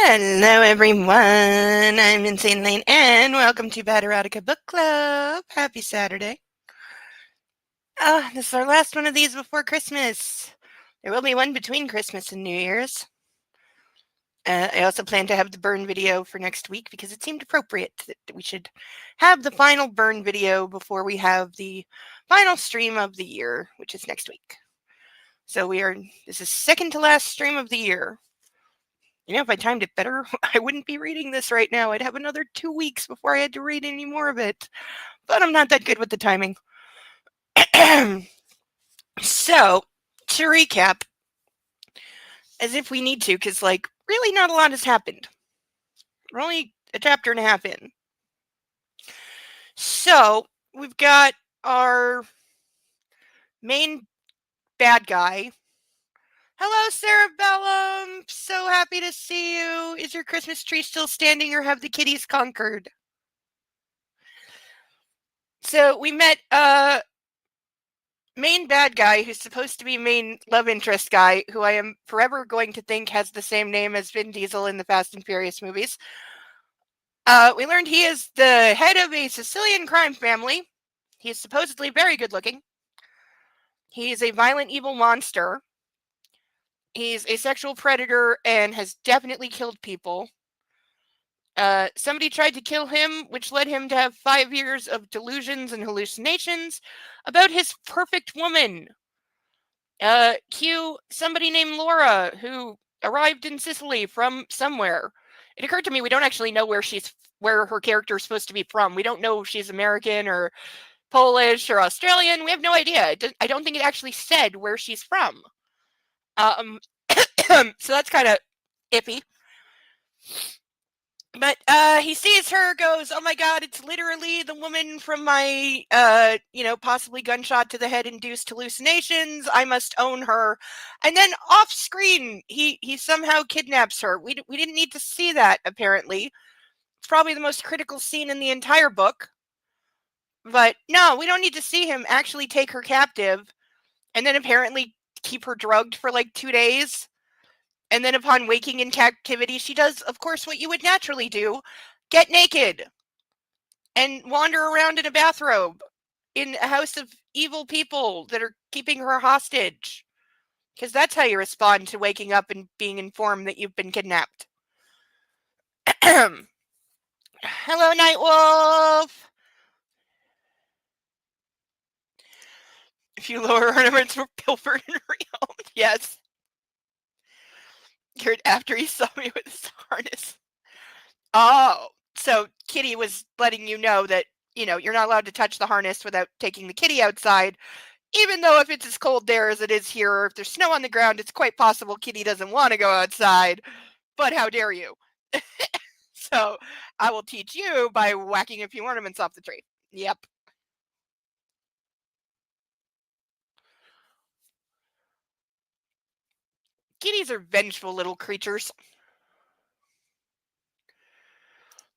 Hello, everyone. I'm Insane Lane, and welcome to Bad Erotica Book Club. Happy Saturday. This is our last one of these before Christmas. There will be one between Christmas and New Year's. I also plan to have the burn video for next week because it seemed appropriate that we should have the final burn video before we have the final stream of the year, which is next week. So this is second to last stream of the year. You know, if I timed it better, I wouldn't be reading this right now. I'd have another 2 weeks before I had to read any more of it. But I'm not that good with the timing. So, to recap, as if we need to, because, really not a lot has happened. We're only a chapter and a half in. So, we've got our main bad guy. Hello, Cerebellum. So happy to see you. Is your Christmas tree still standing or have the kitties conquered? So we met main bad guy who's supposed to be main love interest guy, who I am forever going to think has the same name as Vin Diesel in the Fast and Furious movies. We learned he is the head of a Sicilian crime family. He is supposedly very good looking. He is a violent, evil monster. He's a sexual predator and has definitely killed people. Somebody tried to kill him, which led him to have 5 years of delusions and hallucinations about his perfect woman. Cue somebody named Laura, who arrived in Sicily from somewhere. It occurred to me we don't actually know where her character is supposed to be from. We don't know if she's American or Polish or Australian. We have no idea. I don't think it actually said where she's from. So that's kind of iffy. But he sees her, goes, oh my god, it's literally the woman from my, possibly gunshot to the head induced hallucinations. I must own her. And then off screen, he somehow kidnaps her. We didn't need to see that, apparently. It's probably the most critical scene in the entire book. But no, we don't need to see him actually take her captive and then apparently keep her drugged for 2 days. And then upon waking in captivity, she does, of course, what you would naturally do. Get naked. And wander around in a bathrobe. In a house of evil people that are keeping her hostage. Because that's how you respond to waking up and being informed that you've been kidnapped. Hello, Nightwolf. A few lower ornaments were pilfered and rehomed. Yes. After he saw me with his harness. Oh, so Kitty was letting you know that, you're not allowed to touch the harness without taking the kitty outside, even though if it's as cold there as it is here, or if there's snow on the ground, it's quite possible Kitty doesn't want to go outside, but how dare you? So I will teach you by whacking a few ornaments off the tree. Yep. Kitties are vengeful little creatures.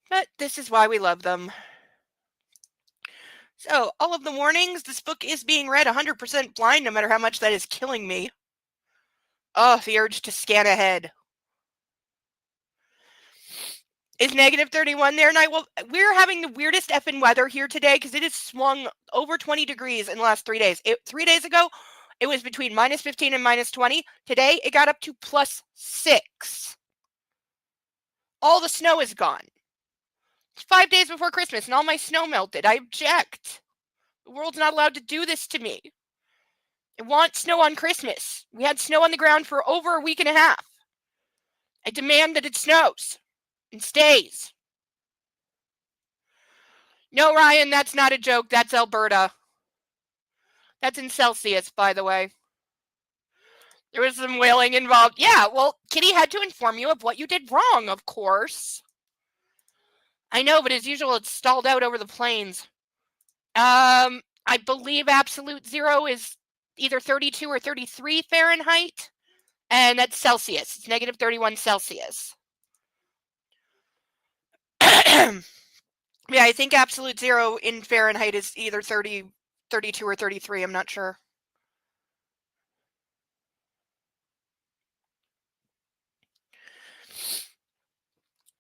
But this is why we love them. So, all of the mornings, this book is being read 100% blind, no matter how much that is killing me. Oh, the urge to scan ahead. Is negative 31 there? Well, we're having the weirdest effing weather here today because it has swung over 20 degrees in the last 3 days. 3 days ago, it was between minus 15 and minus 20. Today, it got up to plus 6. All the snow is gone. It's 5 days before Christmas and all my snow melted. I object. The world's not allowed to do this to me. I want snow on Christmas. We had snow on the ground for over a week and a half. I demand that it snows and stays. No, Ryan, that's not a joke. That's Alberta. That's in Celsius, by the way. There was some wailing involved. Yeah, well, Kitty had to inform you of what you did wrong, of course. I know, but as usual, it's stalled out over the plains. I believe absolute zero is either 32 or 33 Fahrenheit, and that's Celsius. It's negative 31 Celsius. Yeah, I think absolute zero in Fahrenheit is either 32 or 33. I'm not sure.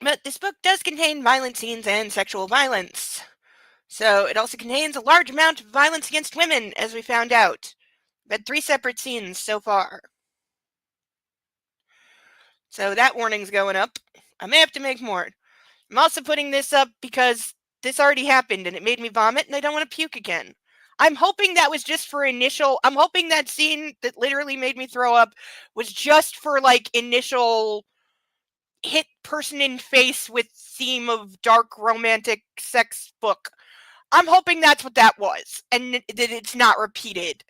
But this book does contain violent scenes and sexual violence. So it also contains a large amount of violence against women, as we found out. We've had 3 separate scenes so far. So that warning's going up. I may have to make more. I'm also putting this up because this already happened and it made me vomit and I don't want to puke again. I'm hoping that was just for initial. I'm hoping that scene that literally made me throw up was just for like initial hit person in face with theme of dark romantic sex book. I'm hoping that's what that was and that it's not repeated.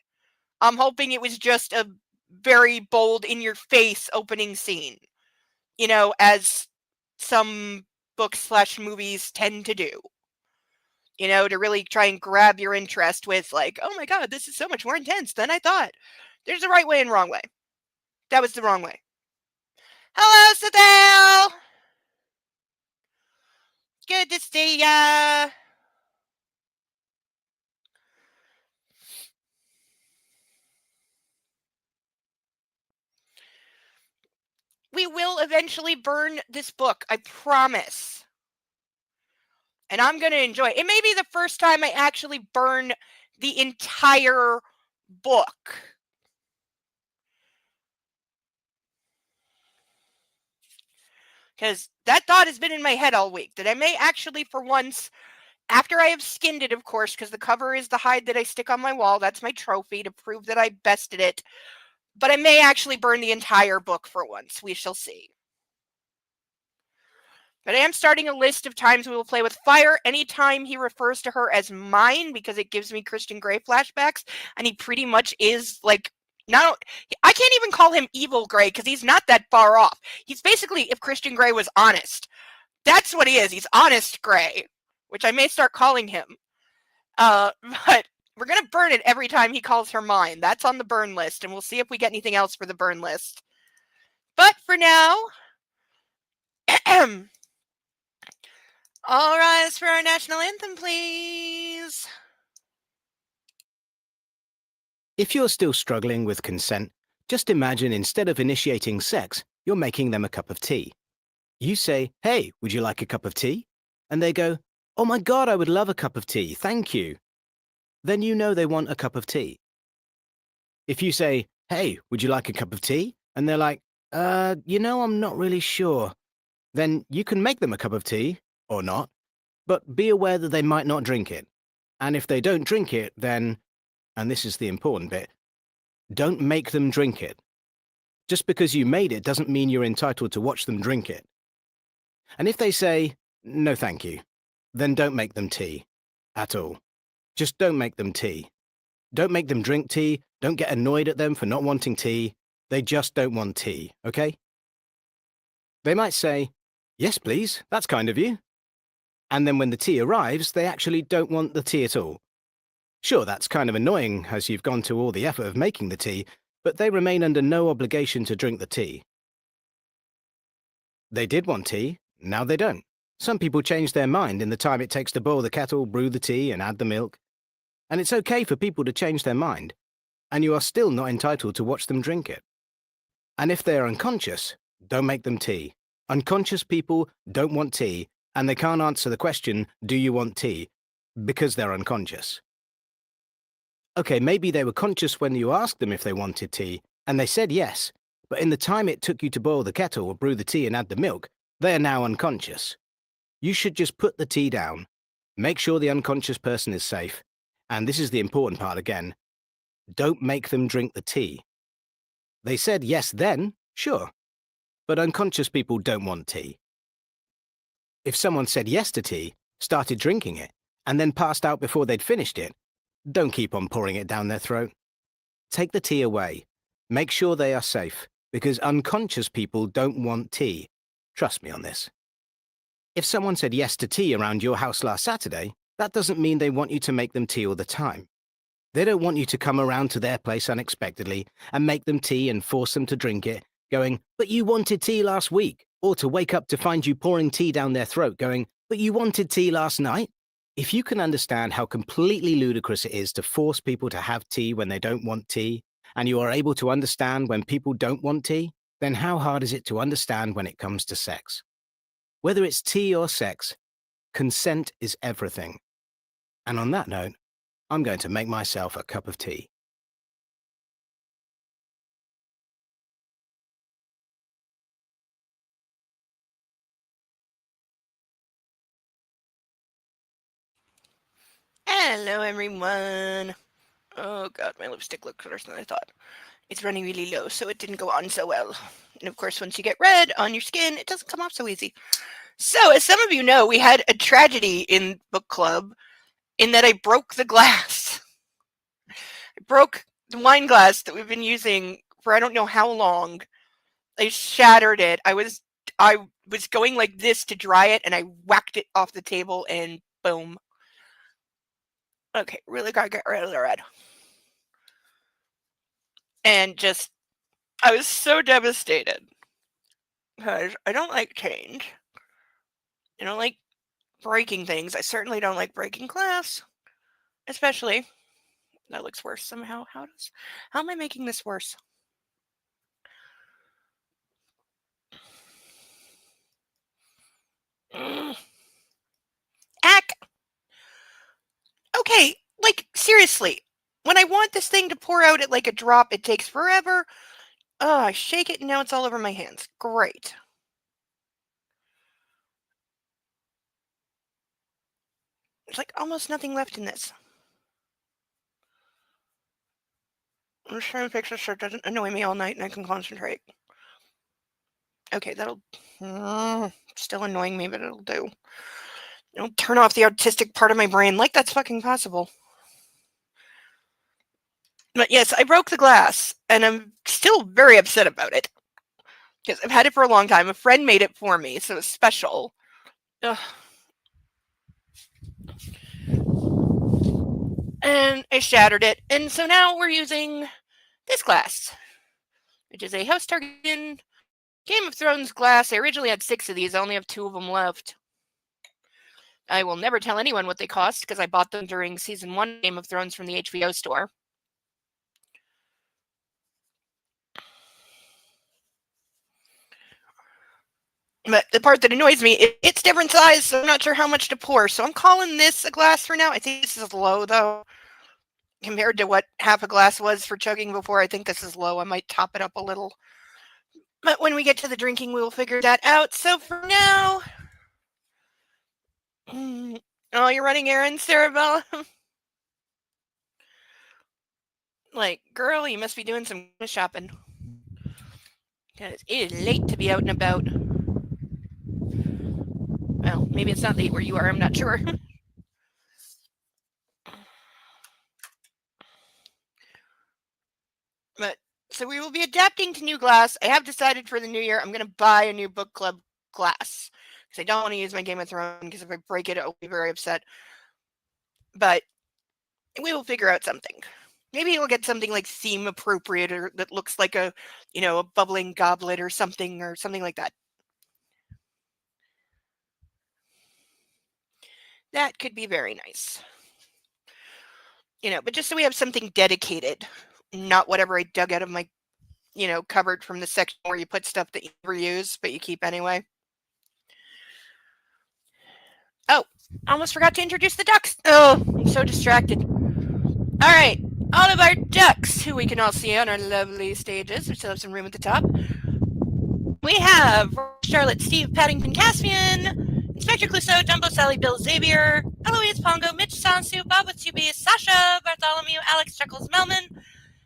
I'm hoping it was just a very bold in your face opening scene. You know, as some books/movies tend to do. You know, to really try and grab your interest with like, oh my god, this is so much more intense than I thought. There's a right way and wrong way. That was the wrong way. Hello, Sadale! Good to see ya! We will eventually burn this book, I promise. And I'm going to enjoy it. It may be the first time I actually burn the entire book. Because that thought has been in my head all week, that I may actually, for once, after I have skinned it, of course, because the cover is the hide that I stick on my wall. That's my trophy to prove that I bested it. But I may actually burn the entire book for once. We shall see. But I am starting a list of times we will play with fire anytime he refers to her as mine, because it gives me Christian Grey flashbacks. And he pretty much is like, I can't even call him evil Grey because he's not that far off. He's basically if Christian Grey was honest. That's what he is. He's honest Grey, which I may start calling him. But we're going to burn it every time he calls her mine. That's on the burn list, and we'll see if we get anything else for the burn list. But for now, all rise for our national anthem, please. If you're still struggling with consent, just imagine instead of initiating sex, you're making them a cup of tea. You say, "Hey, would you like a cup of tea?" And they go, "Oh my God, I would love a cup of tea, thank you." Then you know they want a cup of tea. If you say, "Hey, would you like a cup of tea?" And they're like, I'm not really sure. Then you can make them a cup of tea, or not, but be aware that they might not drink it. And if they don't drink it, then, and this is the important bit, don't make them drink it. Just because you made it doesn't mean you're entitled to watch them drink it. And if they say, "No thank you," then don't make them tea. At all. Just don't make them tea. Don't make them drink tea. Don't get annoyed at them for not wanting tea. They just don't want tea, okay? They might say, "Yes, please, that's kind of you." And then when the tea arrives, they actually don't want the tea at all. Sure, that's kind of annoying as you've gone to all the effort of making the tea, but they remain under no obligation to drink the tea. They did want tea, now they don't. Some people change their mind in the time it takes to boil the kettle, brew the tea, and add the milk. And it's okay for people to change their mind, and you are still not entitled to watch them drink it. And if they are unconscious, don't make them tea. Unconscious people don't want tea, and they can't answer the question, "Do you want tea?" because they're unconscious. Okay, maybe they were conscious when you asked them if they wanted tea, and they said yes, but in the time it took you to boil the kettle or brew the tea and add the milk, they are now unconscious. You should just put the tea down, make sure the unconscious person is safe, and this is the important part again, don't make them drink the tea. They said yes then, sure, but unconscious people don't want tea. If someone said yes to tea, started drinking it, and then passed out before they'd finished it, don't keep on pouring it down their throat. Take the tea away. Make sure they are safe, because unconscious people don't want tea. Trust me on this. If someone said yes to tea around your house last Saturday, that doesn't mean they want you to make them tea all the time. They don't want you to come around to their place unexpectedly and make them tea and force them to drink it, going, "But you wanted tea last week," or to wake up to find you pouring tea down their throat, going, "But you wanted tea last night." If you can understand how completely ludicrous it is to force people to have tea when they don't want tea, and you are able to understand when people don't want tea, then how hard is it to understand when it comes to sex? Whether it's tea or sex, consent is everything. And on that note, I'm going to make myself a cup of tea. Hello, everyone. Oh god, my lipstick looks worse than I thought. It's running really low, so it didn't go on so well. And of course, once you get red on your skin, it doesn't come off so easy. So, as some of you know, we had a tragedy in book club in that I broke the glass. I broke the wine glass that we've been using for I don't know how long. I shattered it. I was going like this to dry it, and I whacked it off the table, and boom. Okay, really gotta get rid of the red. And just, I was so devastated because I don't like change. I don't like breaking things. I certainly don't like breaking glass, especially. That looks worse somehow. How am I making this worse? Ack. Okay, like seriously. When I want this thing to pour out at like a drop, it takes forever. Oh, I shake it and now it's all over my hands. Great. There's like almost nothing left in this. I'm just trying to fix this so it doesn't annoy me all night and I can concentrate. Okay, that'll... still annoying me, but it'll do. It'll turn off the artistic part of my brain like that's fucking possible. But yes, I broke the glass, and I'm still very upset about it. Because I've had it for a long time. A friend made it for me, so it's special. Ugh. And I shattered it, and so now we're using this glass, which is a House Targaryen Game of Thrones glass. I originally had 6 of these. I only have 2 of them left. I will never tell anyone what they cost, because I bought them during Season 1 Game of Thrones from the HBO store. But the part that annoys me, it's different size, so I'm not sure how much to pour. So I'm calling this a glass for now. I think this is low, though. Compared to what half a glass was for chugging before, I think this is low. I might top it up a little. But when we get to the drinking, we will figure that out. So for now... Oh, you're running errands, Sarabella? Like, girl, you must be doing some shopping. Because it is late to be out and about. Well, maybe it's not late where you are, I'm not sure. But, so we will be adapting to new glass. I have decided for the new year I'm going to buy a new book club glass. Because I don't want to use my Game of Thrones, because if I break it, I'll be very upset. But we will figure out something. Maybe we'll get something like theme appropriate, or that looks like a, a bubbling goblet or something like that. That could be very nice. But just so we have something dedicated, not whatever I dug out of my, cupboard from the section where you put stuff that you never use, but you keep anyway. Oh, I almost forgot to introduce the ducks. Oh, I'm so distracted. All right, all of our ducks, who we can all see on our lovely stages. We still have some room at the top. We have Charlotte, Steve, Paddington, Caspian, Inspector Clouseau, Dumbo, Sally, Bill, Xavier, Eloise, Pongo, Mitch, Sansu, Bob with 2B, Sasha, Bartholomew, Alex, Chuckles, Melman,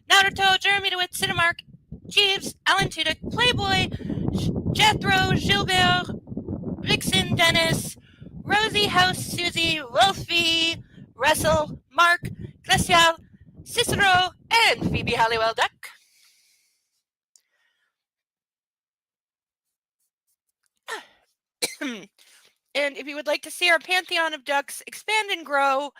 Naruto, Jeremy DeWitt, Cinemark, Jeeves, Alan Tudyk, Playboy, Jethro, Gilbert, Vixen, Dennis, Rosie, House, Susie, Wolfie, Russell, Mark, Glacial, Cicero, and Phoebe Halliwell Duck. And if you would like to see our pantheon of ducks expand and grow,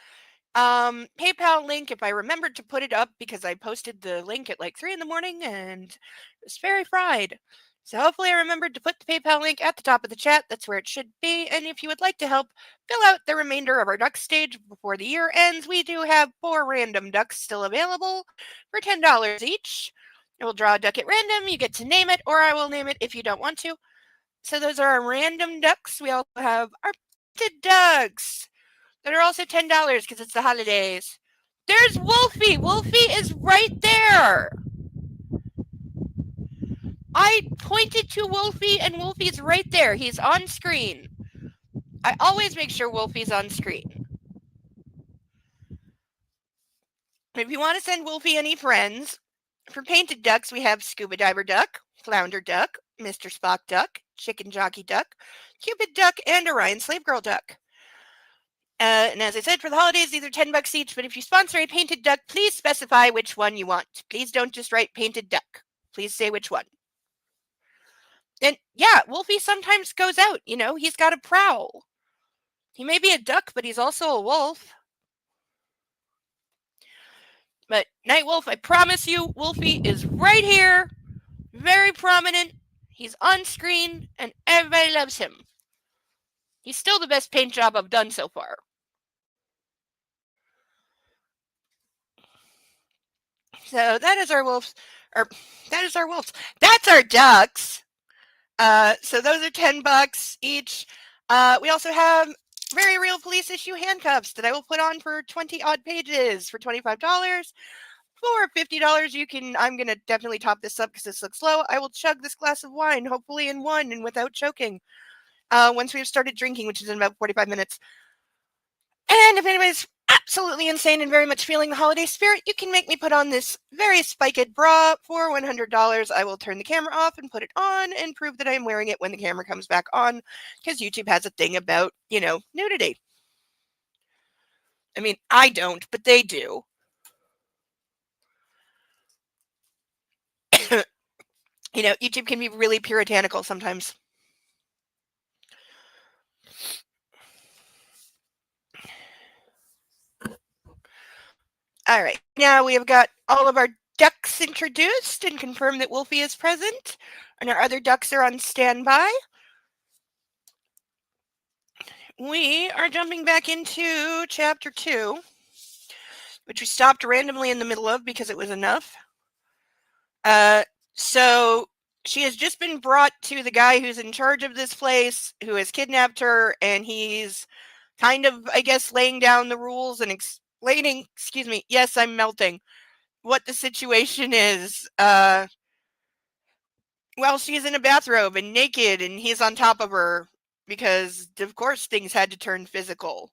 PayPal link, if I remembered to put it up, because I posted the link at like 3 in the morning and it was very fried. So hopefully I remembered to put the PayPal link at the top of the chat. That's where it should be. And if you would like to help fill out the remainder of our duck stage before the year ends, we do have 4 random ducks still available for $10 each. I will draw a duck at random. You get to name it, or I will name it if you don't want to. So those are our random ducks. We also have our painted ducks that are also $10 because it's the holidays. There's Wolfie. Wolfie is right there. I pointed to Wolfie and Wolfie's right there. He's on screen. I always make sure Wolfie's on screen. If you want to send Wolfie any friends, for painted ducks, we have Scuba Diver Duck, Flounder Duck, Mr. Spock Duck, Chicken Jockey Duck, Cupid Duck, and Orion Slave Girl Duck. And as I said, for the holidays, these are $10 each, but if you sponsor a painted duck, please specify which one you want. Please don't just write painted duck. Please say which one. And yeah, Wolfie sometimes goes out, he's got a prowl. He may be a duck, but he's also a wolf. But Night Wolf, I promise you, Wolfie is right here, very prominent. He's on screen, and everybody loves him. He's still the best paint job I've done so far. So that is our wolves, that's our ducks. So those are $10 each. We also have very real police issue handcuffs that I will put on for 20 odd pages for $25. For $50, I'm going to definitely top this up because this looks low. I will chug this glass of wine, hopefully in one and without choking, once we have started drinking, which is in about 45 minutes. And if anybody's absolutely insane and very much feeling the holiday spirit, you can make me put on this very spiked bra for $100. I will turn the camera off and put it on and prove that I'm wearing it when the camera comes back on, because YouTube has a thing about, nudity. I mean, I don't, but they do. YouTube can be really puritanical sometimes. All right, now we have got all of our ducks introduced and confirmed that Wolfie is present, and our other ducks are on standby. We are jumping back into chapter 2, which we stopped randomly in the middle of because it was enough. So she has just been brought to the guy who's in charge of this place, who has kidnapped her, and he's kind of, I guess, laying down the rules and explaining, yes, I'm melting, what the situation is. Well, she's in a bathrobe and naked, and he's on top of her because, of course, things had to turn physical.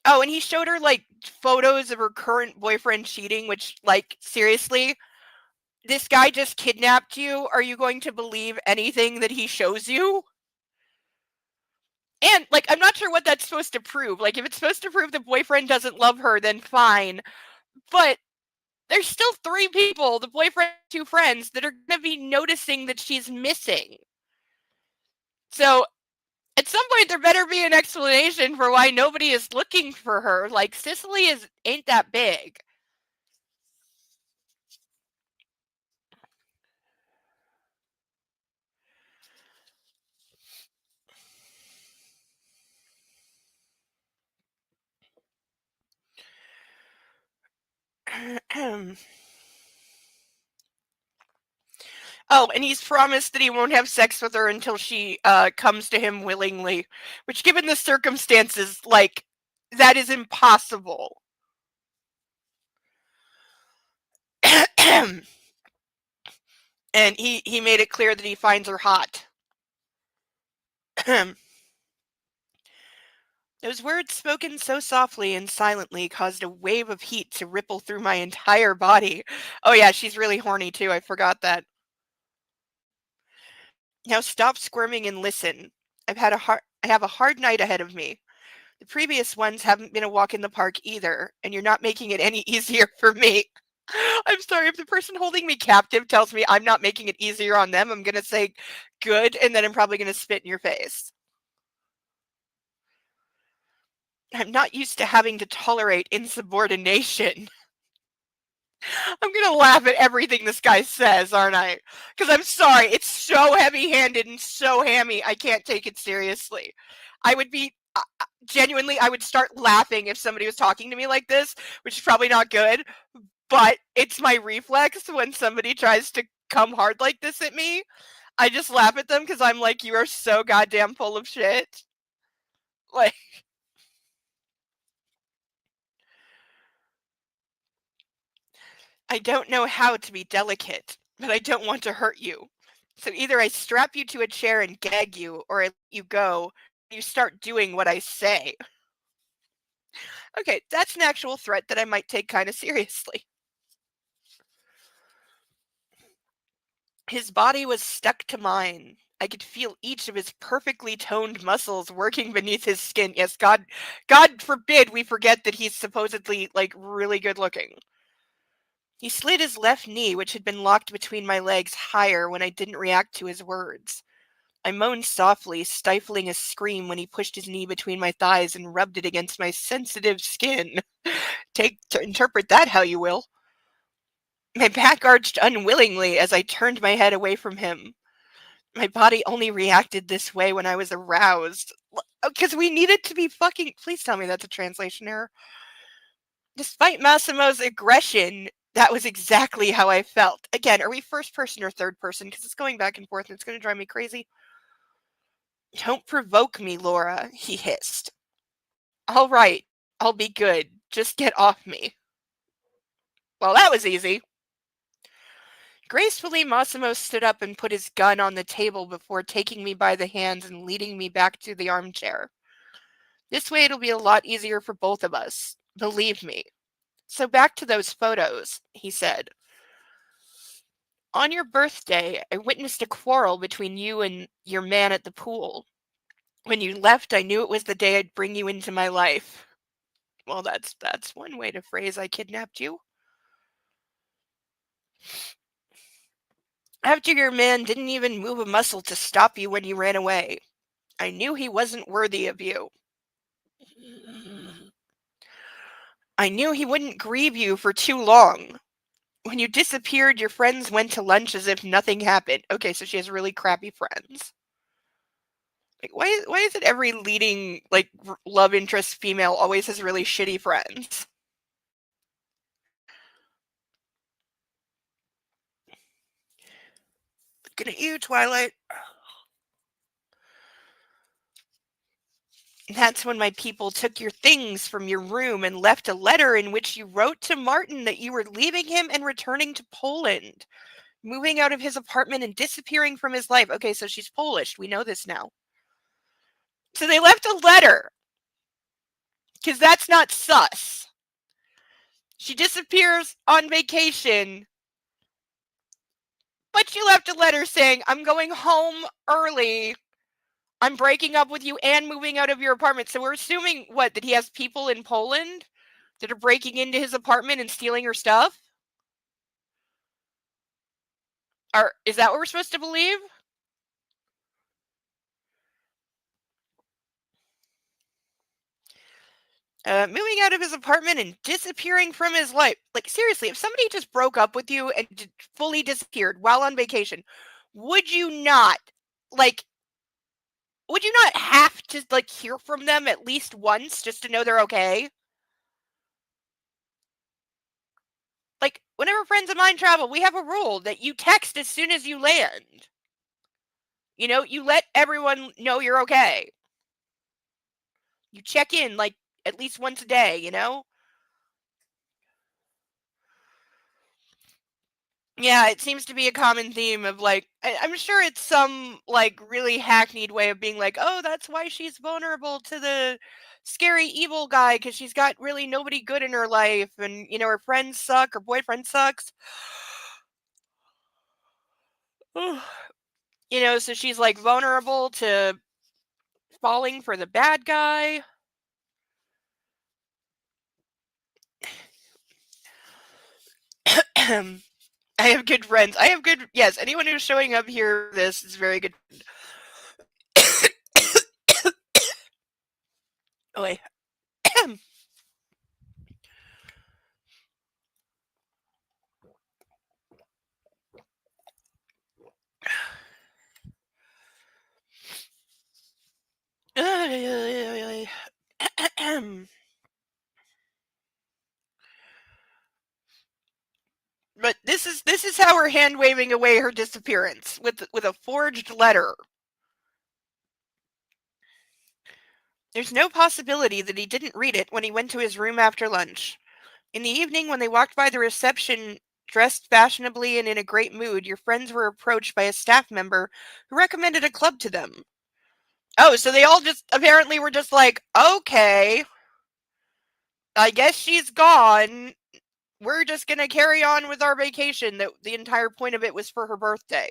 Oh, and he showed her, photos of her current boyfriend cheating, which, seriously, this guy just kidnapped you. Are you going to believe anything that he shows you? And, I'm not sure what that's supposed to prove. If it's supposed to prove the boyfriend doesn't love her, then fine. But there's still 3 people, the boyfriend, 2 friends, that are going to be noticing that she's missing. So, at some point, there better be an explanation for why nobody is looking for her. Sicily ain't that big. Oh, and he's promised that he won't have sex with her until she comes to him willingly, which, given the circumstances, that is impossible. And he made it clear that he finds her hot. Those words, spoken so softly and silently, caused a wave of heat to ripple through my entire body. Oh yeah, she's really horny too. I forgot that. Now stop squirming and listen. I have a hard night ahead of me. The previous ones haven't been a walk in the park either, and you're not making it any easier for me. I'm sorry, if the person holding me captive tells me I'm not making it easier on them, I'm going to say good, and then I'm probably going to spit in your face. I'm not used to having to tolerate insubordination. I'm going to laugh at everything this guy says, aren't I? Because I'm sorry, it's so heavy-handed and so hammy, I can't take it seriously. I would be, genuinely, I would start laughing if somebody was talking to me like this, which is probably not good, but it's my reflex when somebody tries to come hard like this at me. I just laugh at them because I'm like, you are so goddamn full of shit. Like, I don't know how to be delicate, but I don't want to hurt you. So either I strap you to a chair and gag you, or I let you go, and you start doing what I say. Okay, that's an actual threat that I might take kind of seriously. His body was stuck to mine. I could feel each of his perfectly toned muscles working beneath his skin. Yes, God forbid we forget that he's supposedly, like, really good looking. He slid his left knee, which had been locked between my legs, higher when I didn't react to his words. I moaned softly, stifling a scream when he pushed his knee between my thighs and rubbed it against my sensitive skin. Interpret that how you will. My back arched unwillingly as I turned my head away from him. My body only reacted this way when I was aroused. Because we needed to be fucking. Please tell me that's a translation error. Despite Massimo's aggression, that was exactly how I felt. Again, are we first person or third person? Because it's going back and forth and it's going to drive me crazy. Don't provoke me, Laura, he hissed. All right, I'll be good. Just get off me. Well, that was easy. Gracefully, Massimo stood up and put his gun on the table before taking me by the hands and leading me back to the armchair. This way it'll be a lot easier for both of us. Believe me. So back to those photos, he said. On your birthday, I witnessed a quarrel between you and your man at the pool. When you left, I knew it was the day I'd bring you into my life. Well, that's one way to phrase I kidnapped you. After your man didn't even move a muscle to stop you when you ran away. I knew he wasn't worthy of you. I knew he wouldn't grieve you for too long. When you disappeared, your friends went to lunch as if nothing happened. Okay, so she has really crappy friends. Like, why is it every leading, like, love interest female always has really shitty friends? Looking at you, Twilight. That's when my people took your things from your room and left a letter in which you wrote to Martin that you were leaving him and returning to Poland, moving out of his apartment and disappearing from his life. Okay, so she's Polish. We know this now. So they left a letter. Because that's not sus. She disappears on vacation, but she left a letter saying, I'm going home early. I'm breaking up with you and moving out of your apartment. So we're assuming, what, that he has people in Poland that are breaking into his apartment and stealing her stuff? Or is that what we're supposed to believe? Moving out of his apartment and disappearing from his life. Like, seriously, if somebody just broke up with you and fully disappeared while on vacation, would you not, like, would you not have to, like, hear from them at least once just to know they're okay? Like, whenever friends of mine travel, we have a rule that you text as soon as you land. You know, you let everyone know you're okay. You check in, like, at least once a day, you know? Yeah, it seems to be a common theme of, like, I'm sure it's some, like, really hackneyed way of being like, oh, that's why she's vulnerable to the scary evil guy because she's got really nobody good in her life and, you know, her friends suck, her boyfriend sucks. You know, so she's, like, vulnerable to falling for the bad guy. I have good friends. Yes, anyone who's showing up here, this is very good. Oh, wait. But this is how before hand-waving away her disappearance with a forged letter. There's no possibility that he didn't read it when he went to his room after lunch. In the evening, when they walked by the reception, dressed fashionably and in a great mood, your friends were approached by a staff member who recommended a club to them. Oh, so they all just apparently were just like, okay, I guess she's gone. We're just going to carry on with our vacation. That the entire point of it was for her birthday.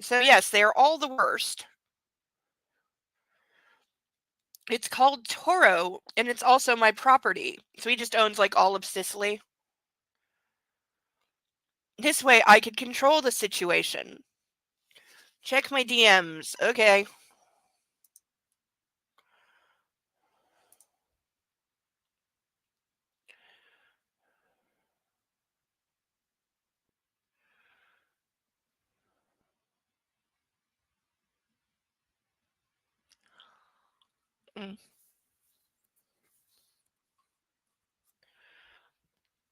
So yes, they are all the worst. It's called Toro, and it's also my property. So he just owns like all of Sicily. This way I could control the situation. Check my DMs. Okay.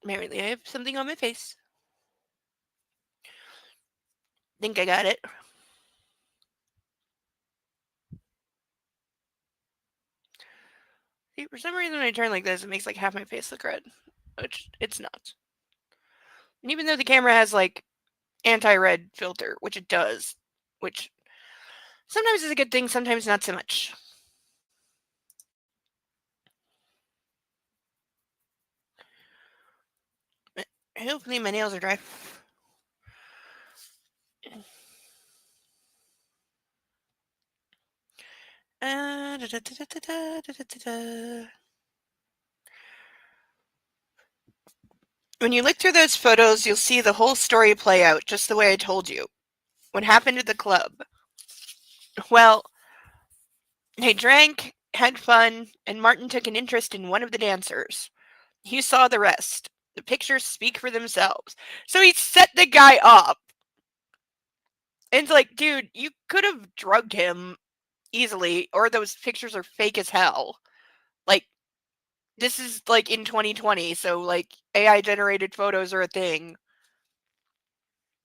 Apparently I have something on my face. Think I got it. See, for some reason when I turn like this, it makes like half my face look red. Which it's not. And even though the camera has like anti-red filter, which it does, which sometimes is a good thing, sometimes not so much. Hopefully my nails are dry. When you look through those photos, you'll see the whole story play out just the way I told you. What happened at the club? Well, they drank, had fun, and Martin took an interest in one of the dancers. You saw the rest. The pictures speak for themselves. So he set the guy up. And it's like, dude, you could have drugged him easily, or those pictures are fake as hell. Like, this is like in 2020, so like AI generated photos are a thing.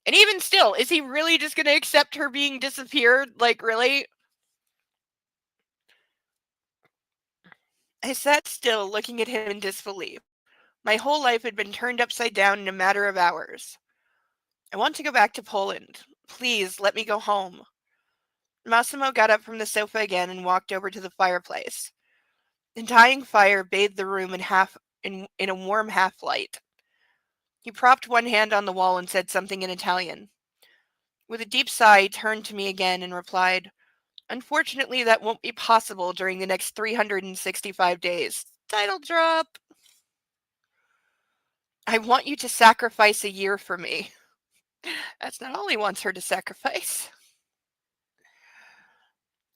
And even still, is he really just gonna accept her being disappeared? Like, really? I sat still, looking at him in disbelief. My whole life had been turned upside down in a matter of hours. I want to go back to Poland. Please, let me go home. Massimo got up from the sofa again and walked over to the fireplace. The dying fire bathed the room in a warm half-light. He propped one hand on the wall and said something in Italian. With a deep sigh, he turned to me again and replied, "Unfortunately, that won't be possible during the next 365 days. Title drop. I want you to sacrifice a year for me." That's not all he wants her to sacrifice.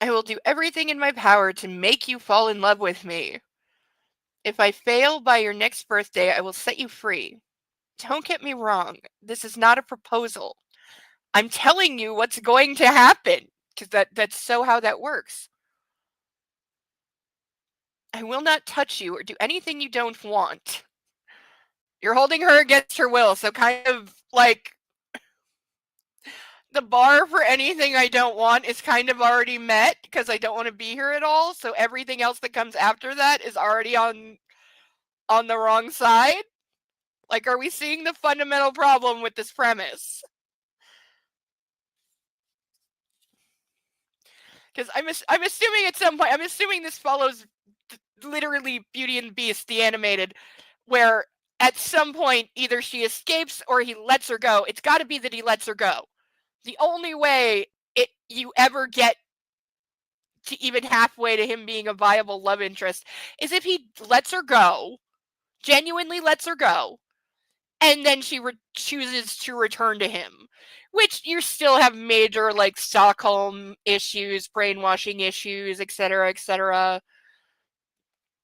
"I will do everything in my power to make you fall in love with me. If I fail by your next birthday, I will set you free. Don't get me wrong. This is not a proposal. I'm telling you what's going to happen, because that's so how that works. I will not touch you or do anything you don't want." You're holding her against her will, so kind of like the bar for anything I don't want is kind of already met because I don't want to be here at all. So everything else that comes after that is already on the wrong side. Like, are we seeing the fundamental problem with this premise? Because I'm assuming at some point, I'm assuming this follows literally Beauty and the Beast, the animated, where at some point either she escapes or he lets her go. It's got to be that he lets her go. The only way you ever get to even halfway to him being a viable love interest is if he lets her go, genuinely lets her go, and then she chooses to return to him. Which you still have major like Stockholm issues, brainwashing issues, etc., etc.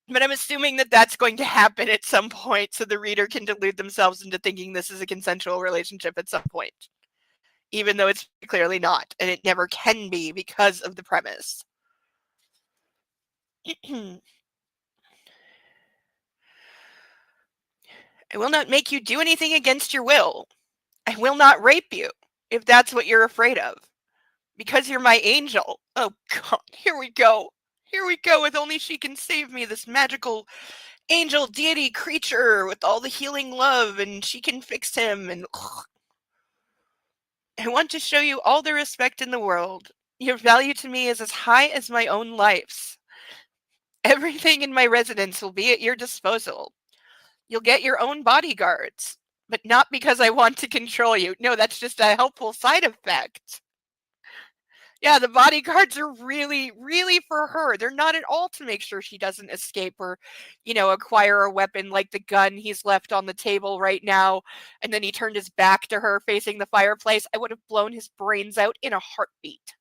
But I'm assuming that that's going to happen at some point, so the reader can delude themselves into thinking this is a consensual relationship at some point, even though it's clearly not, and it never can be because of the premise. I will not make you do anything against your will. I will not rape you, if that's what you're afraid of. Because you're my angel. Oh, God, here we go. Here we go, with only she can save me, this magical angel deity creature with all the healing love, and she can fix him, and I want to show you all the respect in the world. Your value to me is as high as my own life's. Everything in my residence will be at your disposal. You'll get your own bodyguards, but not because I want to control you. No, that's just a helpful side effect. Yeah, the bodyguards are really, really for her. They're not at all to make sure she doesn't escape or, acquire a weapon like the gun he's left on the table right now. And then he turned his back to her facing the fireplace. I would have blown his brains out in a heartbeat.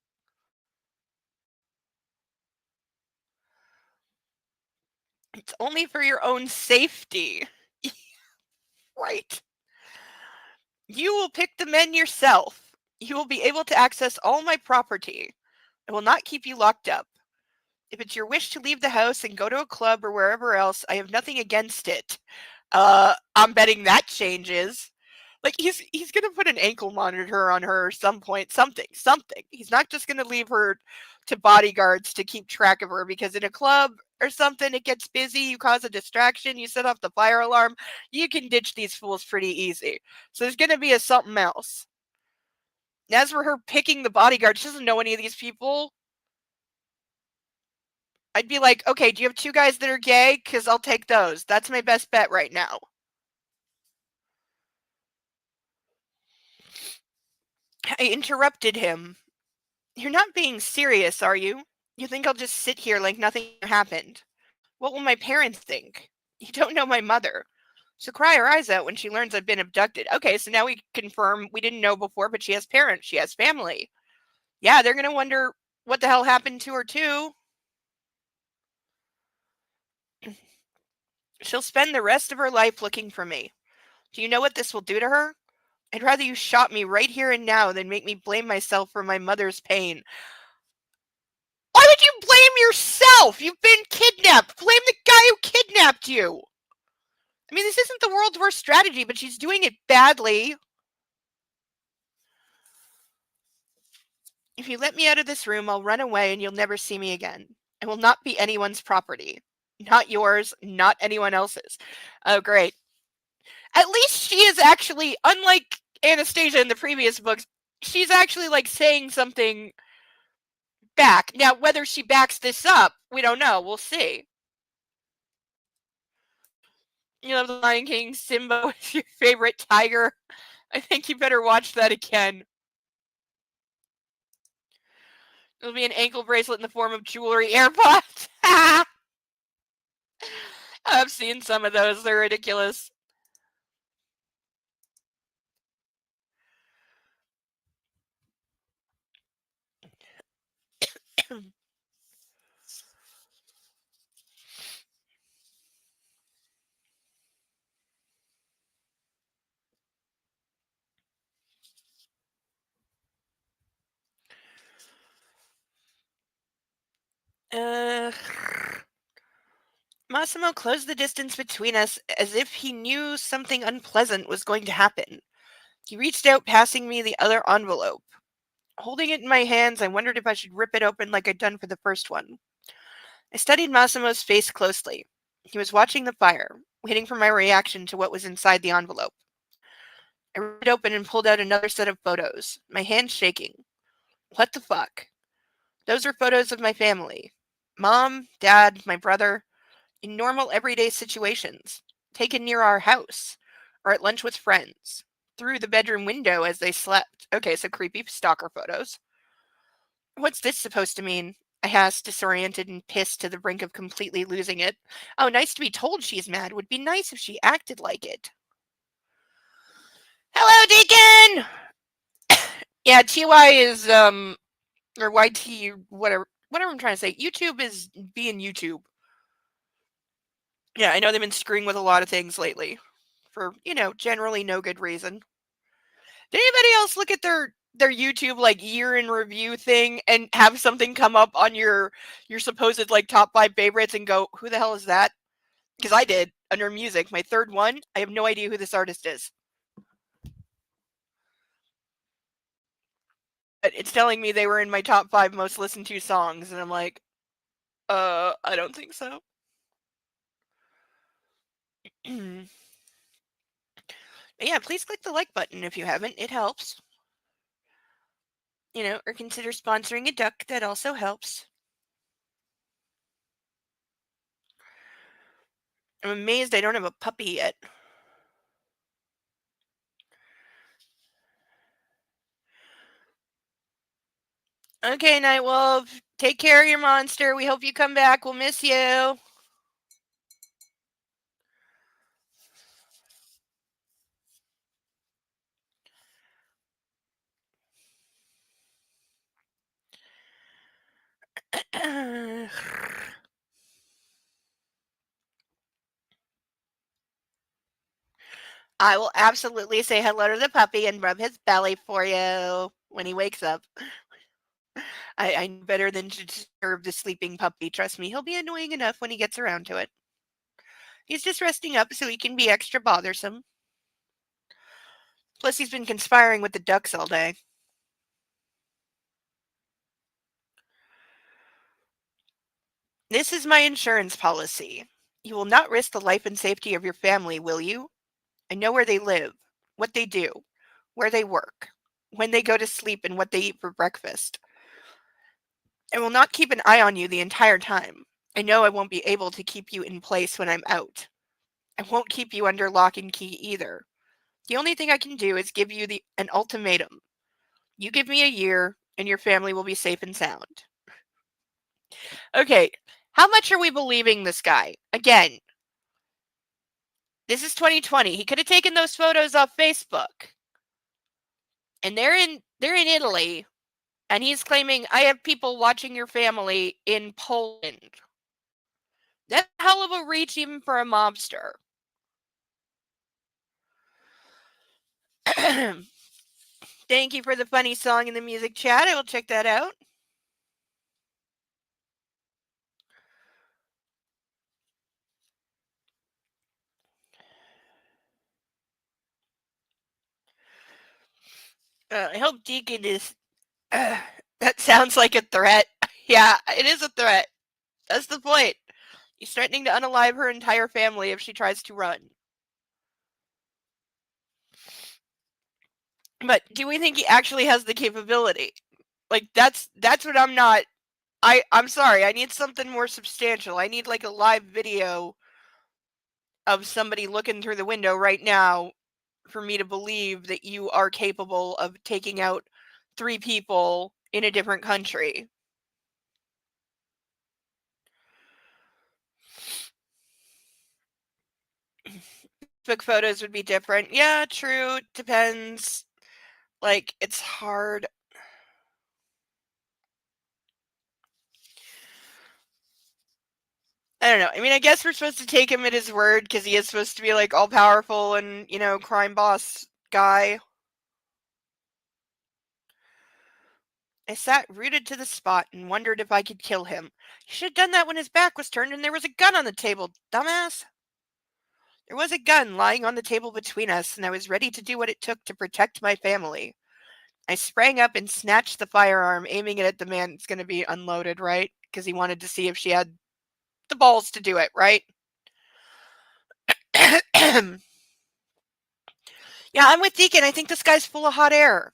It's only for your own safety. Right. You will pick the men yourself. You will be able to access all my property. I will not keep you locked up. If it's your wish to leave the house and go to a club or wherever else, I have nothing against it. I'm betting that changes. Like he's gonna put an ankle monitor on her at some point. Something. He's not just gonna leave her to bodyguards to keep track of her, because in a club or something it gets busy, you cause a distraction, you set off the fire alarm, you can ditch these fools pretty easy. So there's gonna be a something else. As for her picking the bodyguard, she doesn't know any of these people. I'd be like, okay, do you have 2 guys that are gay? Because I'll take those. That's my best bet right now. I interrupted him. You're not being serious, are you? You think I'll just sit here like nothing happened? What will my parents think? You don't know my mother. She'll cry her eyes out when she learns I've been abducted. Okay, so now we confirm we didn't know before, but she has parents. She has family. Yeah, they're going to wonder what the hell happened to her, too. She'll spend the rest of her life looking for me. Do you know what this will do to her? I'd rather you shot me right here and now than make me blame myself for my mother's pain. Why would you blame yourself? You've been kidnapped. Blame the guy who kidnapped you. I mean, this isn't the world's worst strategy, but she's doing it badly. If you let me out of this room, I'll run away and you'll never see me again. I will not be anyone's property. Not yours, not anyone else's. Oh, great. At least she is actually, unlike Anastasia in the previous books, she's actually like saying something back. Now, whether she backs this up, we don't know. We'll see. You know, The Lion King, Simba is your favorite tiger. I think you better watch that again. It'll be an ankle bracelet in the form of jewelry AirPods. I've seen some of those. They're ridiculous. Massimo closed the distance between us as if he knew something unpleasant was going to happen. He reached out, passing me the other envelope. Holding it in my hands, I wondered if I should rip it open like I'd done for the first one. I studied Massimo's face closely. He was watching the fire, waiting for my reaction to what was inside the envelope. I ripped it open and pulled out another set of photos, my hands shaking. What the fuck? Those are photos of my family. Mom, Dad, my brother, in normal everyday situations, taken near our house, or at lunch with friends, through the bedroom window as they slept. Okay, so creepy stalker photos. What's this supposed to mean? I asked, disoriented and pissed to the brink of completely losing it. Oh, nice to be told she's mad. Would be nice if she acted like it. Hello, Deacon! Yeah, TY is, or YT, whatever I'm trying to say. YouTube is being YouTube. Yeah, I know they've been screwing with a lot of things lately. For, generally no good reason. Did anybody else look at their YouTube like year in review thing and have something come up on your supposed like top 5 favorites and go, who the hell is that? Because I did. under music. My third one, I have no idea who this artist is. But it's telling me they were in my top 5 most listened to songs, and I'm like, I don't think so. Yeah, please click the like button if you haven't. It helps. Or consider sponsoring a duck. That also helps. I'm amazed I don't have a puppy yet. Okay, Nightwolf. Take care of your monster. We hope you come back. We'll miss you. I will absolutely say hello to the puppy and rub his belly for you when he wakes up. I know better than to disturb the sleeping puppy. Trust me, he'll be annoying enough when he gets around to it. He's just resting up so he can be extra bothersome. Plus, he's been conspiring with the ducks all day. This is my insurance policy. You will not risk the life and safety of your family, will you? I know where they live, what they do, where they work, when they go to sleep, and what they eat for breakfast. I will not keep an eye on you the entire time. I know I won't be able to keep you in place when I'm out. I won't keep you under lock and key either. The only thing I can do is give you an ultimatum. You give me a year, and your family will be safe and sound. Okay, how much are we believing this guy? Again, this is 2020. He could have taken those photos off Facebook. And they're in Italy, and he's claiming, I have people watching your family in Poland. That's a hell of a reach even for a mobster. Thank you for the funny song in the music chat. I will check that out. I hope Deacon is... that sounds like a threat. Yeah, it is a threat. That's the point. He's threatening to unalive her entire family if she tries to run. But do we think he actually has the capability? Like, that's what I'm not... I'm sorry, I need something more substantial. I need like a live video of somebody looking through the window right now for me to believe that you are capable of taking out 3 people in a different country. Facebook photos would be different. Yeah, true. Depends. Like, it's hard. I don't know. I mean, I guess we're supposed to take him at his word because he is supposed to be like all powerful and, crime boss guy. I sat rooted to the spot and wondered if I could kill him. He should have done that when his back was turned and there was a gun on the table, dumbass. There was a gun lying on the table between us, and I was ready to do what it took to protect my family. I sprang up and snatched the firearm, aiming it at the man. It's going to be unloaded, right? Because he wanted to see if she had the balls to do it, right? Yeah, I'm with Deacon. I think this guy's full of hot air.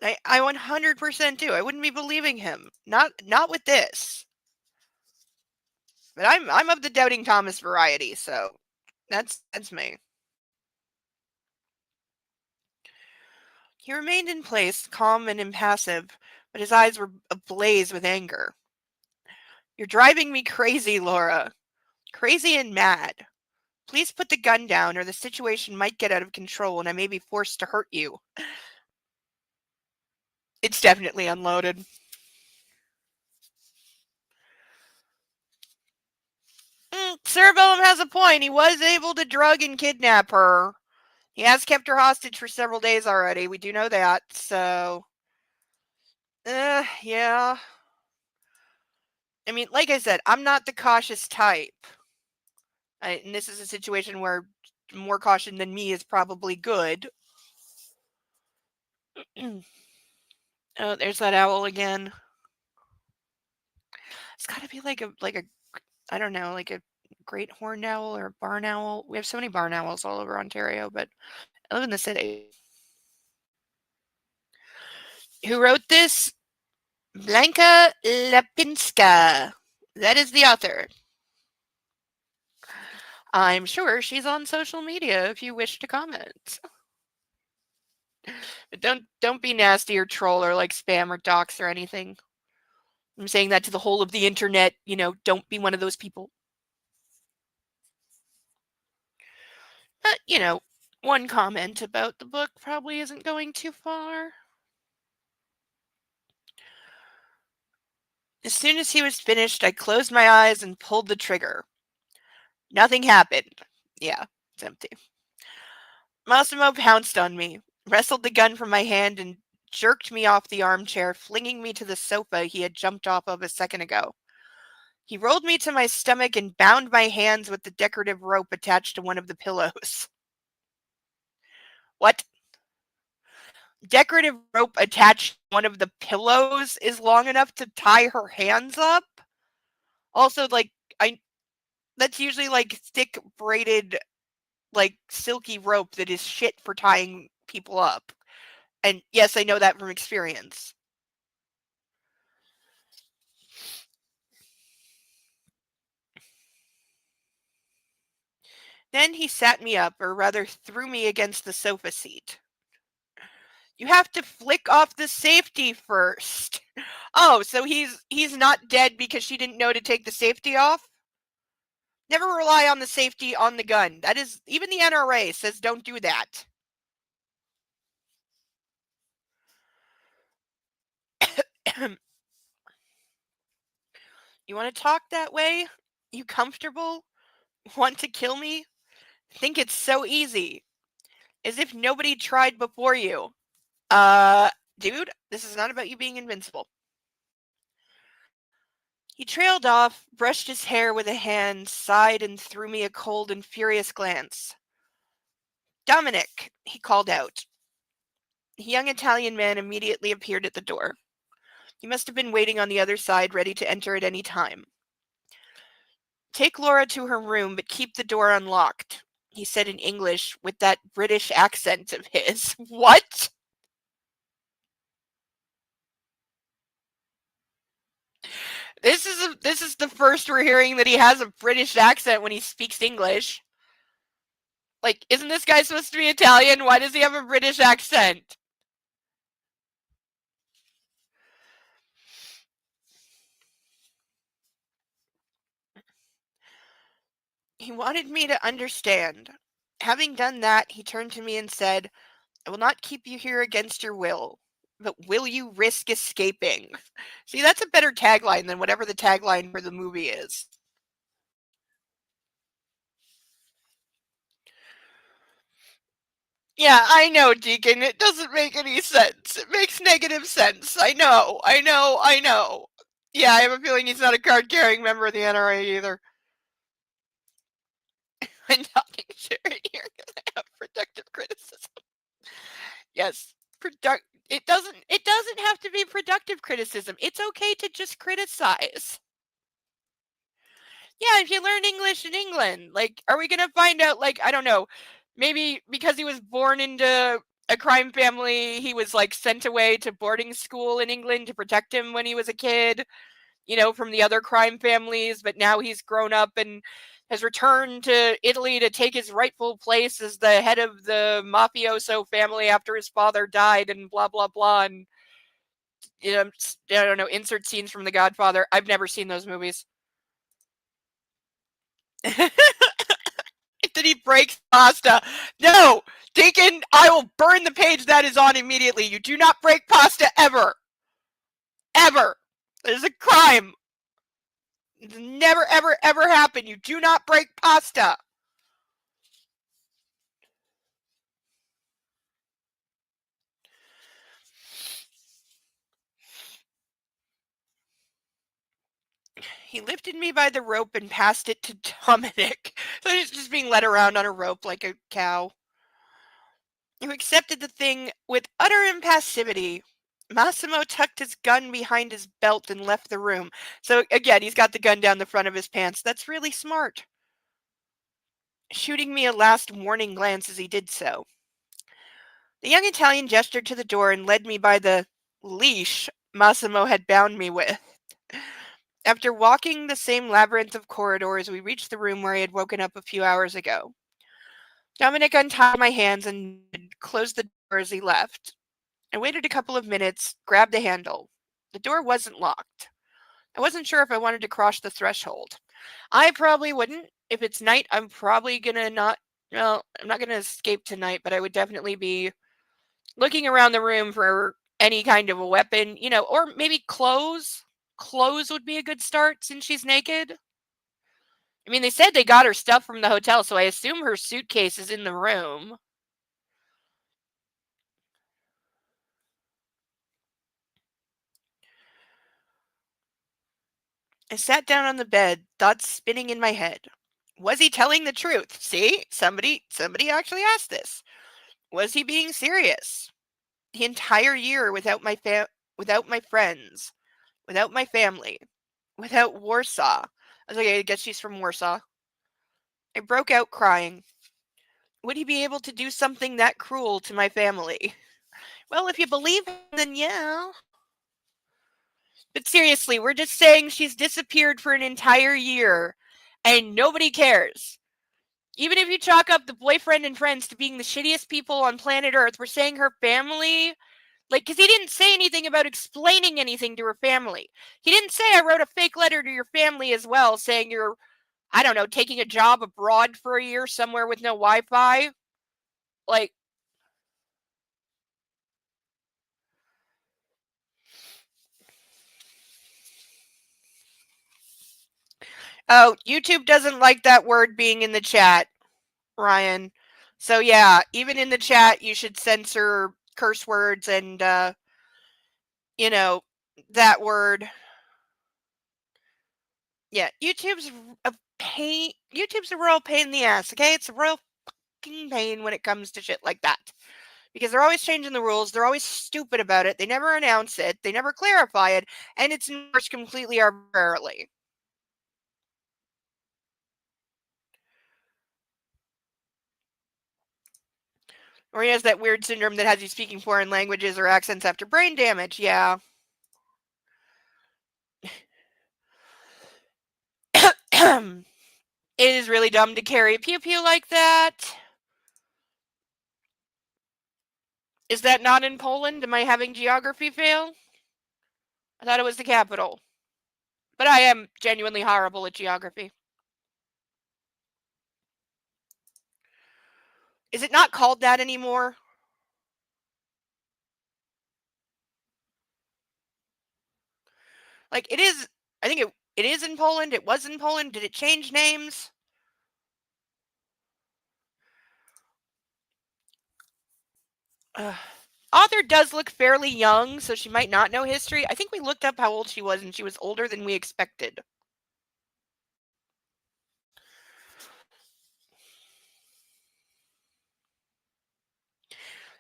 I 100% do. I wouldn't be believing him. Not with this. But I'm of the doubting Thomas variety, so that's me. He remained in place, calm and impassive, but his eyes were ablaze with anger. You're driving me crazy, Laura. Crazy and mad. Please put the gun down or the situation might get out of control and I may be forced to hurt you. It's definitely unloaded. Cerebellum has a point. He was able to drug and kidnap her. He has kept her hostage for several days already. We do know that, so... yeah. I mean, like I said, I'm not the cautious type. And this is a situation where more caution than me is probably good. Oh, there's that owl again. It's got to be like a I don't know, like a great horned owl or a barn owl. We have so many barn owls all over Ontario, but I live in the city. Who wrote this? Blanka Lipinska. That is the author. I'm sure she's on social media if you wish to comment. But don't be nasty or troll or like spam or dox or anything. I'm saying that to the whole of the internet. Don't be one of those people. But, one comment about the book probably isn't going too far. As soon as he was finished, I closed my eyes and pulled the trigger. Nothing happened. Yeah, it's empty. Massimo pounced on me, wrestled the gun from my hand, and jerked me off the armchair, flinging me to the sofa he had jumped off of a second ago. He rolled me to my stomach and bound my hands with the decorative rope attached to one of the pillows. What? Decorative rope attached to one of the pillows is long enough to tie her hands up? Also, that's usually like thick braided, like silky rope that is shit for tying people up. And yes, I know that from experience. Then he sat me up, or rather threw me against the sofa seat. You have to flick off the safety first. Oh, so he's not dead because she didn't know to take the safety off? Never rely on the safety on the gun. That is, even the NRA says don't do that. You want to talk that way? You comfortable? Want to kill me? Think it's so easy. As if nobody tried before you. Dude, this is not about you being invincible. He trailed off, brushed his hair with a hand, sighed, and threw me a cold and furious glance. Dominic, he called out. The young Italian man immediately appeared at the door. He must have been waiting on the other side, ready to enter at any time. Take Laura to her room, but keep the door unlocked, he said in English with that British accent of his. What? This is the first we're hearing that he has a British accent when he speaks English. Like, isn't this guy supposed to be Italian? Why does he have a British accent? He wanted me to understand. Having done that, he turned to me and said, I will not keep you here against your will, but will you risk escaping? See, that's a better tagline than whatever the tagline for the movie is. Yeah, I know, Deacon. It doesn't make any sense. It makes negative sense. I know, I know, I know. Yeah, I have a feeling he's not a card carrying member of the NRA either. I'm talking sure you're gonna have productive criticism. Yes, it doesn't have to be productive criticism. It's okay to just criticize. Yeah, if you learn English in England, like, are we gonna find out, like, I don't know, maybe because he was born into a crime family, he was like sent away to boarding school in England to protect him when he was a kid, from the other crime families, but now he's grown up and has returned to Italy to take his rightful place as the head of the mafioso family after his father died and blah blah blah. And I don't know, insert scenes from The Godfather. I've never seen those movies. Did he break pasta? No, Deacon, I will burn the page that is on immediately. You do not break pasta ever. Ever. It is a crime. It's never, ever, ever happen. You do not break pasta. He lifted me by the rope and passed it to Dominic. So he's just being led around on a rope like a cow. Who accepted the thing with utter impassivity. Massimo tucked his gun behind his belt and left the room. So again, he's got the gun down the front of his pants. That's really smart. Shooting me a last warning glance as he did so. The young Italian gestured to the door and led me by the leash Massimo had bound me with. After walking the same labyrinth of corridors, we reached the room where I had woken up a few hours ago. Dominic untied my hands and closed the door as he left. I waited a couple of minutes, grabbed the handle. The door wasn't locked. I wasn't sure if I wanted to cross the threshold. I probably wouldn't. If it's night, I'm probably gonna not. Well, I'm not gonna escape tonight, but I would definitely be looking around the room for any kind of a weapon, or maybe clothes. Clothes would be a good start since she's naked. I mean, they said they got her stuff from the hotel, so I assume her suitcase is in the room. I sat down on the bed, thoughts spinning in my head. Was he telling the truth? See, somebody actually asked this. Was he being serious? The entire year without my friends, without my family, without Warsaw. I was like, I guess she's from Warsaw. I broke out crying. Would he be able to do something that cruel to my family? Well, if you believe him, then yeah. But seriously, we're just saying she's disappeared for an entire year and nobody cares. Even if you chalk up the boyfriend and friends to being the shittiest people on planet Earth, we're saying her family, because he didn't say anything about explaining anything to her family. He didn't say, I wrote a fake letter to your family as well, saying you're, I don't know, taking a job abroad for a year somewhere with no Wi-Fi. Like, oh, YouTube doesn't like that word being in the chat, Ryan. So yeah, even in the chat, you should censor curse words and, that word. Yeah, YouTube's a pain. YouTube's a royal pain in the ass, okay? It's a royal fucking pain when it comes to shit like that. Because they're always changing the rules. They're always stupid about it. They never announce it. They never clarify it. And it's enforced completely arbitrarily. Or he has that weird syndrome that has you speaking foreign languages or accents after brain damage. Yeah. It is really dumb to carry a pew-pew like that. Is that not in Poland? Am I having geography fail? I thought it was the capital. But I am genuinely horrible at geography. Is it not called that anymore? Like, it is, I think it is in Poland. It was in Poland. Did it change names? Author does look fairly young, so she might not know history. I think we looked up how old she was, and she was older than we expected.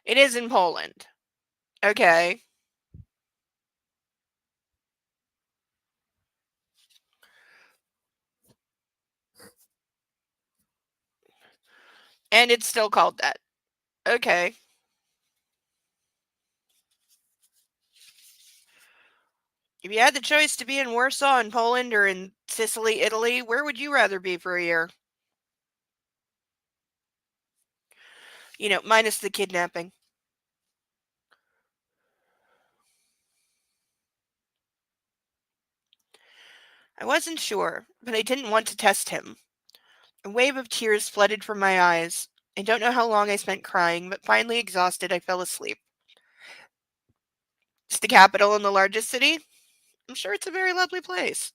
It is in Poland. Okay. And it's still called that. Okay. If you had the choice to be in Warsaw in Poland or in Sicily, Italy, where would you rather be for a year? Minus the kidnapping. I wasn't sure, but I didn't want to test him. A wave of tears flooded from my eyes. I don't know how long I spent crying, but finally exhausted, I fell asleep. It's the capital and the largest city. I'm sure it's a very lovely place.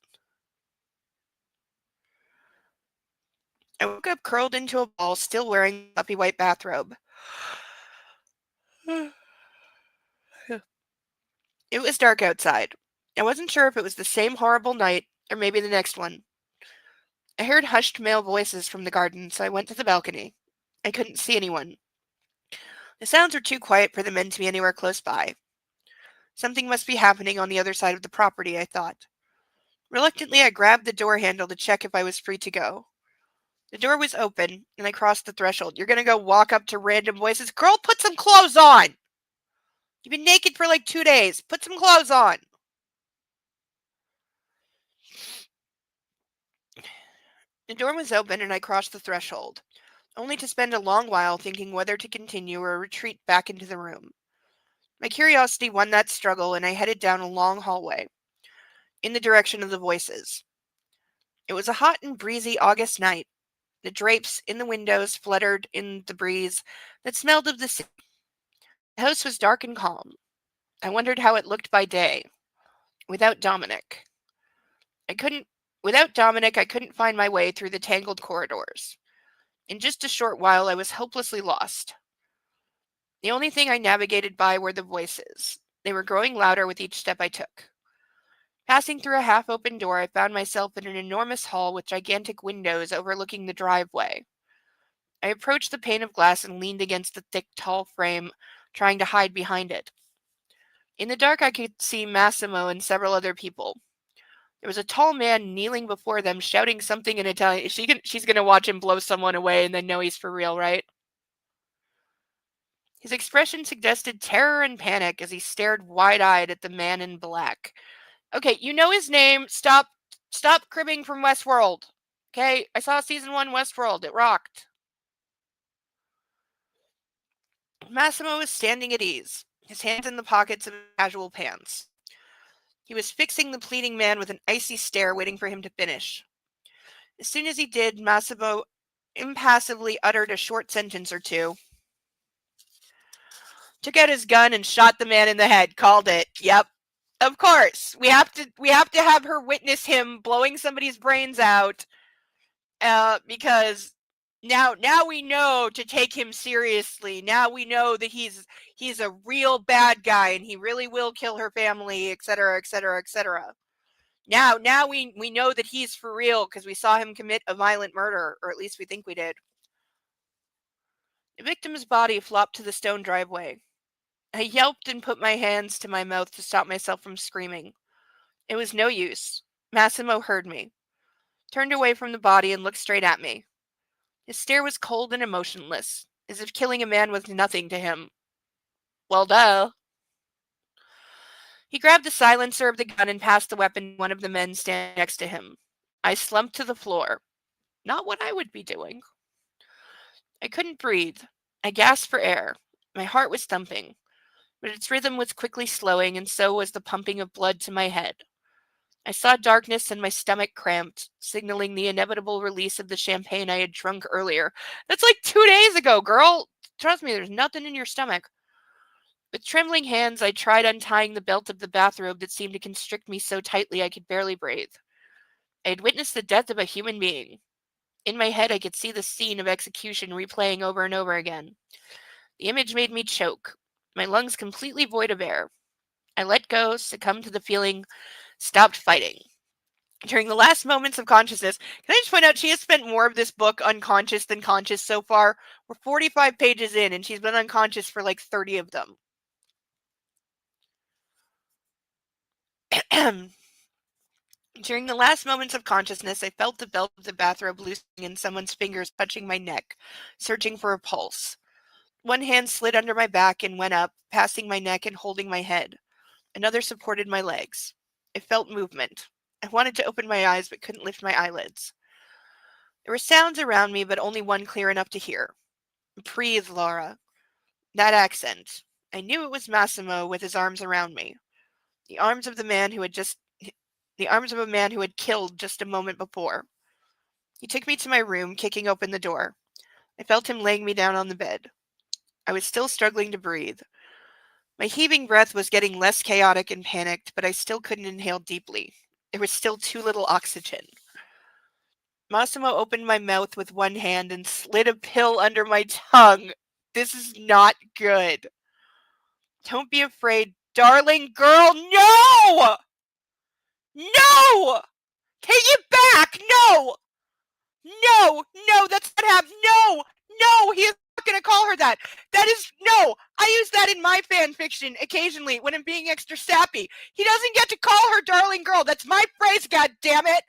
I woke up curled into a ball, still wearing a fluffy white bathrobe. It was dark outside. I wasn't sure if it was the same horrible night Or maybe the next one. I heard hushed male voices from the garden, so I went to the balcony. I couldn't see anyone. The sounds were too quiet for the men to be anywhere close by. Something must be happening on the other side of the property, I thought. Reluctantly, I grabbed the door handle to check if I was free to go. The door was open, and I crossed the threshold. You're gonna go walk up to random voices? Girl, put some clothes on! You've been naked for like 2 days. Put some clothes on! The door was open, and I crossed the threshold, only to spend a long while thinking whether to continue or retreat back into the room. My curiosity won that struggle, and I headed down a long hallway, in the direction of the voices. It was a hot and breezy August night. The drapes in the windows fluttered in the breeze that smelled of the sea. The house was dark and calm. I wondered how it looked by day, without Dominic. I couldn't Without Dominic, I couldn't find my way through the tangled corridors. In just a short while, I was hopelessly lost. The only thing I navigated by were the voices. They were growing louder with each step I took. Passing through a half-open door, I found myself in an enormous hall with gigantic windows overlooking the driveway. I approached the pane of glass and leaned against the thick, tall frame, trying to hide behind it. In the dark, I could see Massimo and several other people. There was a tall man kneeling before them, shouting something in Italian. She's going to watch him blow someone away and then know he's for real, right? His expression suggested terror and panic as he stared wide-eyed at the man in black. Okay, you know his name. Stop cribbing from Westworld. Okay, I saw season 1 Westworld. It rocked. Massimo was standing at ease, his hands in the pockets of his casual pants. He was fixing the pleading man with an icy stare, waiting for him to finish. As soon as he did, Massimo impassively uttered a short sentence or two, took out his gun and shot the man in the head. Called it. Yep. Of course. We have to have her witness him blowing somebody's brains out, because now we know to take him seriously. Now we know that he's a real bad guy and he really will kill her family, etc., etc., etc. Now we know that he's for real because we saw him commit a violent murder, or at least we think we did. The victim's body flopped to the stone driveway. I yelped and put my hands to my mouth to stop myself from screaming. It was no use. Massimo heard me, turned away from the body and looked straight at me. His stare was cold and emotionless, as if killing a man was nothing to him. Well, duh. He grabbed the silencer of the gun and passed the weapon to one of the men standing next to him. I slumped to the floor. Not what I would be doing. I couldn't breathe. I gasped for air. My heart was thumping, but its rhythm was quickly slowing, and so was the pumping of blood to my head. I saw darkness and my stomach cramped, signaling the inevitable release of the champagne I had drunk earlier. That's like 2 days ago, girl! Trust me, there's nothing in your stomach. With trembling hands, I tried untying the belt of the bathrobe that seemed to constrict me so tightly I could barely breathe. I had witnessed the death of a human being. In my head, I could see the scene of execution replaying over and over again. The image made me choke, my lungs completely void of air. I let go, succumbed to the feeling, stopped fighting. During the last moments of consciousness, can I just point out she has spent more of this book unconscious than conscious so far? We're 45 pages in, and she's been unconscious for like 30 of them. During the last moments of consciousness, I felt the belt of the bathrobe loosening and someone's fingers touching my neck, searching for a pulse. One hand slid under my back and went up, passing my neck and holding my head. Another supported my legs. I felt movement. I wanted to open my eyes but couldn't lift my eyelids. There were sounds around me, but only one clear enough to hear. Breathe, Laura. That accent. I knew it was Massimo with his arms around me. The arms of a man who had killed just a moment before. He took me to my room, kicking open the door. I felt him laying me down on the bed. I was still struggling to breathe. My heaving breath was getting less chaotic and panicked, but I still couldn't inhale deeply. There was still too little oxygen. Massimo opened my mouth with one hand and slid a pill under my tongue. This is not good. Don't be afraid, darling girl. No! No! Piggyback! No! No! No, that's not happening. No! No! He is not going to call her that. That is, no! I use that in my fan fiction occasionally when I'm being extra sappy. He doesn't get to call her darling girl. That's my phrase, goddammit!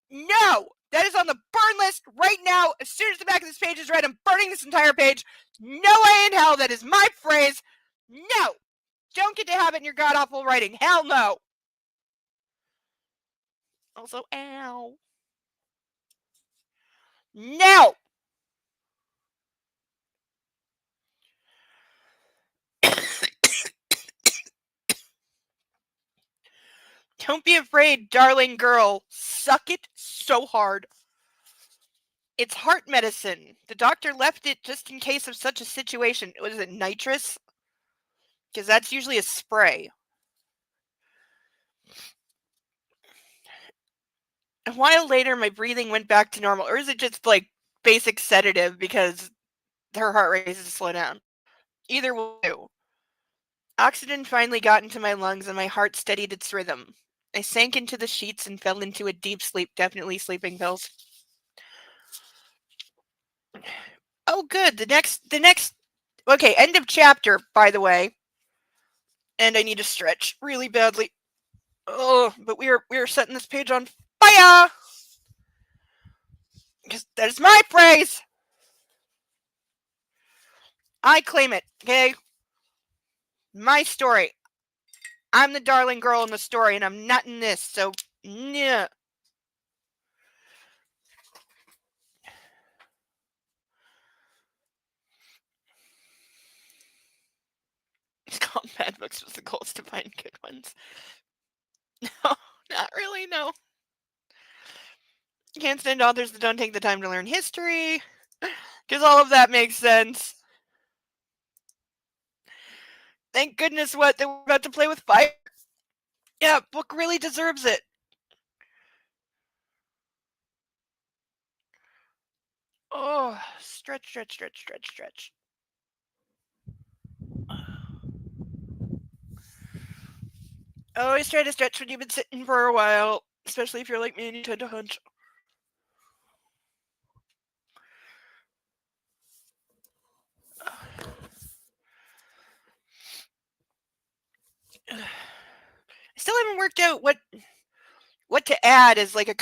No! That is on the burn list right now. As soon as the back of this page is read, I'm burning this entire page. No way in hell. That is my phrase. No! Don't get to have it in your god-awful writing. Hell no! Also, ow. No! Don't be afraid, darling girl. Suck it so hard. It's heart medicine. The doctor left it just in case of such a situation. Was it nitrous? Because that's usually a spray. A while later, my breathing went back to normal. Or is it just like basic sedative because her heart rate is to slow down? Either will do. Oxygen finally got into my lungs and my heart steadied its rhythm. I sank into the sheets and fell into a deep sleep, definitely sleeping pills. Oh, good. The next, okay, end of chapter, by the way. And I need to stretch really badly. Oh, but we are setting this page on fire! Because that is my phrase! I claim it, okay? My story. I'm the darling girl in the story, and I'm not in this, so, yeah. It's called Bad Books with the goal is to find good ones. No, not really, no. Can't stand authors that don't take the time to learn history, because all of that makes sense. Thank goodness what, that we're about to play with fire. Yeah, book really deserves it. Oh, stretch, stretch, stretch, stretch, stretch. Always try to stretch when you've been sitting for a while, especially if you're like me and you tend to hunch. I still haven't worked out what to add as like a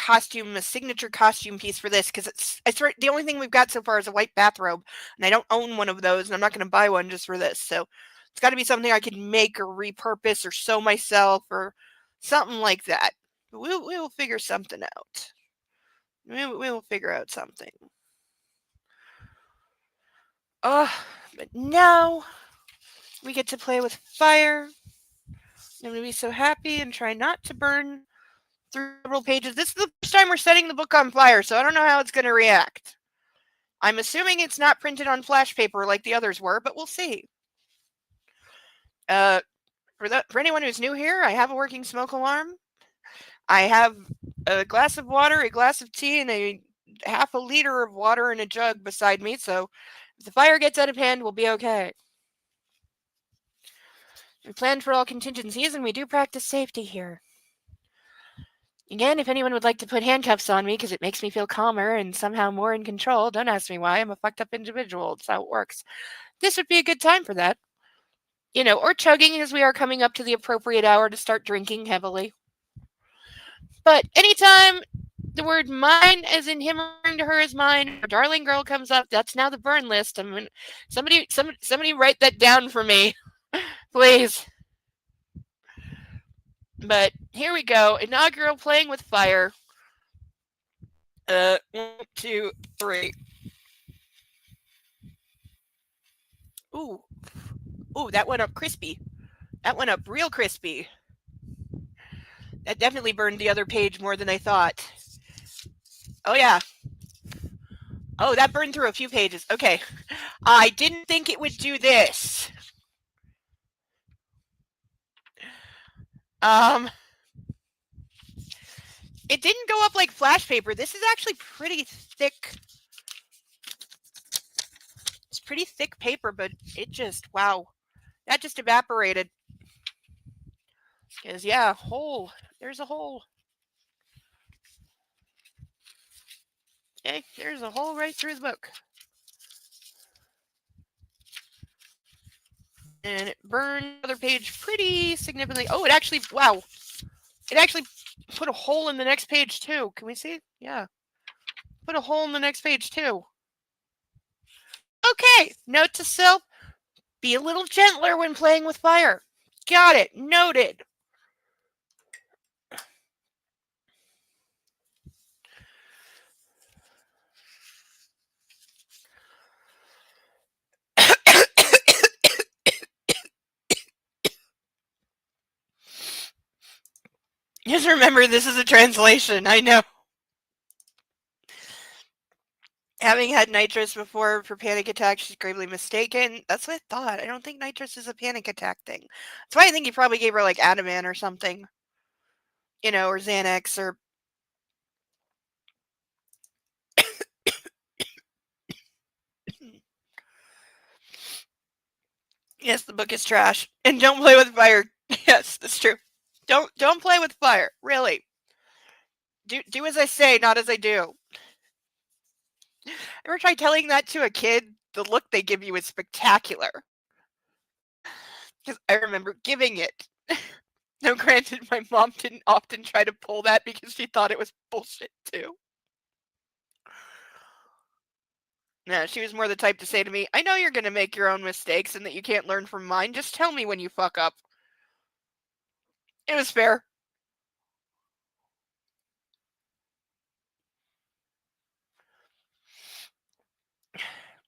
signature costume piece for this, because it's the only thing we've got so far is a white bathrobe, and I don't own one of those, and I'm not going to buy one just for this. So it's got to be something I can make or repurpose or sew myself or something like that. We'll figure something out. We'll figure out something. But now we get to play with fire. I'm going to be so happy and try not to burn through several pages. This is the first time we're setting the book on fire, so I don't know how it's going to react. I'm assuming it's not printed on flash paper like the others were, but we'll see. For anyone who's new here, I have a working smoke alarm. I have a glass of water, a glass of tea, and a half a liter of water in a jug beside me, so if the fire gets out of hand, we'll be okay. We planned for all contingencies, and we do practice safety here. Again, if anyone would like to put handcuffs on me because it makes me feel calmer and somehow more in control, don't ask me why. I'm a fucked up individual. That's how it works. This would be a good time for that. Or chugging as we are coming up to the appropriate hour to start drinking heavily. But anytime the word mine, as in him referring to her as mine, or darling girl comes up, that's now the burn list. I mean, somebody write that down for me, please. But here we go. Inaugural playing with fire. 1, 2, 3. Ooh, that went up crispy. That went up real crispy. That definitely burned the other page more than I thought. Oh, yeah. Oh, that burned through a few pages. Okay. I didn't think it would do this. It didn't go up like flash paper. This is actually pretty thick. It's pretty thick paper, but it just, wow. That just evaporated. Because, yeah, hole. There's a hole. Okay, there's a hole right through the book. And it burned the other page pretty significantly. Oh, it actually, wow. It actually put a hole in the next page too. Can we see? Yeah. Put a hole in the next page too. Okay, note to self, be a little gentler when playing with fire. Got it, noted. Just remember, this is a translation, I know. Having had nitrous before for panic attacks, she's gravely mistaken. That's what I thought. I don't think nitrous is a panic attack thing. That's why I think he probably gave her like Ativan or something. You know, or Xanax or... Yes, the book is trash. And don't play with fire. Yes, that's true. Don't play with fire. Really. Do as I say, not as I do. Ever try telling that to a kid? The look they give you is spectacular. Because I remember giving it. Now, granted, my mom didn't often try to pull that because she thought it was bullshit too. No, she was more the type to say to me, I know you're going to make your own mistakes and that you can't learn from mine. Just tell me when you fuck up. It was fair.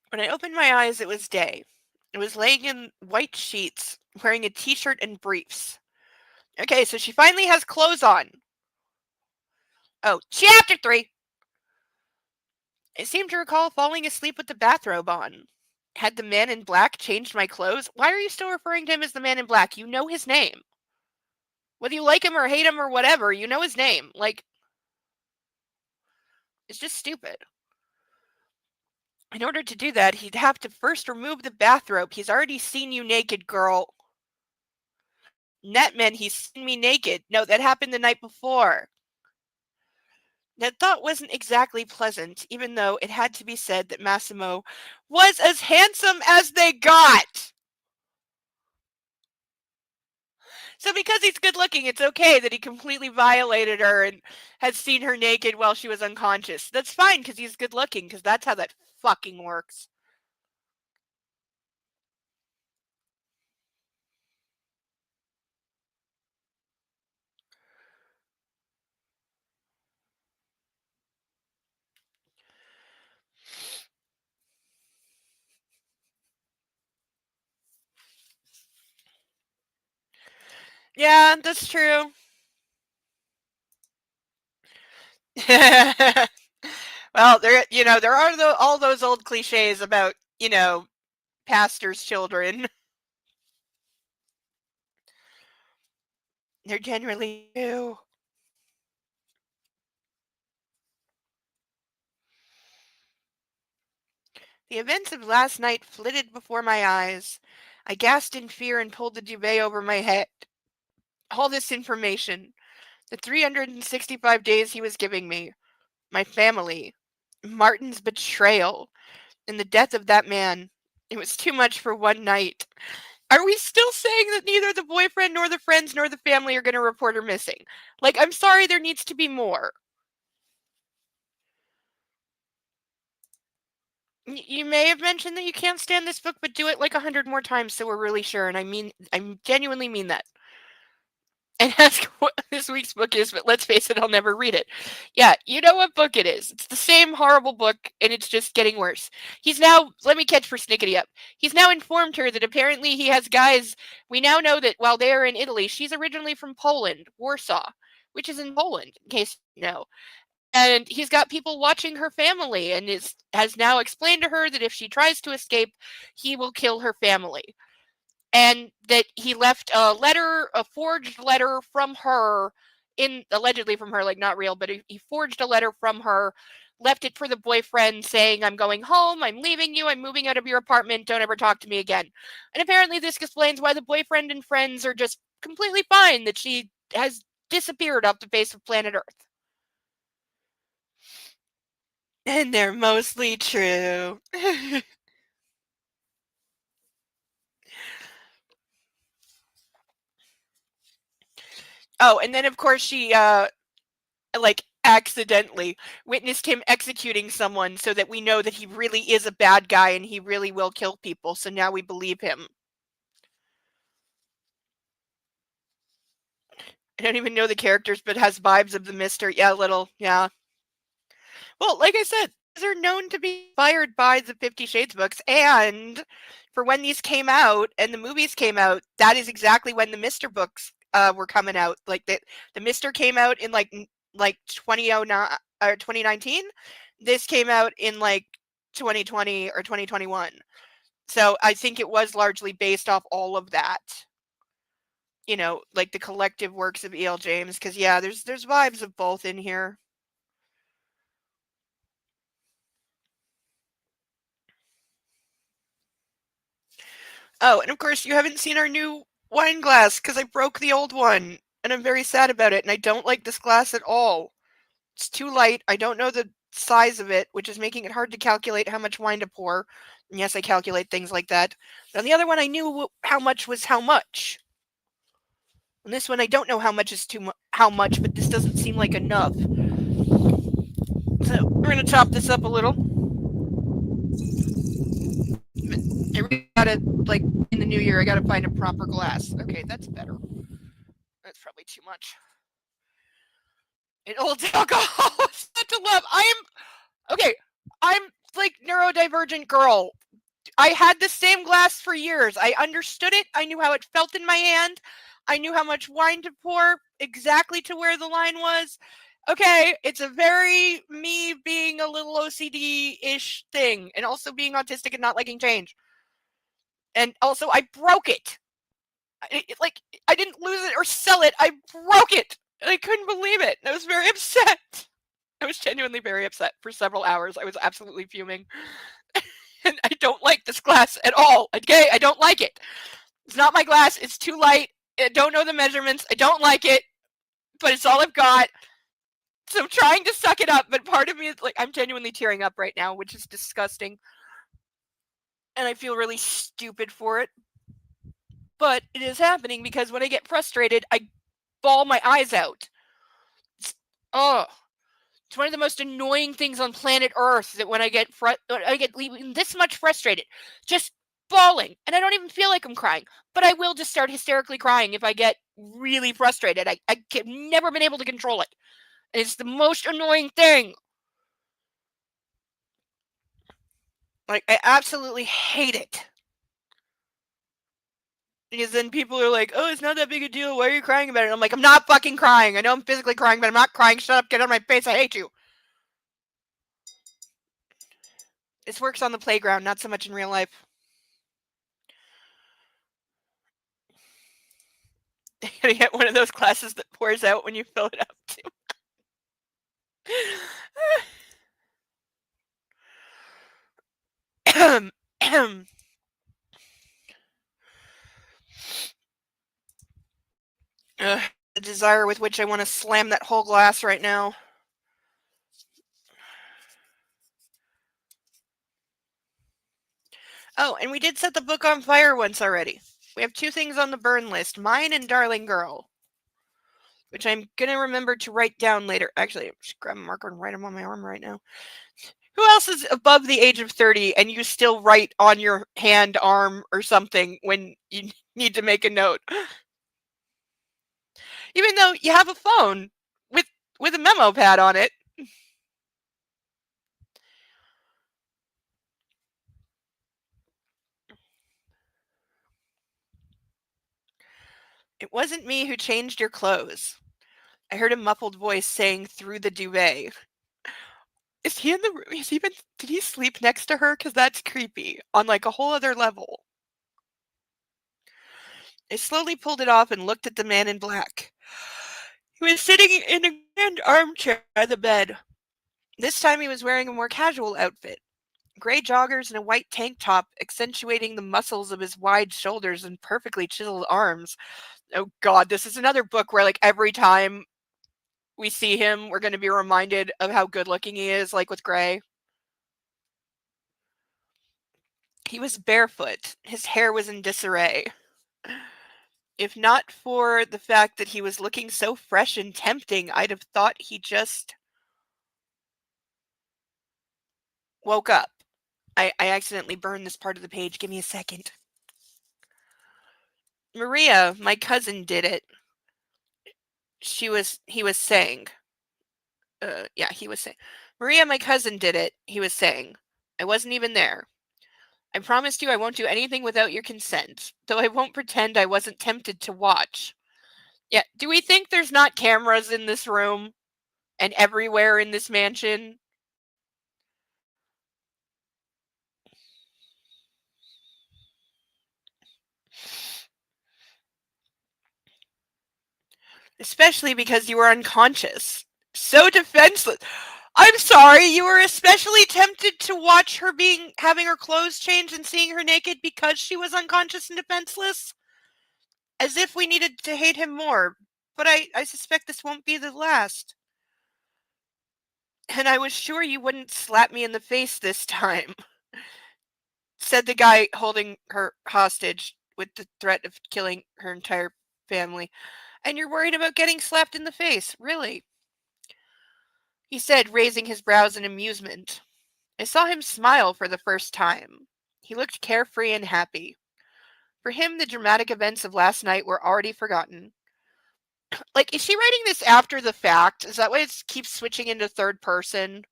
When I opened my eyes, it was day. It was laying in white sheets, wearing a t-shirt and briefs. Okay, so she finally has clothes on. Oh, chapter 3. I seem to recall falling asleep with the bathrobe on. Had the man in black changed my clothes? Why are you still referring to him as the man in black? You know his name. Whether you like him or hate him or whatever, you know his name. Like, it's just stupid. In order to do that, he'd have to first remove the bathrobe. He's already seen you naked, girl. And that meant he's seen me naked. No, that happened the night before. That thought wasn't exactly pleasant, even though it had to be said that Massimo was as handsome as they got. So because he's good looking, it's okay that he completely violated her and had seen her naked while she was unconscious. That's fine because he's good looking, because that's how that fucking works. Yeah, that's true. Well, there are all those old cliches about, pastors' children. They're generally true. The events of last night flitted before my eyes. I gasped in fear and pulled the duvet over my head. All this information, the 365 days he was giving me, my family, Martin's betrayal, and the death of that man. It was too much for one night. Are we still saying that neither the boyfriend nor the friends nor the family are going to report her missing? Like, I'm sorry, there needs to be more. You may have mentioned that you can't stand this book, but do it like 100 more times so we're really sure. And I genuinely mean that. And ask what this week's book is, but let's face it, I'll never read it. Yeah, you know what book it is. It's the same horrible book, and it's just getting worse. He's now, let me catch persnickety up. He's now informed her that apparently he has guys. We now know that while they are in Italy, she's originally from Poland, Warsaw, which is in Poland, in case you know. And he's got people watching her family and has now explained to her that if she tries to escape, he will kill her family. And that he left a letter, a forged letter from her, allegedly from her, like not real, but he forged a letter from her, left it for the boyfriend saying, I'm going home, I'm leaving you, I'm moving out of your apartment, don't ever talk to me again. And apparently this explains why the boyfriend and friends are just completely fine that she has disappeared off the face of planet Earth. And they're mostly true. Oh, and then of course she like accidentally witnessed him executing someone so that we know that he really is a bad guy and he really will kill people. So now we believe him. I don't even know the characters, but has vibes of the Mister. Yeah, little. Yeah. Well, like I said, these are known to be inspired by the 50 Shades books. And for when these came out and the movies came out, that is exactly when the Mister books were coming out. Like the Mister came out in like 2009 or 2019. This came out in like 2020 or 2021. So I think it was largely based off all of that. You know, like the collective works of E.L. James, because yeah, there's vibes of both in here. Oh, and of course you haven't seen our new wine glass because I broke the old one, and I'm very sad about it, and I don't like this glass at all. It's too light. I don't know the size of it, which is making it hard to calculate how much wine to pour. And yes, I calculate things like that. But on the other one, I knew how much was how much. On this one, I don't know how much is how much, but this doesn't seem like enough. So we're gonna chop this up a little. I really gotta, like, in the new year, I gotta find a proper glass. Okay, that's better. That's probably too much. An old alcohol is not to love. Okay. I'm like neurodivergent girl. I had the same glass for years. I understood it. I knew how it felt in my hand. I knew how much wine to pour exactly to where the line was. Okay, it's a very me being a little OCD-ish thing, and also being autistic and not liking change. And also, I broke it. Like, I didn't lose it or sell it. I broke it. And I couldn't believe it. I was very upset. I was genuinely very upset for several hours. I was absolutely fuming. And I don't like this glass at all. Okay, I don't like it. It's not my glass. It's too light. I don't know the measurements. I don't like it. But it's all I've got. So I'm trying to suck it up. But part of me is like, I'm genuinely tearing up right now, which is disgusting. And I feel really stupid for it. But it is happening because when I get frustrated, I bawl my eyes out. It's one of the most annoying things on planet Earth that when I get this much frustrated, just bawling, and I don't even feel like I'm crying, but I will just start hysterically crying if I get really frustrated. I've never been able to control it. It's the most annoying thing. Like, I absolutely hate it. Because then people are like, oh, it's not that big a deal. Why are you crying about it? And I'm like, I'm not fucking crying. I know I'm physically crying, but I'm not crying. Shut up. Get out of my face. I hate you. This works on the playground, not so much in real life. You gotta get one of those glasses that pours out when you fill it up too. The desire with which I want to slam that whole glass right now. Oh, and we did set the book on fire once already. We have 2 things on the burn list, mine and Darling Girl, which I'm going to remember to write down later. Actually, just grab a marker and write them on my arm right now. Who else is above the age of 30 and you still write on your hand, arm, or something when you need to make a note? Even though you have a phone with a memo pad on it. It wasn't me who changed your clothes. I heard a muffled voice saying through the duvet. Is he in the room? Did he sleep next to her? Because that's creepy on like a whole other level. I slowly pulled it off and looked at the man in black. He was sitting in a grand armchair by the bed. This time he was wearing a more casual outfit. Gray joggers and a white tank top accentuating the muscles of his wide shoulders and perfectly chiseled arms. Oh god, this is another book where like every time we see him, we're going to be reminded of how good looking he is, like with Gray. He was barefoot. His hair was in disarray. If not for the fact that he was looking so fresh and tempting, I'd have thought he just woke up. I accidentally burned this part of the page. Give me a second. Maria, my cousin, did it. He was saying. He was saying. Maria, my cousin, did it. He was saying. I wasn't even there. I promised you I won't do anything without your consent, though I won't pretend I wasn't tempted to watch. Yeah, do we think there's not cameras in this room and everywhere in this mansion? Especially because you were unconscious. So defenseless. I'm sorry, you were especially tempted to watch her having her clothes changed and seeing her naked because she was unconscious and defenseless? As if we needed to hate him more. But I suspect this won't be the last. And I was sure you wouldn't slap me in the face this time, said the guy holding her hostage with the threat of killing her entire family. And you're worried about getting slapped in the face, really? He said, raising his brows in amusement. I saw him smile for the first time. He looked carefree and happy. For him, the dramatic events of last night were already forgotten. Like, is she writing this after the fact? Is that why it keeps switching into third person?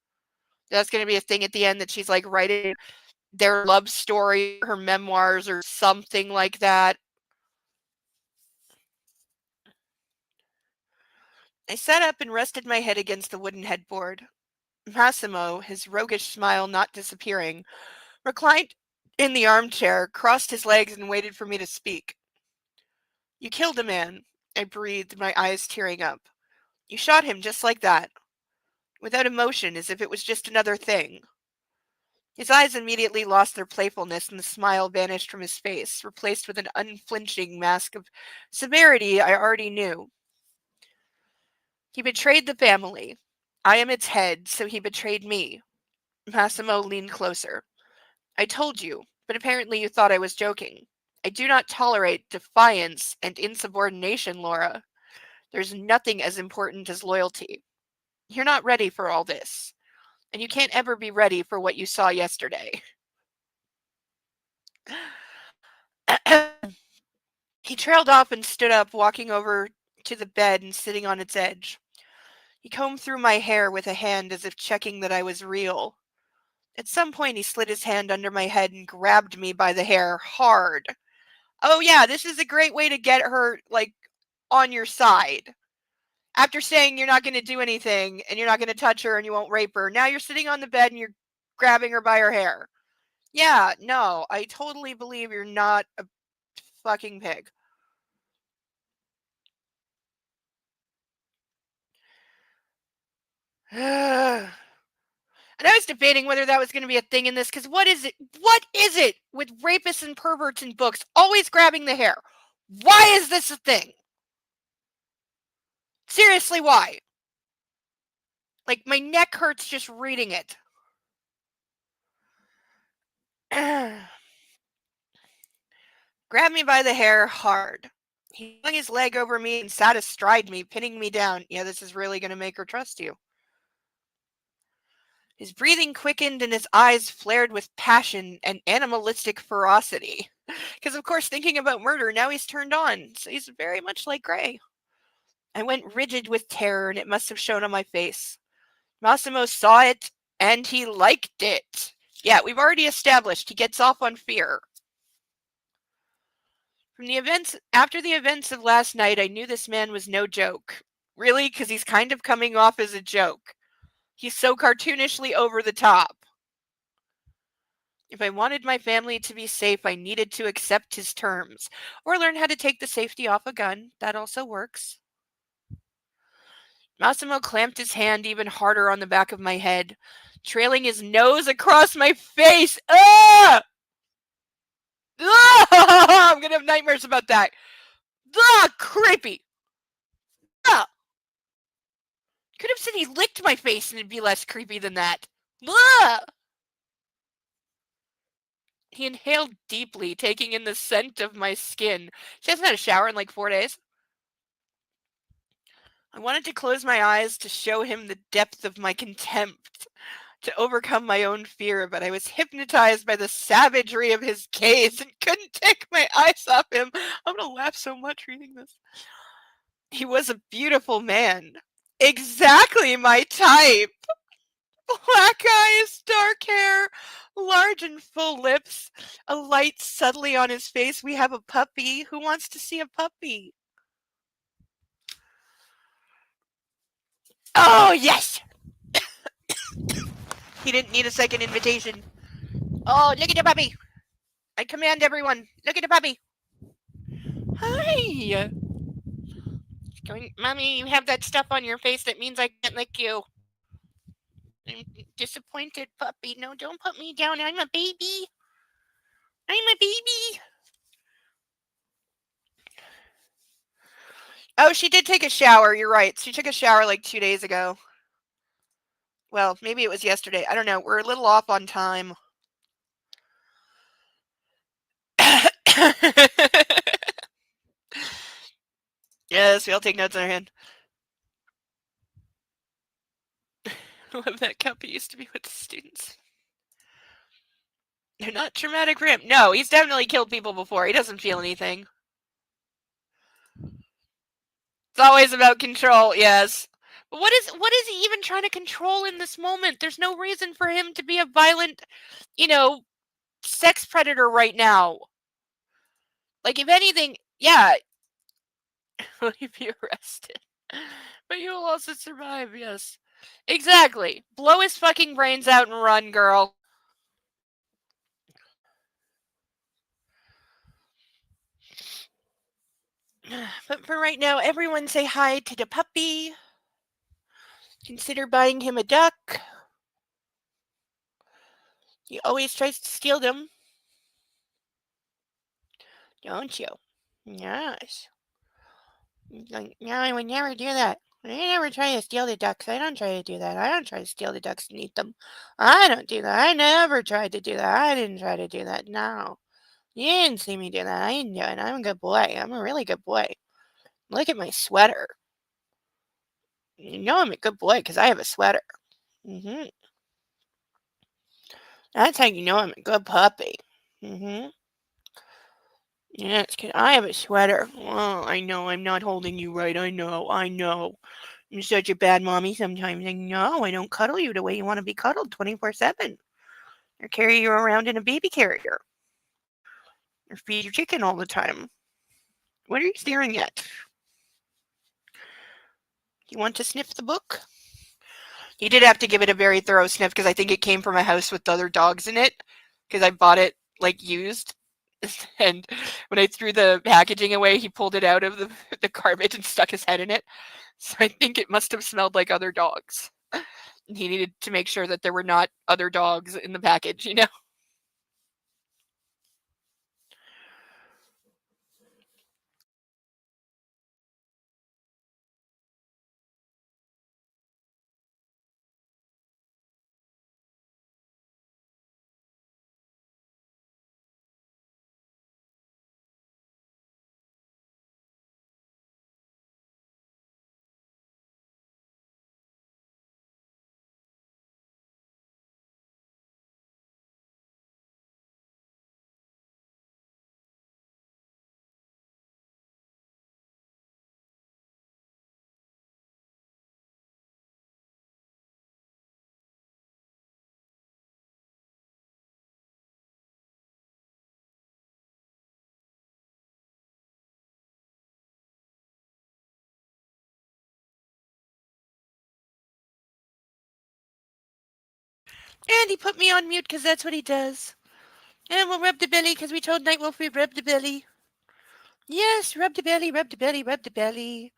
That's going to be a thing at the end that she's like writing their love story, her memoirs, or something like that. I sat up and rested my head against the wooden headboard. Massimo, his roguish smile not disappearing, reclined in the armchair, crossed his legs, and waited for me to speak. You killed a man, I breathed, my eyes tearing up. You shot him just like that, without emotion, as if it was just another thing. His eyes immediately lost their playfulness, and the smile vanished from his face, replaced with an unflinching mask of severity I already knew. He betrayed the family. I am its head, so he betrayed me. Massimo leaned closer. I told you, but apparently you thought I was joking. I do not tolerate defiance and insubordination, Laura. There's nothing as important as loyalty. You're not ready for all this, and you can't ever be ready for what you saw yesterday. He trailed off and stood up, walking over to the bed and sitting on its edge. He combed through my hair with a hand as if checking that I was real. At some point, he slid his hand under my head and grabbed me by the hair hard. Oh, yeah, this is a great way to get her, like, on your side. After saying you're not going to do anything and you're not going to touch her and you won't rape her, now you're sitting on the bed and you're grabbing her by her hair. Yeah, no, I totally believe you're not a fucking pig. And I was debating whether that was going to be a thing in this, because what is it? What is it with rapists and perverts in books always grabbing the hair? Why is this a thing? Seriously, why? Like, my neck hurts just reading it. Grabbed me by the hair hard. He flung his leg over me and sat astride me, pinning me down. Yeah, this is really going to make her trust you. His breathing quickened and his eyes flared with passion and animalistic ferocity. Because, of course, thinking about murder, now he's turned on. So he's very much like Gray. I went rigid with terror, and it must have shown on my face. Massimo saw it, and he liked it. Yeah, we've already established he gets off on fear. After the events of last night, I knew this man was no joke. Really? Because he's kind of coming off as a joke. He's so cartoonishly over the top. If I wanted my family to be safe, I needed to accept his terms, or learn how to take the safety off a gun. That also works. Massimo clamped his hand even harder on the back of my head, trailing his nose across my face. Ah! Ah! I'm gonna have nightmares about that. Ah, creepy. Ah! Could have said he licked my face and it'd be less creepy than that. Ah! He inhaled deeply, taking in the scent of my skin. She hasn't had a shower in like 4 days. I wanted to close my eyes to show him the depth of my contempt, to overcome my own fear, but I was hypnotized by the savagery of his gaze and couldn't take my eyes off him. I'm gonna laugh so much reading this. He was a beautiful man. Exactly my type. Black eyes, dark hair, large and full lips, a light subtly on his face. We have a puppy. Who wants to see a puppy? Oh, yes! He didn't need a second invitation. Oh, look at the puppy. I command everyone, look at the puppy. Hi. Going, Mommy, you have that stuff on your face that means I can't lick you. I'm disappointed, puppy. No, don't put me down. I'm a baby. I'm a baby. Oh, she did take a shower. You're right. She took a shower like 2 days ago. Well, maybe it was yesterday. I don't know. We're a little off on time. Yes, we all take notes in our hand. Love that puppy used to be with the students. They're not traumatic for him. No, he's definitely killed people before. He doesn't feel anything. It's always about control, yes. But what is he even trying to control in this moment? There's no reason for him to be a violent, sex predator right now. Like, if anything, yeah. Will you be arrested? But you will also survive, yes. Exactly. Blow his fucking brains out and run, girl. But for right now, everyone say hi to the puppy. Consider buying him a duck. He always tries to steal them. Don't you? Yes. No, I would never do that. I never try to steal the ducks. I don't try to do that. I don't try to steal the ducks and eat them. I don't do that. I never tried to do that. I didn't try to do that. No. You didn't see me do that. I didn't do it. I'm a good boy. I'm a really good boy. Look at my sweater. You know I'm a good boy because I have a sweater. That's how you know I'm a good puppy. Yeah, it's 'cause I have a sweater. Oh, I know I'm not holding you right. I know. I'm such a bad mommy sometimes. I know I don't cuddle you the way you want to be cuddled 24/7. Or carry you around in a baby carrier. Or feed your chicken all the time. What are you staring at? You want to sniff the book? You did have to give it a very thorough sniff because I think it came from a house with other dogs in it. Because I bought it like used. And when I threw the packaging away, he pulled it out of the garbage and stuck his head in it. So I think it must have smelled like other dogs. He needed to make sure that there were not other dogs in the package, And he put me on mute because that's what he does. And we'll rub the belly because we told Nightwolf we'd rub the belly. Yes, rub the belly, rub the belly, rub the belly.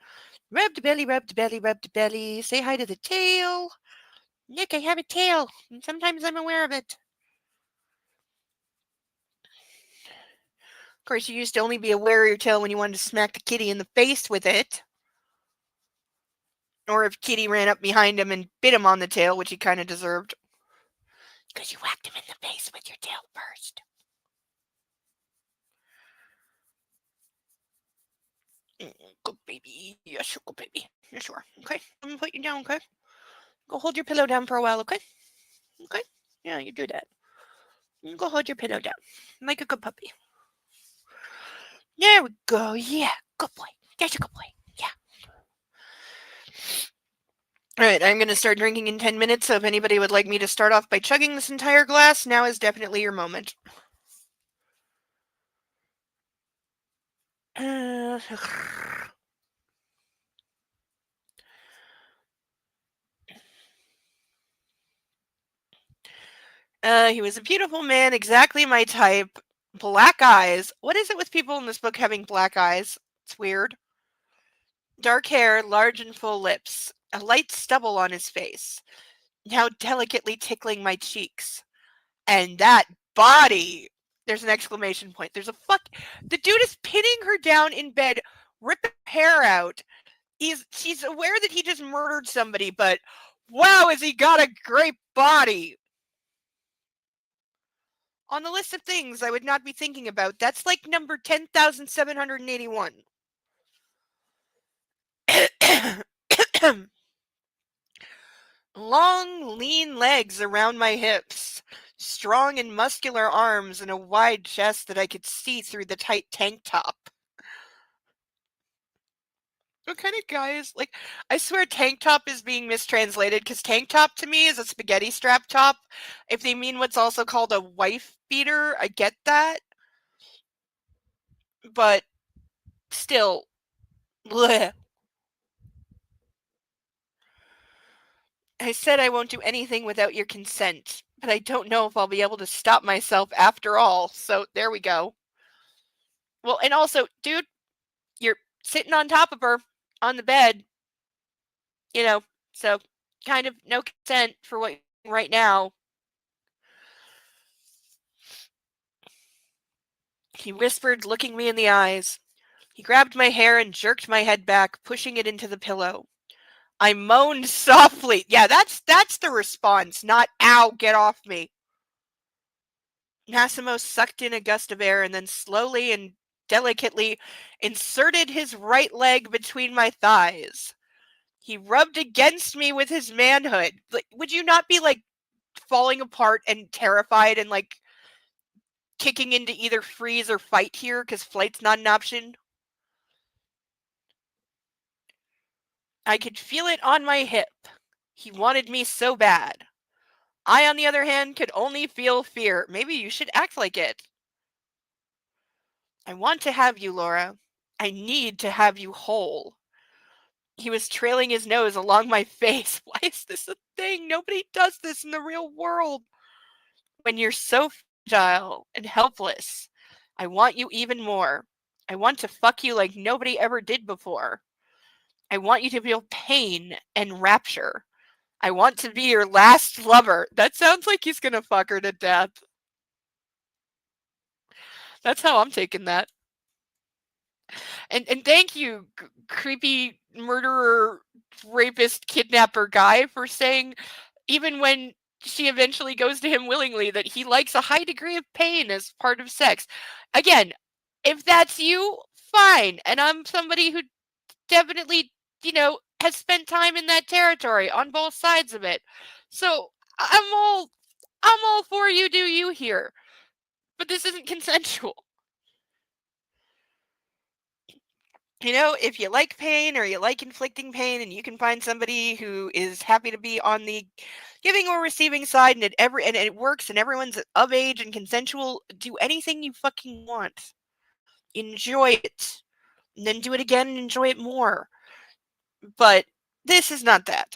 Rub the belly, rub the belly, rub the belly. Say hi to the tail. Look, I have a tail. And sometimes I'm aware of it. Of course, you used to only be aware of your tail when you wanted to smack the kitty in the face with it. Or if Kitty ran up behind him and bit him on the tail, which he kind of deserved. Because you whacked him in the face with your tail first. Good baby. Yes, good baby. Yeah, sure. Okay. I'm gonna put you down, okay? Go hold your pillow down for a while, okay? Okay? Yeah, you do that. You go hold your pillow down. Like a good puppy. There we go. Yeah, good boy. There's a good boy. Yeah. Alright, I'm gonna start drinking in 10 minutes, so if anybody would like me to start off by chugging this entire glass, now is definitely your moment. He was a beautiful man, exactly my type. Black eyes. What is it with people in this book having black eyes? It's weird. Dark hair, large and full lips. A light stubble on his face. Now delicately tickling my cheeks. And that body! There's an exclamation point. There's a fuck. The dude is pinning her down in bed, ripping her hair out. She's aware that he just murdered somebody, but wow, has he got a great body! On the list of things I would not be thinking about, that's like number 10,781. Long, lean legs around my hips, strong and muscular arms, and a wide chest that I could see through the tight tank top. What kind of guy is like? I swear, tank top is being mistranslated because tank top to me is a spaghetti strap top. If they mean what's also called a wife beater, I get that, but still, bleh. I said I won't do anything without your consent, but I don't know if I'll be able to stop myself after all. So there we go. Well, and also, dude, you're sitting on top of her on the bed, you know, so kind of no consent for what you're doing right now. He whispered, looking me in the eyes. He grabbed my hair and jerked my head back, pushing it into the pillow. I moaned softly. Yeah, that's the response, not ow, get off me. Massimo sucked in a gust of air and then slowly and delicately inserted his right leg between my thighs. He rubbed against me with his manhood. Like, would you not be like falling apart and terrified and like kicking into either freeze or fight here because flight's not an option? I could feel it on my hip. He wanted me so bad. I, on the other hand, could only feel fear. Maybe you should act like it. I want to have you, Laura. I need to have you whole. He was trailing his nose along my face. Why is this a thing? Nobody does this in the real world. When you're so fragile and helpless, I want you even more. I want to fuck you like nobody ever did before. I want you to feel pain and rapture. I want to be your last lover. That sounds like he's gonna fuck her to death. That's how I'm taking that. And thank you, creepy murderer, rapist, kidnapper guy, for saying, even when she eventually goes to him willingly, that he likes a high degree of pain as part of sex. Again, if that's you, fine. And I'm somebody who definitely, has spent time in that territory on both sides of it. So I'm all for you do you here. But this isn't consensual. If you like pain or you like inflicting pain and you can find somebody who is happy to be on the giving or receiving side and it works and everyone's of age and consensual, do anything you fucking want. Enjoy it. And then do it again and enjoy it more. But this is not that.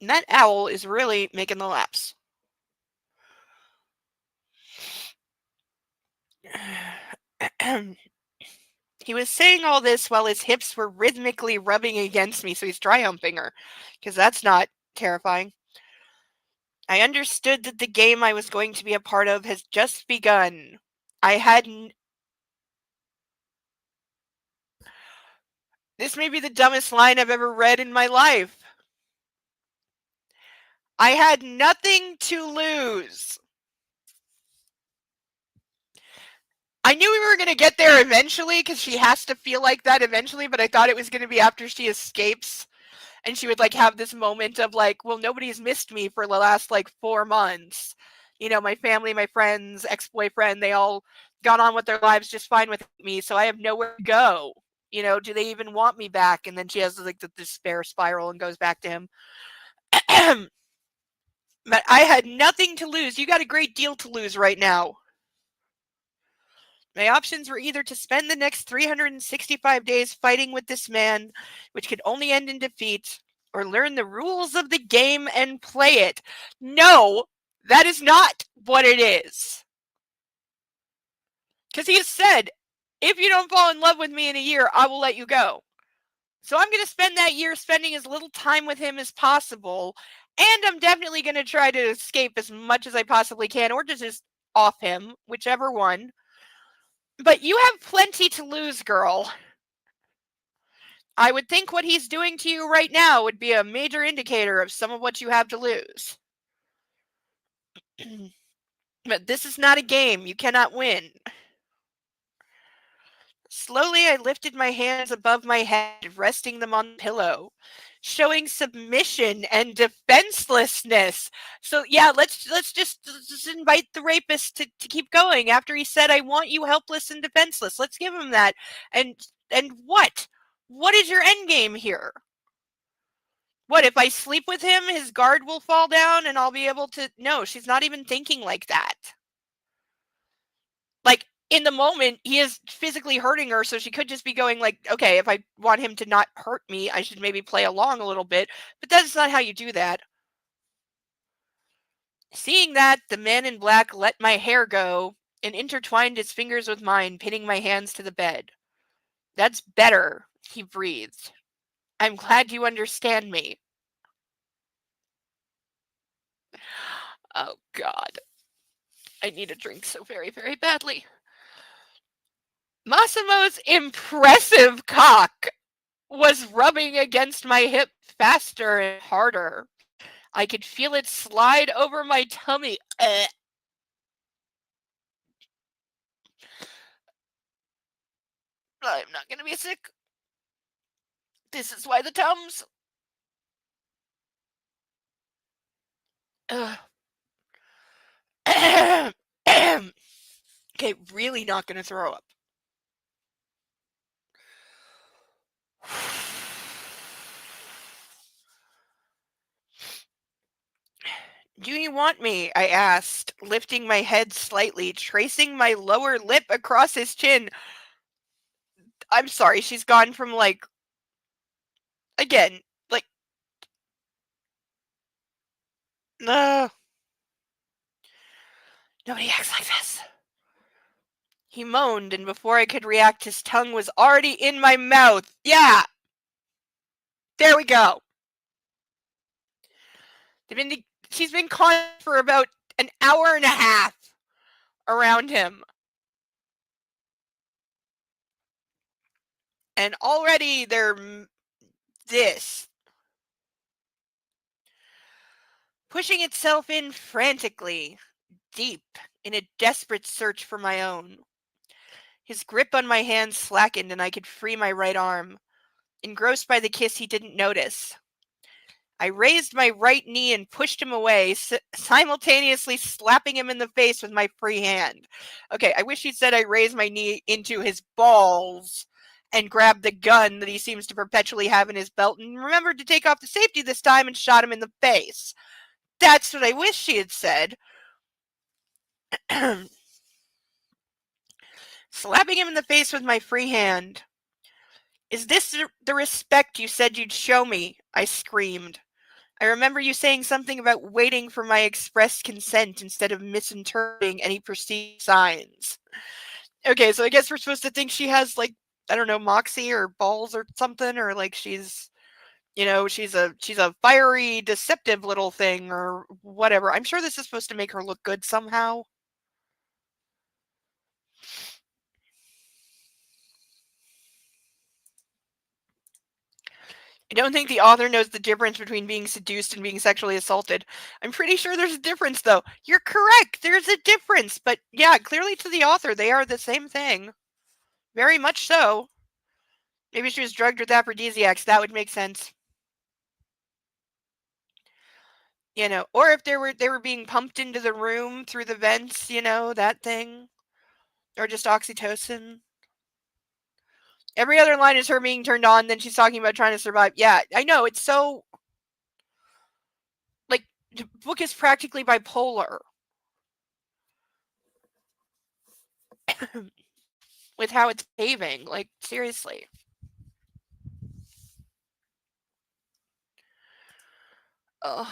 And that owl is really making the laps. He was saying all this while his hips were rhythmically rubbing against me, so he's dry humping her, because that's not terrifying. I understood that the game I was going to be a part of has just begun. I hadn't. This may be the dumbest line I've ever read in my life. I had nothing to lose. I knew we were going to get there eventually because she has to feel like that eventually, but I thought it was going to be after she escapes and she would like have this moment of like, well, nobody's missed me for the last like 4 months. You know, my family, my friends, ex-boyfriend, they all got on with their lives just fine with me, so I have nowhere to go. You know, do they even want me back? And then she has like the despair spiral and goes back to him. But I had nothing to lose. You got a great deal to lose right now. My options were either to spend the next 365 days fighting with this man, which could only end in defeat, or learn the rules of the game and play it. No, that is not what it is. Because he has said, if you don't fall in love with me in a year, I will let you go. So I'm going to spend that year spending as little time with him as possible. And I'm definitely going to try to escape as much as I possibly can, or just off him, whichever one. But you have plenty to lose, girl. I would think what he's doing to you right now would be a major indicator of some of what you have to lose. But this is not a game. You cannot win. Slowly, I lifted my hands above my head, resting them on the pillow, showing submission and defenselessness. So yeah, let's just invite the rapist to keep going. After he said, "I want you helpless and defenseless," let's give him that. And what? What is your end game here? What if I sleep with him? His guard will fall down, and I'll be able to. No, she's not even thinking like that. Like, in the moment, he is physically hurting her, so she could just be going like, okay, if I want him to not hurt me, I should maybe play along a little bit. But that's not how you do that. Seeing that, the man in black let my hair go and intertwined his fingers with mine, pinning my hands to the bed. That's better, he breathed. I'm glad you understand me. Oh, God. I need a drink so very, very badly. Massimo's impressive cock was rubbing against my hip faster and harder. I could feel it slide over my tummy. I'm not gonna be sick. This is why the Tums. Okay, really not gonna throw up. Do you want me? I asked, lifting my head slightly, tracing my lower lip across his chin. I'm sorry, she's gone from like, again, like, no. Nobody acts like this. He moaned, and before I could react, his tongue was already in my mouth. Yeah! There we go. She's been calling for about an hour and a half around him. And already they're this. Pushing itself in frantically, deep, in a desperate search for my own. His grip on my hand slackened and I could free my right arm. Engrossed by the kiss, he didn't notice. I raised my right knee and pushed him away, simultaneously slapping him in the face with my free hand. Okay, I wish he'd said I raised my knee into his balls and grabbed the gun that he seems to perpetually have in his belt and remembered to take off the safety this time and shot him in the face. That's what I wish she had said. Slapping him in the face with my free hand. Is this the respect you said you'd show me? I screamed. I remember you saying something about waiting for my express consent instead of misinterpreting any perceived signs. Okay, so I guess we're supposed to think she has, like, I don't know, moxie or balls or something, or like she's, you know, she's a fiery, deceptive little thing or whatever. I'm sure this is supposed to make her look good somehow. I don't think the author knows the difference between being seduced and being sexually assaulted. I'm pretty sure there's a difference, though. You're correct. There's a difference. But yeah, clearly to the author, they are the same thing. Very much so. Maybe she was drugged with aphrodisiacs. That would make sense. You know, or if they were being pumped into the room through the vents, you know, that thing. Or just oxytocin. Every other line is her being turned on, then she's talking about trying to survive. Yeah, I know, it's so... Like, the book is practically bipolar. With how it's behaving. Like, seriously. Ugh.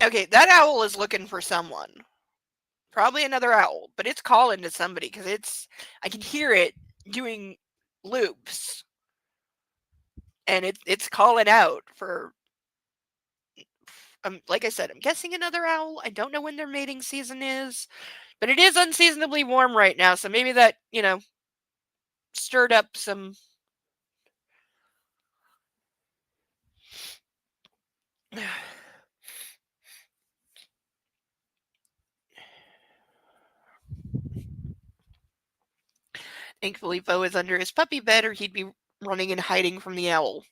Okay, that owl is looking for someone. Probably another owl, but it's calling to somebody because I can hear it doing loops. And it's calling out for, like I said, I'm guessing another owl. I don't know when their mating season is, but it is unseasonably warm right now, so maybe that, you know, stirred up some... Thankfully, Bo is under his puppy bed, or he'd be running and hiding from the owl,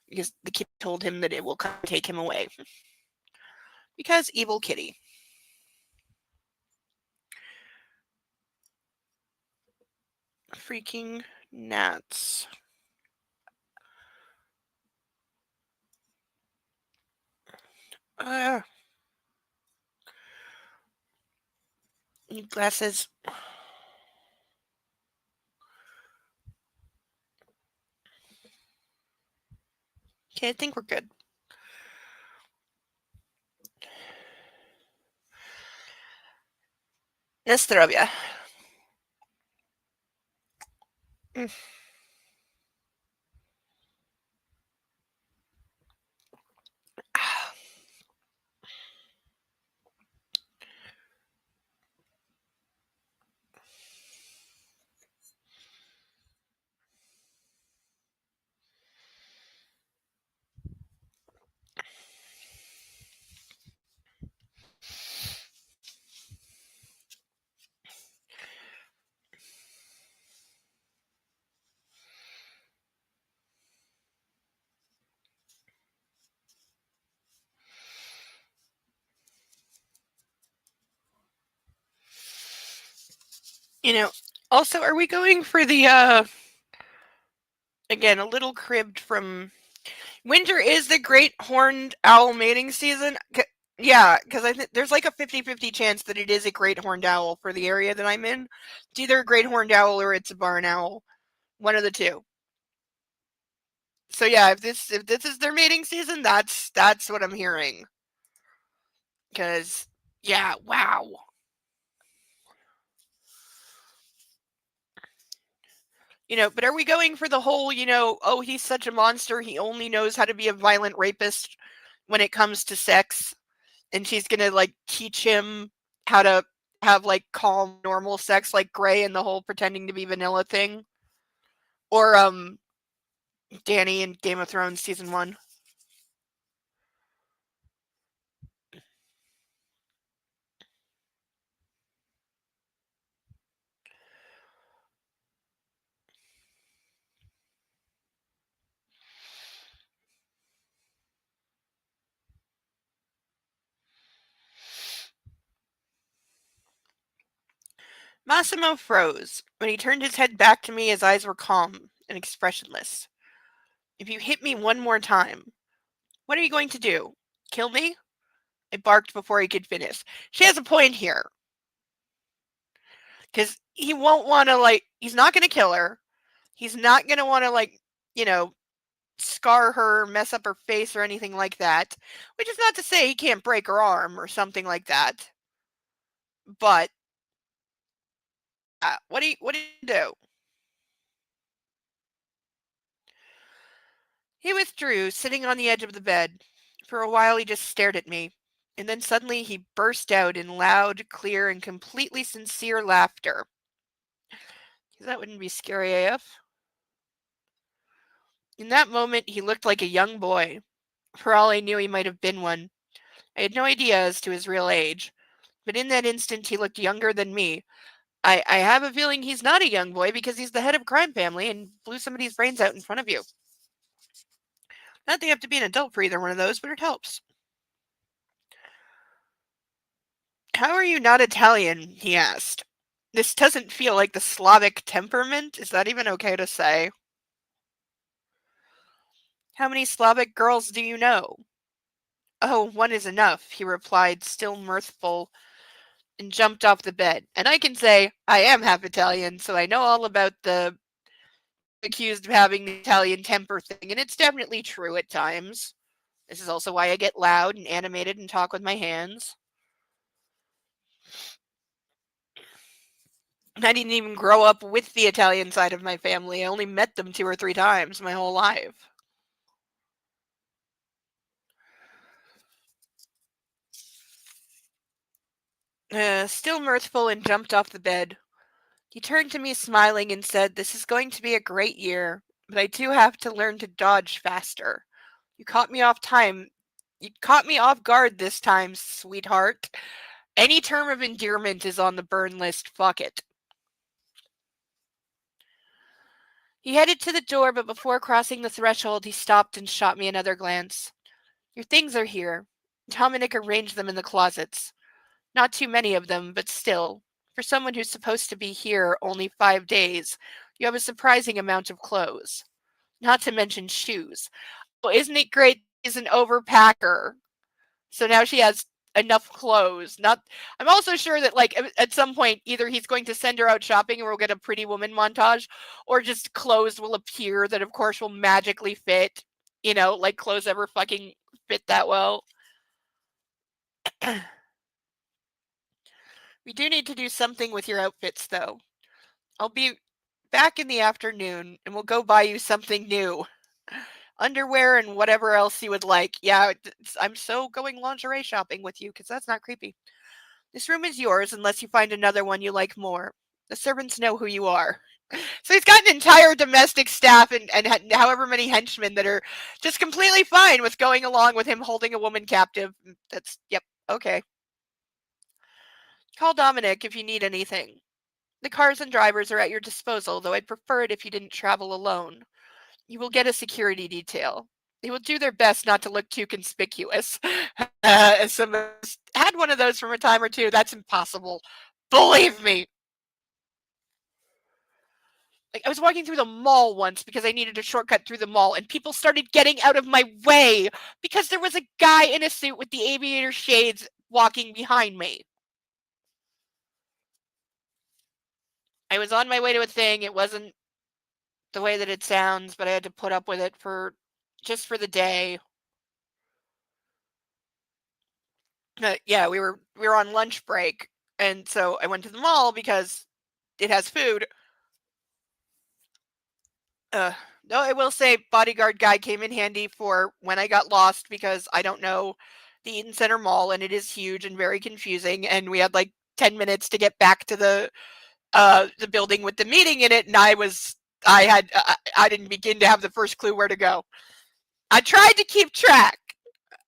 because the kid told him that it will come take him away. Because evil kitty. Freaking gnats. Need glasses. Okay, I think we're good. Na zdrowie. You know, also, are we going for the, again, a little cribbed from... Winter is the great horned owl mating season. Yeah, because I think there's like a 50-50 chance that it is a great horned owl for the area that I'm in. It's either a great horned owl or it's a barn owl. One of the two. So yeah, if this is their mating season, that's what I'm hearing. Because, yeah, wow. You know, but are we going for the whole, you know, oh, he's such a monster, he only knows how to be a violent rapist when it comes to sex, and she's gonna, like, teach him how to have, like, calm, normal sex like Grey and the whole pretending to be vanilla thing? Or, Dany in Game of Thrones Season 1. Massimo froze. When he turned his head back to me, his eyes were calm and expressionless. If you hit me one more time, what are you going to do? Kill me? I barked before he could finish. She has a point here. Because he won't want to, like, he's not going to kill her. He's not going to want to, like, you know, scar her, mess up her face or anything like that. Which is not to say he can't break her arm or something like that. But, what do you do? He withdrew, sitting on the edge of the bed. For a while he just stared at me. And then suddenly he burst out in loud, clear, and completely sincere laughter. That wouldn't be scary AF. In that moment, he looked like a young boy. For all I knew, he might have been one. I had no idea as to his real age. But in that instant, he looked younger than me. I have a feeling he's not a young boy because he's the head of a crime family and blew somebody's brains out in front of you. Not that you have to be an adult for either one of those, but it helps. How are you not Italian? He asked. This doesn't feel like the Slavic temperament. Is that even okay to say? How many Slavic girls do you know? Oh, one is enough, he replied, still mirthful, and jumped off the bed. And I can say I am half Italian, so I know all about the accused of having the Italian temper thing, and it's definitely true at times. This is also why I get loud and animated and talk with my hands. I didn't even grow up with the Italian side of my family. I only met them 2 or 3 times my whole life. Still mirthful and jumped off the bed. He turned to me smiling and said, "This is going to be a great year, but I do have to learn to dodge faster. You caught me off time. You caught me off guard this time, sweetheart. Any term of endearment is on the burn list. Fuck it." He headed to the door, but before crossing the threshold, he stopped and shot me another glance. "Your things are here." Dominic arranged them in the closets. Not too many of them, but still. For someone who's supposed to be here only 5 days, you have a surprising amount of clothes. Not to mention shoes. Well, isn't it great he's an overpacker? So now she has enough clothes. Not I'm also sure that like at some point either he's going to send her out shopping and we'll get a pretty woman montage, or just clothes will appear that of course will magically fit. Like clothes ever fucking fit that well. We do need to do something with your outfits though. I'll be back in the afternoon and we'll go buy you something new. Underwear and whatever else you would like. Yeah, I'm so going lingerie shopping with you because that's not creepy. This room is yours unless you find another one you like more. The servants know who you are. So he's got an entire domestic staff and however many henchmen that are just completely fine with going along with him holding a woman captive. Yep, okay. Call Dominic if you need anything. The cars and drivers are at your disposal, though I'd prefer it if you didn't travel alone. You will get a security detail. They will do their best not to look too conspicuous. As someone had one of those from a time or two, that's impossible. Believe me. Like, I was walking through the mall once because I needed a shortcut through the mall, and people started getting out of my way because there was a guy in a suit with the aviator shades walking behind me. I was on my way to a thing. It wasn't the way that it sounds, but I had to put up with it just for the day. Yeah, we were on lunch break, and so I went to the mall because it has food. No, I will say bodyguard guy came in handy for when I got lost because I don't know the Eaton Center Mall and it is huge and very confusing, and we had like 10 minutes to get back to the building with the meeting in it, and I didn't begin to have the first clue where to go. I tried to keep track.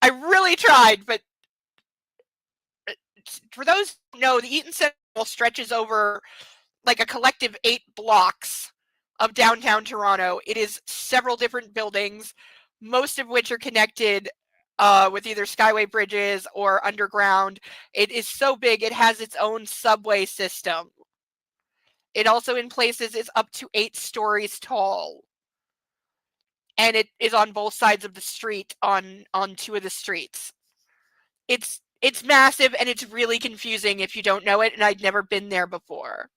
I really tried, but for those who know, the Eaton Center Mall stretches over like a collective 8 blocks of downtown Toronto. It is several different buildings, most of which are connected with either skyway bridges or underground. It is so big, it has its own subway system. It also, in places, is up to 8 stories tall. And it is on both sides of the street on 2 of the streets. It's massive and it's really confusing if you don't know it, and I'd never been there before.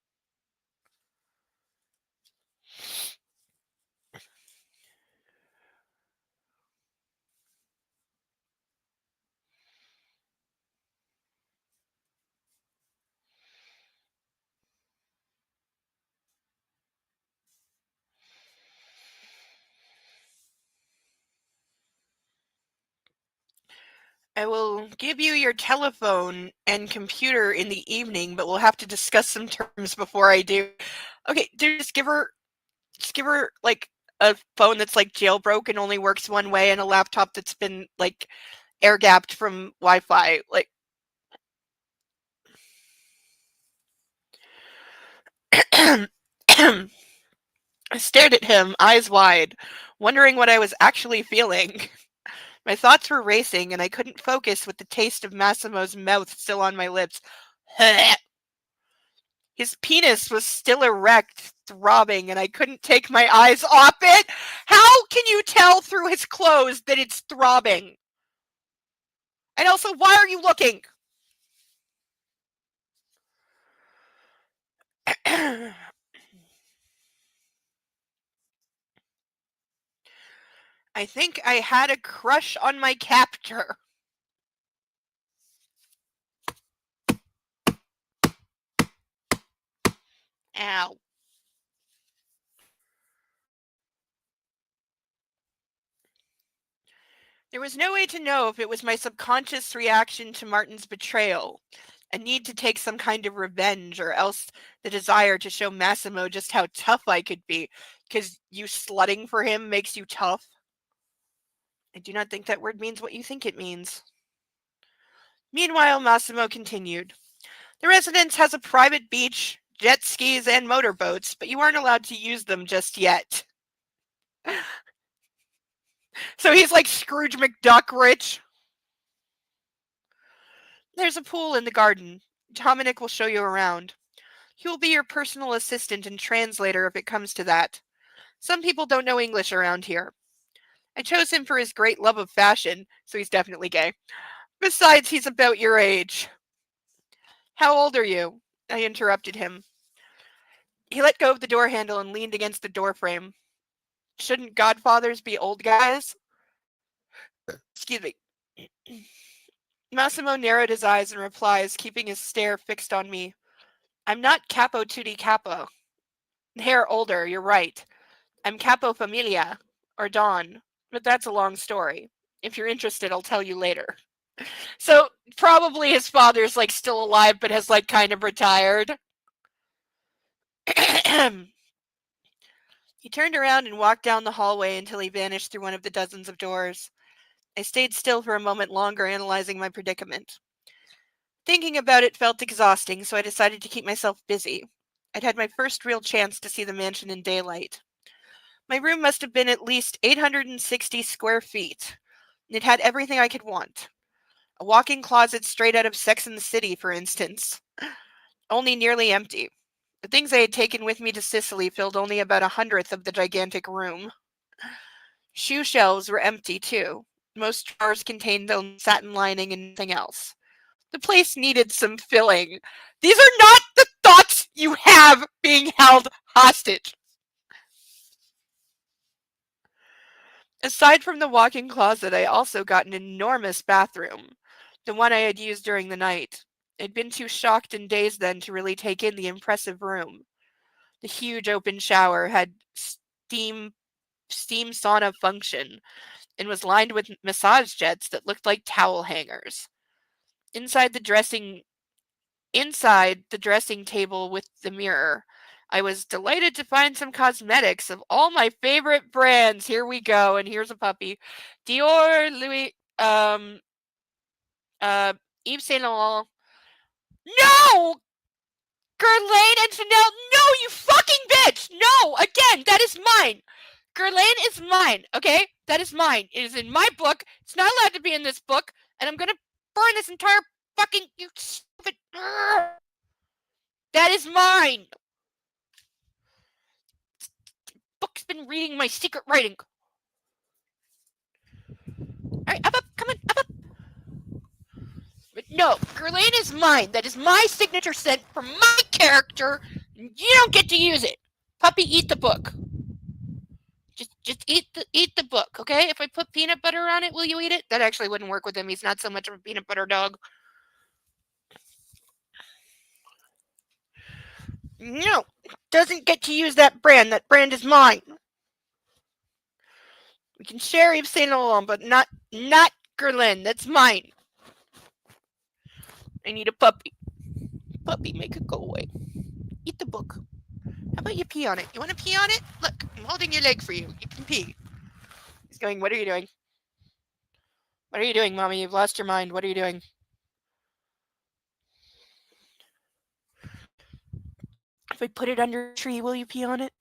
I will give you your telephone and computer in the evening, but we'll have to discuss some terms before I do. Okay, dude, just give her like a phone that's like jailbroken and only works one way, and a laptop that's been like air gapped from Wi-Fi. Like, I stared at him, eyes wide, wondering what I was actually feeling. My thoughts were racing, and I couldn't focus with the taste of Massimo's mouth still on my lips. His penis was still erect, throbbing, and I couldn't take my eyes off it. How can you tell through his clothes that it's throbbing? And also, why are you looking? I think I had a crush on my captor. Ow. There was no way to know if it was my subconscious reaction to Martin's betrayal, a need to take some kind of revenge, or else the desire to show Massimo just how tough I could be, because you slutting for him makes you tough. I do not think that word means what you think it means. Meanwhile, Massimo continued. The residence has a private beach, jet skis, and motorboats, but you aren't allowed to use them just yet. So he's like Scrooge McDuck rich. There's a pool in the garden. Dominic will show you around. He will be your personal assistant and translator if it comes to that. Some people don't know English around here. I chose him for his great love of fashion, so he's definitely gay. Besides, he's about your age. How old are you? I interrupted him. He let go of the door handle and leaned against the doorframe. Shouldn't godfathers be old guys? Excuse me. Massimo narrowed his eyes and replies, keeping his stare fixed on me. I'm not capo tutti capo. Hair older, you're right. I'm capo familia, or Don, but that's a long story. If you're interested, I'll tell you later. So probably his father's like still alive, but has like kind of retired. He turned around and walked down the hallway until he vanished through one of the dozens of doors. I stayed still for a moment longer, analyzing my predicament. Thinking about it felt exhausting, so I decided to keep myself busy. I'd had my first real chance to see the mansion in daylight. My room must have been at least 860 square feet. It had everything I could want. A walk-in closet straight out of Sex and the City, for instance. Only nearly empty. The things I had taken with me to Sicily filled only about 100th of the gigantic room. Shoe shelves were empty, too. Most drawers contained only satin lining and nothing else. The place needed some filling. These are not the thoughts you have being held hostage. Aside from the walk-in closet, I also got an enormous bathroom, the one I had used during the night. I'd been too shocked and dazed then to really take in the impressive room. The huge open shower had steam sauna function and was lined with massage jets that looked like towel hangers. Inside the dressing table with the mirror, I was delighted to find some cosmetics of all my favorite brands. Here we go, and here's a puppy. Dior, Louis, Yves Saint Laurent. No! Guerlain and Chanel. No, you fucking bitch! No! Again, that is mine. Guerlain is mine, okay? That is mine. It is in my book. It's not allowed to be in this book, and I'm gonna burn this entire fucking, you stupid. That is mine. Book's been reading my secret writing. Alright, up, come on, up. But no, Guerlain is mine. That is my signature scent for my character. You don't get to use it. Puppy, eat the book. Just eat the book, okay? If I put peanut butter on it, will you eat it? That actually wouldn't work with him. He's not so much of a peanut butter dog. No, doesn't get to use that brand. That brand is mine. We can share Yves Saint Laurent, but not Guerlain. That's mine. I need a puppy. Puppy, make it go away. Eat the book. How about you pee on it? You want to pee on it? Look, I'm holding your leg for you. You can pee. He's going, what are you doing? What are you doing, Mommy? You've lost your mind. What are you doing? If I put it under a tree, will you pee on it?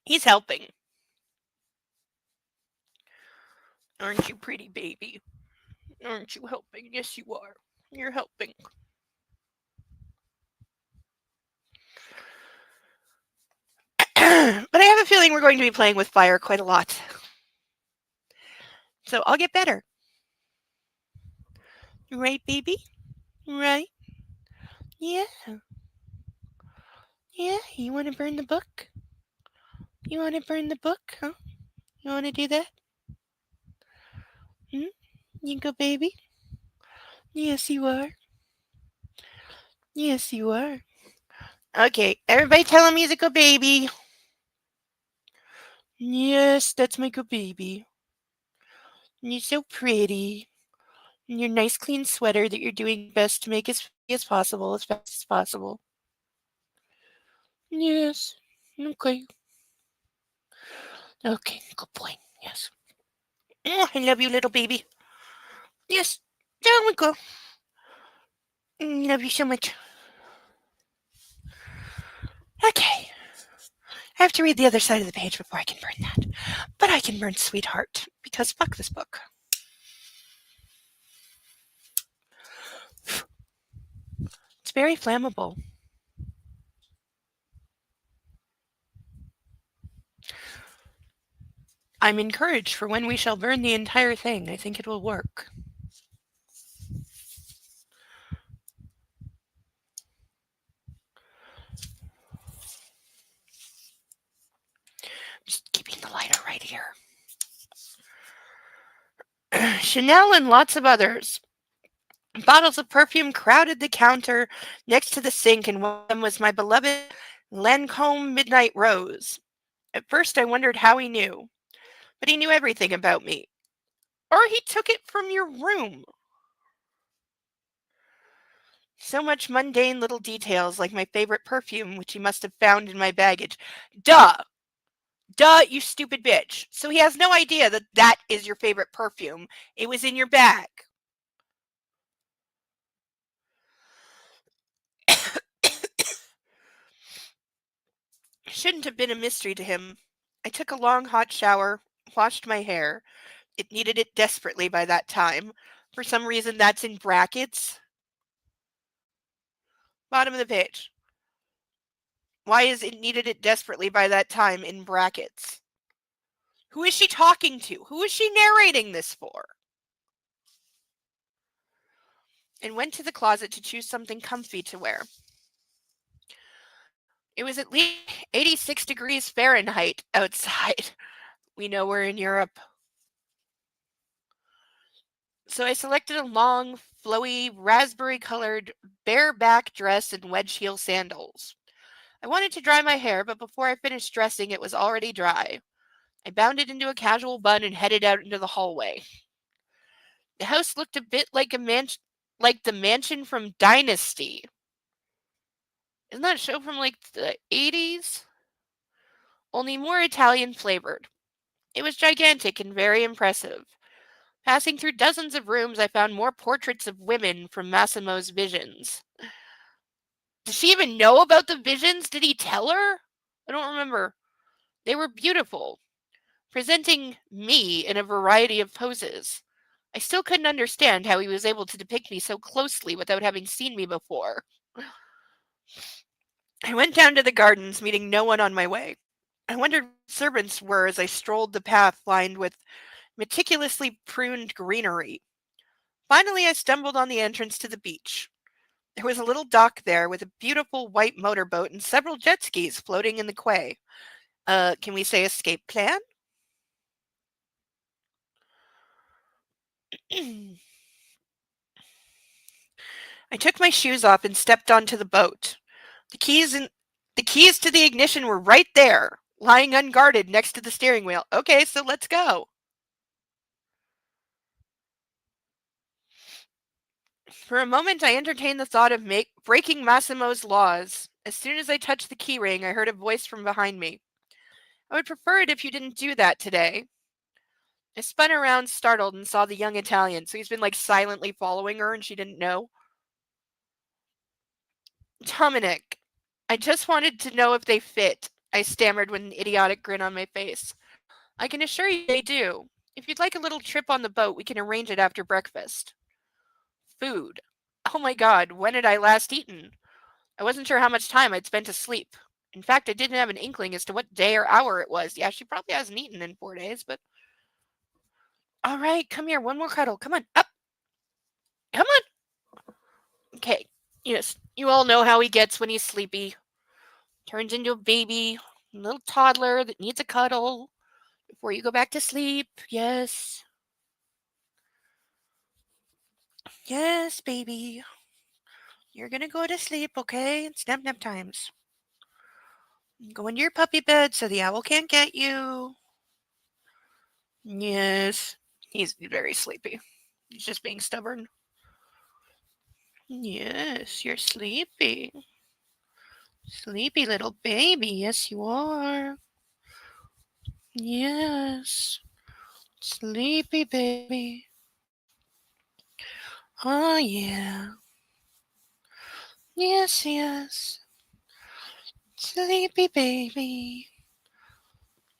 He's helping. Aren't you pretty, baby? Aren't you helping? Yes, you are. You're helping. But I have a feeling we're going to be playing with fire quite a lot. So I'll get better. Right, baby? Right? Yeah. Yeah, you want to burn the book? You want to burn the book, huh? You want to do that? Hmm? You go, baby? Yes, you are. Yes, you are. Okay, everybody tell him he's a good baby. Yes, that's my good baby. And you're so pretty. And your nice clean sweater that you're doing your best to make as pretty as possible, as fast as possible. Yes. Okay. Okay, good boy. Yes. I love you, little baby. Yes. There we go. Love you so much. Okay. I have to read the other side of the page before I can burn that. But I can burn Sweetheart, because fuck this book. It's very flammable. I'm encouraged for when we shall burn the entire thing. I think it will work. Just keeping the lighter right here. Chanel and lots of others. Bottles of perfume crowded the counter next to the sink, and one of them was my beloved Lancome Midnight Rose. At first, I wondered how he knew, but he knew everything about me. Or he took it from your room. So much mundane little details, like my favorite perfume, which he must have found in my baggage. Duh! Duh, you stupid bitch. So he has no idea that that is your favorite perfume. It was in your bag. Shouldn't have been a mystery to him. I took a long hot shower, washed my hair. It needed it desperately by that time. For some reason, that's in brackets. Bottom of the page. Why is it needed it desperately by that time in brackets? Who is she talking to? Who is she narrating this for? And went to the closet to choose something comfy to wear. It was at least 86 degrees Fahrenheit outside. We know we're in Europe. So I selected a long, flowy, raspberry-colored, bareback dress and wedge heel sandals. I wanted to dry my hair, but before I finished dressing, it was already dry. I bound it into a casual bun and headed out into the hallway. The house looked a bit like like the mansion from Dynasty. Isn't that a show from like the 80s? Only more Italian flavored. It was gigantic and very impressive. Passing through dozens of rooms, I found more portraits of women from Massimo's visions. Does she even know about the visions? Did he tell her? I don't remember. They were beautiful, presenting me in a variety of poses. I still couldn't understand how he was able to depict me so closely without having seen me before. I went down to the gardens, meeting no one on my way. I wondered what servants were as I strolled the path lined with meticulously pruned greenery. Finally, I stumbled on the entrance to the beach. There was a little dock there with a beautiful white motorboat and several jet skis floating in the quay. Can we say escape plan? I took my shoes off and stepped onto the boat. The keys to the ignition were right there. lying unguarded next to the steering wheel. Okay, so let's go. For a moment, I entertained the thought of breaking Massimo's laws. As soon as I touched the keyring, I heard a voice from behind me. I would prefer it if you didn't do that today. I spun around, startled, and saw the young Italian. So he's been like silently following her and she didn't know. Dominic, I just wanted to know if they fit, I stammered with an idiotic grin on my face. I can assure you they do. If you'd like a little trip on the boat, we can arrange it after breakfast. Food. Oh my god, when had I last eaten? I wasn't sure how much time I'd spent asleep. In fact, I didn't have an inkling as to what day or hour it was. Yeah, she probably hasn't eaten in 4 days, but. All right, come here. One more cuddle. Come on. Up. Come on. Okay. Yes, you all know how he gets when he's sleepy. Turns into a baby, a little toddler that needs a cuddle before you go back to sleep. Yes. Yes, baby. You're gonna go to sleep, okay? It's nap times. Go into your puppy bed so the owl can't get you. Yes. He's very sleepy. He's just being stubborn. Yes, you're sleepy. Sleepy little baby. Yes, you are. Yes. Sleepy baby. Oh, yeah. Yes, yes. Sleepy baby.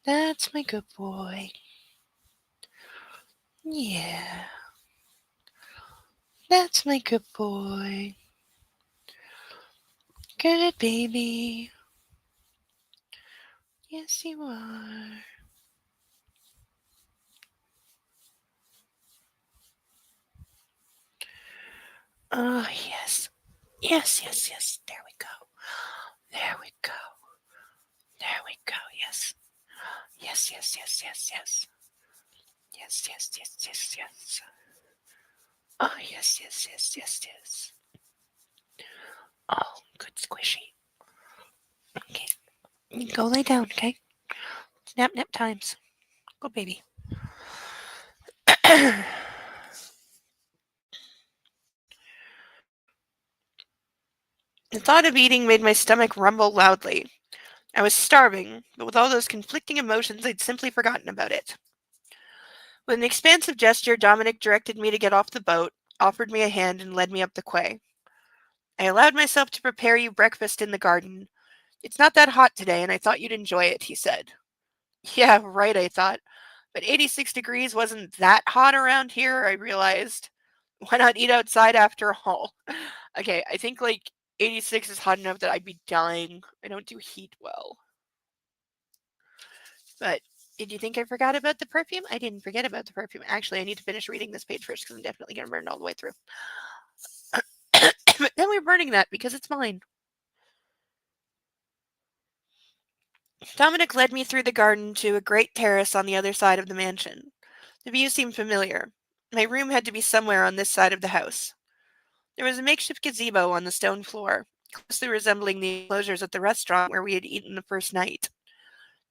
That's my good boy. Yeah. That's my good boy. Good baby. Yes, you are. Oh, yes. Yes, yes, yes. There we go. There we go. There we go. Yes. Yes, yes, yes, yes, yes. Yes, yes, yes, yes, yes. Oh, yes, yes, yes, yes, yes. Oh, good squishy. Okay. Go lay down, okay? It's nap times. Go, baby. The thought of eating made my stomach rumble loudly. I was starving, but with all those conflicting emotions, I'd simply forgotten about it. With an expansive gesture, Dominic directed me to get off the boat, offered me a hand, and led me up the quay. I allowed myself to prepare you breakfast in the garden. It's not that hot today, and I thought you'd enjoy it, he said. Yeah, right, I thought. But 86 degrees wasn't that hot around here, I realized. Why not eat outside after all? Okay, I think like 86 is hot enough that I'd be dying. I don't do heat well. But did you think I forgot about the perfume? I didn't forget about the perfume. Actually, I need to finish reading this page first because I'm definitely going to burn it all the way through. But then we're burning that because it's mine. Dominic led me through the garden to a great terrace on the other side of the mansion. The view seemed familiar. My room had to be somewhere on this side of the house. There was a makeshift gazebo on the stone floor, closely resembling the enclosures at the restaurant where we had eaten the first night.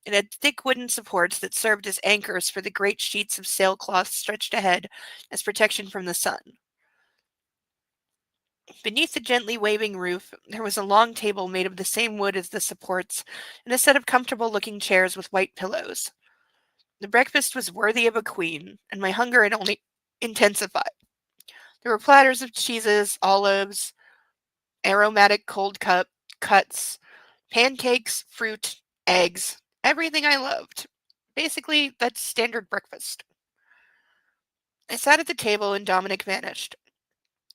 It had thick wooden supports that served as anchors for the great sheets of sailcloth stretched ahead as protection from the sun. Beneath the gently waving roof, there was a long table made of the same wood as the supports, and a set of comfortable-looking chairs with white pillows. The breakfast was worthy of a queen, and my hunger had only intensified. There were platters of cheeses, olives, aromatic cuts, pancakes, fruit, eggs, everything I loved. Basically, that's standard breakfast. I sat at the table and Dominic vanished.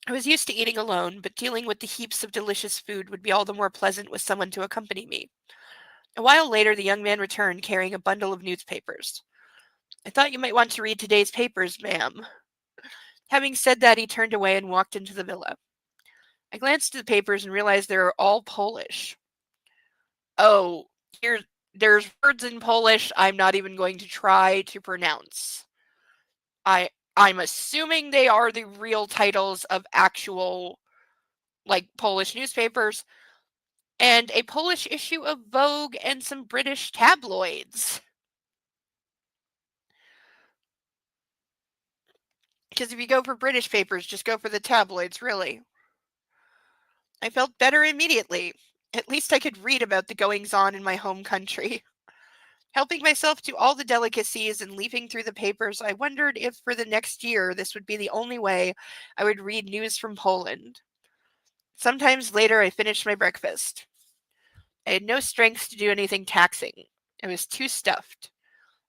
I was used to eating alone, but dealing with the heaps of delicious food would be all the more pleasant with someone to accompany me. A while later, the young man returned carrying a bundle of newspapers. I thought you might want to read today's papers, ma'am. Having said that, he turned away and walked into the villa. I glanced at the papers and realized they were all Polish. Oh, there's words in Polish I'm not even going to try to pronounce. I'm assuming they are the real titles of actual like Polish newspapers. and a Polish issue of Vogue and some British tabloids. Because if you go for British papers, just go for the tabloids, really. I felt better immediately. At least I could read about the goings-on in my home country. Helping myself to all the delicacies and leafing through the papers, I wondered if for the next year this would be the only way I would read news from Poland. Sometimes later I finished my breakfast. I had no strength to do anything taxing. I was too stuffed.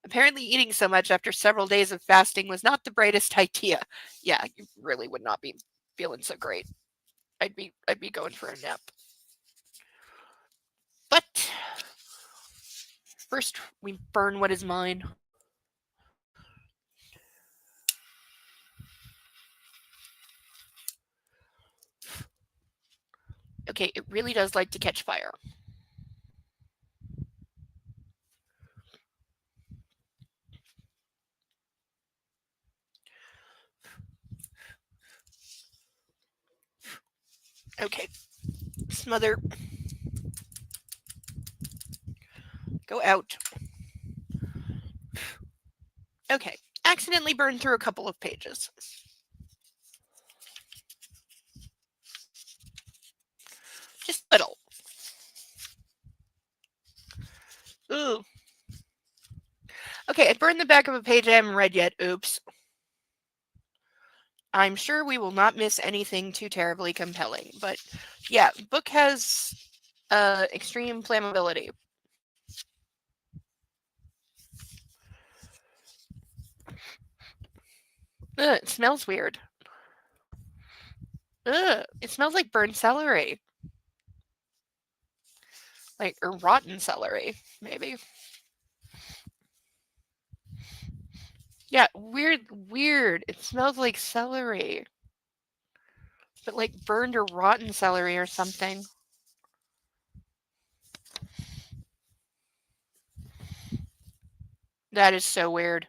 Apparently eating so much after several days of fasting was not the brightest idea. Yeah, you really would not be feeling so great. I'd be going for a nap. But first we burn what is mine. Okay, it really does like to catch fire. Okay, smother. Go out. Okay, accidentally burned through a couple of pages. Just little. Ooh. Okay, I burned the back of a page I haven't read yet. Oops. I'm sure we will not miss anything too terribly compelling. But yeah, book has extreme flammability. Ugh, it smells weird. Ugh, it smells like burned celery. Like, or rotten celery, maybe. Yeah, weird. It smells like celery. But like burned or rotten celery or something. That is so weird.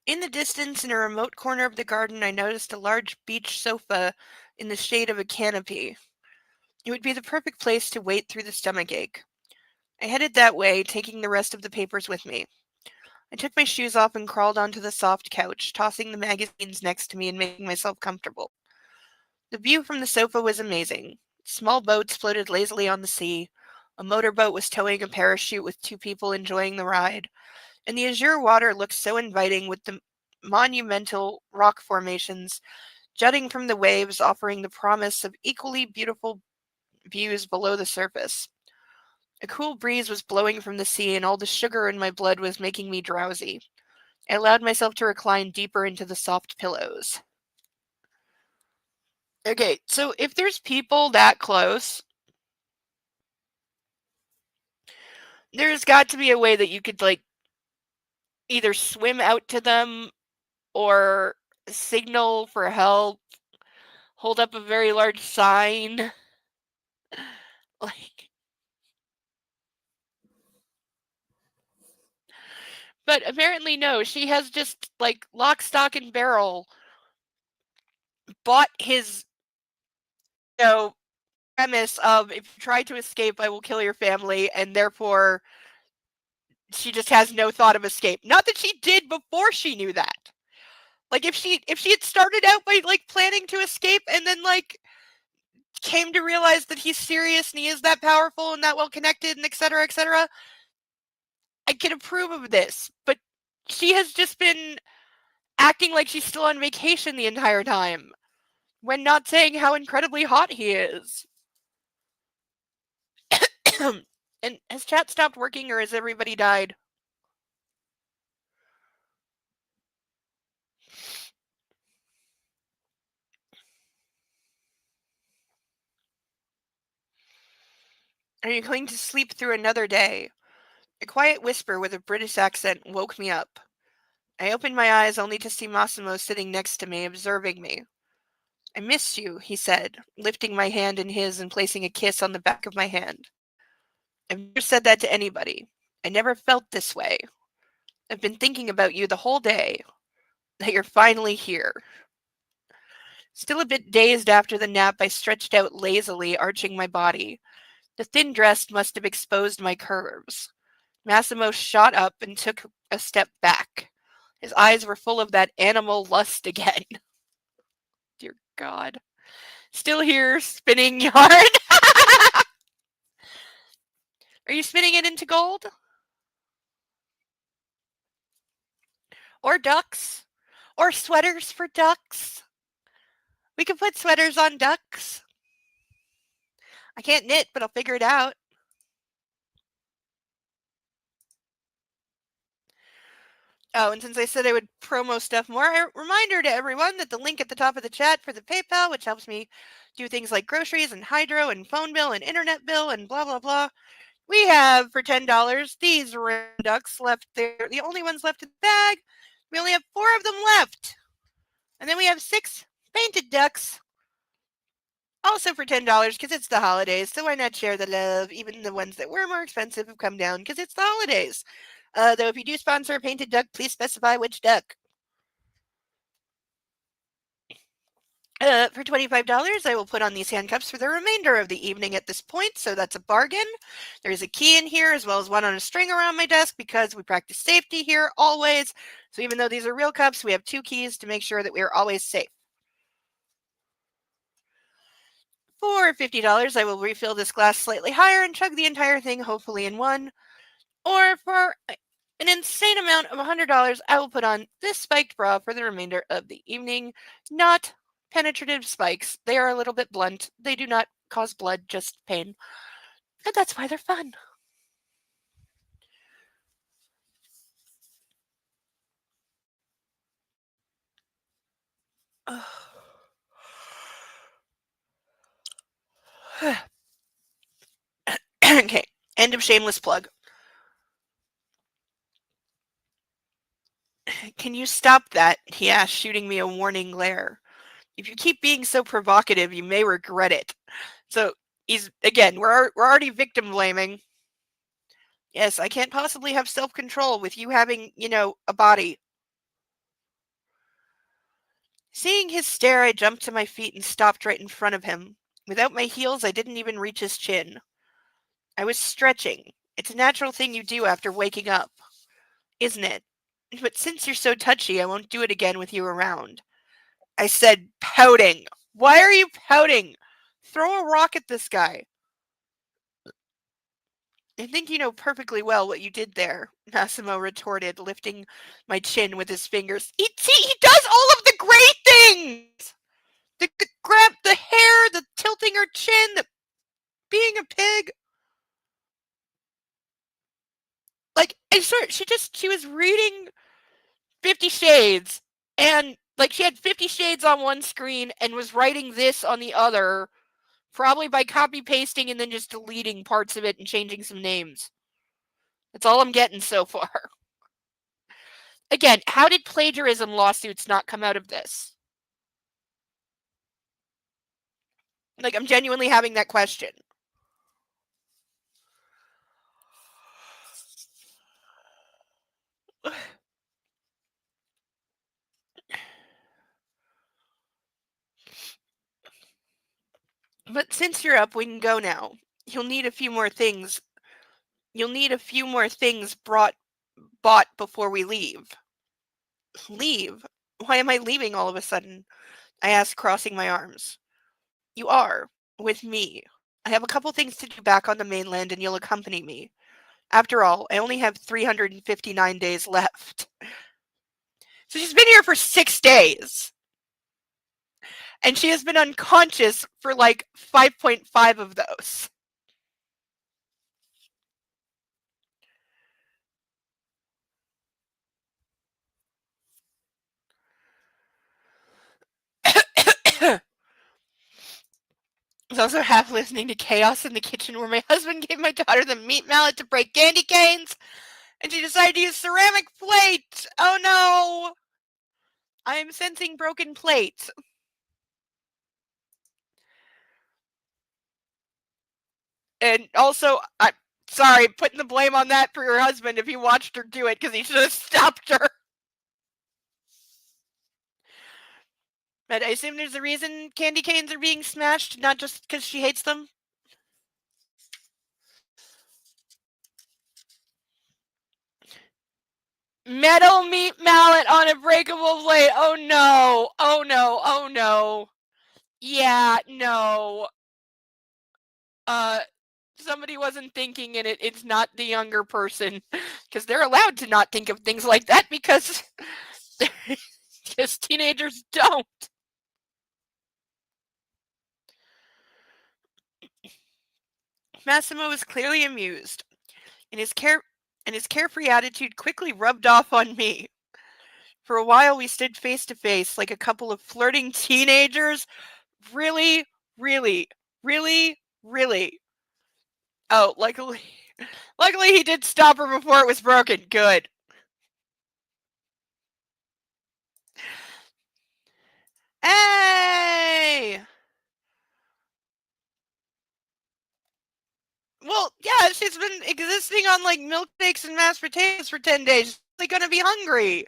In the distance, in a remote corner of the garden, I noticed a large beach sofa in the shade of a canopy. It would be the perfect place to wait through the stomachache. I headed that way, taking the rest of the papers with me. I took my shoes off and crawled onto the soft couch, tossing the magazines next to me and making myself comfortable. The view from the sofa was amazing. Small boats floated lazily on the sea. A motorboat was towing a parachute with two people enjoying the ride. And the azure water looked so inviting with the monumental rock formations jutting from the waves, offering the promise of equally beautiful views below the surface. A cool breeze was blowing from the sea, and all the sugar in my blood was making me drowsy. I allowed myself to recline deeper into the soft pillows. Okay, so if there's people that close, there's got to be a way that you could, like, either swim out to them or signal for help, hold up a very large sign. Like, but apparently no, she has just, like, lock, stock, and barrel bought his, premise of if you try to escape, I will kill your family, and therefore she just has no thought of escape. Not that she did before she knew that. Like if she had started out by like planning to escape and then like came to realize that he's serious and he is that powerful and that well connected and etc., I can approve of this. But she has just been acting like she's still on vacation the entire time when not saying how incredibly hot he is. And has chat stopped working or has everybody died? Are you going to sleep through another day? A quiet whisper with a British accent woke me up. I opened my eyes only to see Massimo sitting next to me, observing me. I miss you, he said, lifting my hand in his and placing a kiss on the back of my hand. I've never said that to anybody. I never felt this way. I've been thinking about you the whole day, that you're finally here. Still a bit dazed after the nap, I stretched out lazily, arching my body. The thin dress must have exposed my curves. Massimo shot up and took a step back. His eyes were full of that animal lust again. Dear God. Still here, spinning yarn. Are you spinning it into gold? Or ducks? Or sweaters for ducks? We could put sweaters on ducks. I can't knit, but I'll figure it out. Oh, and since I said I would promo stuff more, a reminder to everyone that the link at the top of the chat for the PayPal, which helps me do things like groceries and hydro and phone bill and internet bill and blah, blah, blah. We have for $10 these ducks left there, the only ones left in the bag. We only have 4 of them left. And then we have 6 painted ducks, also for $10 because it's the holidays. So why not share the love? Even the ones that were more expensive have come down because it's the holidays. Though if you do sponsor a painted duck, please specify which duck. For $25, I will put on these handcuffs for the remainder of the evening at this point, so that's a bargain. There's a key in here as well as one on a string around my desk because we practice safety here always. So even though these are real cuffs, we have 2 keys to make sure that we are always safe. For $50, I will refill this glass slightly higher and chug the entire thing, hopefully in one. Or for an insane amount of $100, I will put on this spiked bra for the remainder of the evening. Not penetrative spikes. They are a little bit blunt. They do not cause blood, just pain. And that's why they're fun. Okay, end of shameless plug. Can you stop that? He asked, shooting me a warning glare. If you keep being so provocative, you may regret it. So he's again, we're already victim blaming. Yes, I can't possibly have self-control with you having, a body. Seeing his stare, I jumped to my feet and stopped right in front of him. Without my heels, I didn't even reach his chin. I was stretching. It's a natural thing you do after waking up, isn't it? But since you're so touchy, I won't do it again with you around. I said, pouting. Why are you pouting? Throw a rock at this guy. I think you know perfectly well what you did there, Massimo retorted, lifting my chin with his fingers. He does all of the great things! The grab, the hair, the tilting her chin, the being a pig. Like, I swear, she was reading 50 Shades, and, like, she had 50 Shades on one screen and was writing this on the other, probably by copy-pasting and then just deleting parts of it and changing some names. That's all I'm getting so far. Again, how did plagiarism lawsuits not come out of this? Like, I'm genuinely having that question. But since you're up, we can go now. You'll need a few more things. You'll need a few more things bought before we leave. Leave? Why am I leaving all of a sudden? I asked, crossing my arms. You are, with me. I have a couple things to do back on the mainland and you'll accompany me. After all, I only have 359 days left. So she's been here for 6 days. And she has been unconscious for like 5.5 of those. I was also half listening to chaos in the kitchen where my husband gave my daughter the meat mallet to break candy canes, and she decided to use ceramic plate. Oh no! I am sensing broken plate. And also, I'm sorry, putting the blame on that for your husband if he watched her do it because he should have stopped her. But I assume there's a reason candy canes are being smashed, not just because she hates them. Metal meat mallet on a breakable blade. Oh no. Oh no. Oh no. Yeah, no. Somebody wasn't thinking in it. It's not the younger person. Because they're allowed to not think of things like that because teenagers don't. Massimo was clearly amused, and his carefree attitude quickly rubbed off on me. For a while we stood face to face like a couple of flirting teenagers. Really, really, really, really. Oh, luckily he did stop her before it was broken. Good. Hey! Well, yeah, she's been existing on like milkshakes and mashed potatoes for 10 days. She's really gonna be hungry.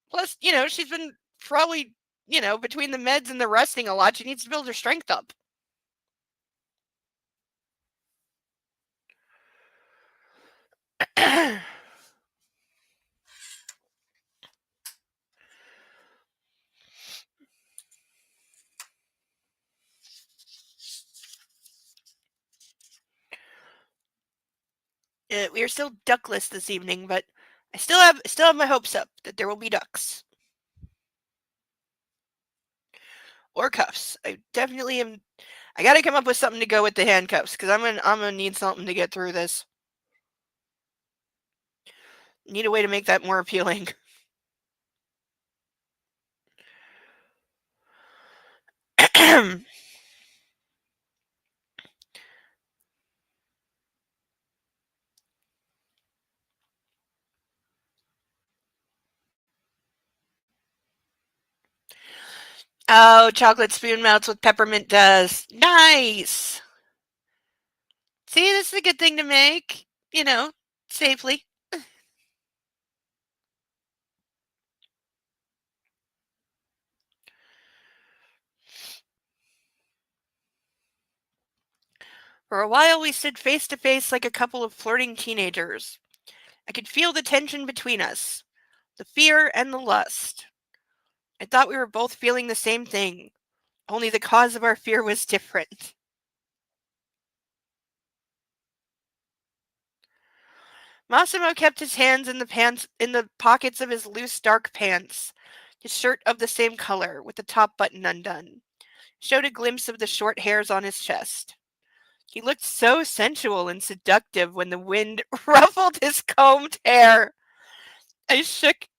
Plus, she's been probably, between the meds and the resting a lot, she needs to build her strength up. We are still duckless this evening, but I still have my hopes up that there will be ducks or cuffs. I definitely am. I got to come up with something to go with the handcuffs because I'm gonna need something to get through this. Need a way to make that more appealing. Oh, chocolate spoon melts with peppermint dust. Nice. See, this is a good thing to make. Safely. For a while, we stood face to face like a couple of flirting teenagers. I could feel the tension between us, the fear and the lust. I thought we were both feeling the same thing, only the cause of our fear was different. Massimo kept his hands in the pockets of his loose dark pants, his shirt of the same color, with the top button undone, showed a glimpse of the short hairs on his chest. He looked so sensual and seductive when the wind ruffled his combed hair. I shook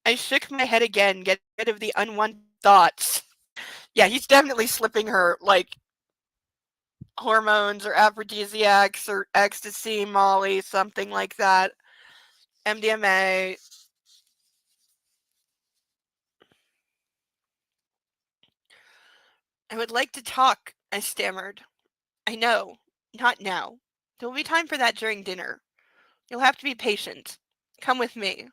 I shook my head again, getting rid of the unwanted thoughts. Yeah, he's definitely slipping her like hormones or aphrodisiacs or ecstasy, Molly, something like that. MDMA. I would like to talk, I stammered. I know. Not now. There will be time for that during dinner. You'll have to be patient. Come with me.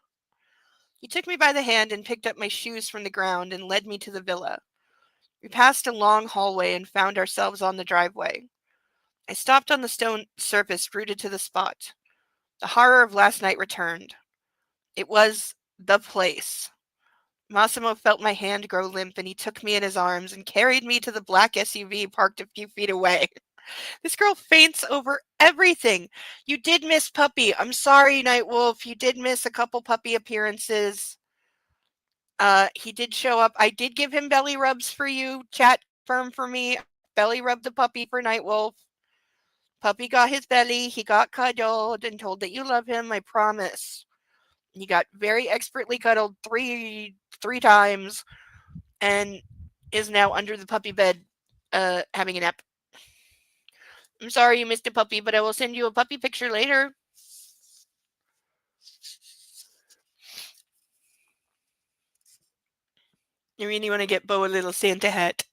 He took me by the hand and picked up my shoes from the ground and led me to the villa. We passed a long hallway and found ourselves on the driveway. I stopped on the stone surface rooted to the spot. The horror of last night returned. It was the place. Massimo felt my hand grow limp and he took me in his arms and carried me to the black SUV parked a few feet away. This girl faints over everything. You did miss Puppy. I'm sorry, Nightwolf. You did miss a couple Puppy appearances. He did show up. I did give him belly rubs for you. Chat firm for me. Belly rubbed the puppy for Nightwolf. Puppy got his belly. He got cuddled and told that you love him. I promise. He got very expertly cuddled three times and is now under the puppy bed, having a nap. I'm sorry you missed a puppy, but I will send you a puppy picture later. You really want to get Bo a little Santa hat.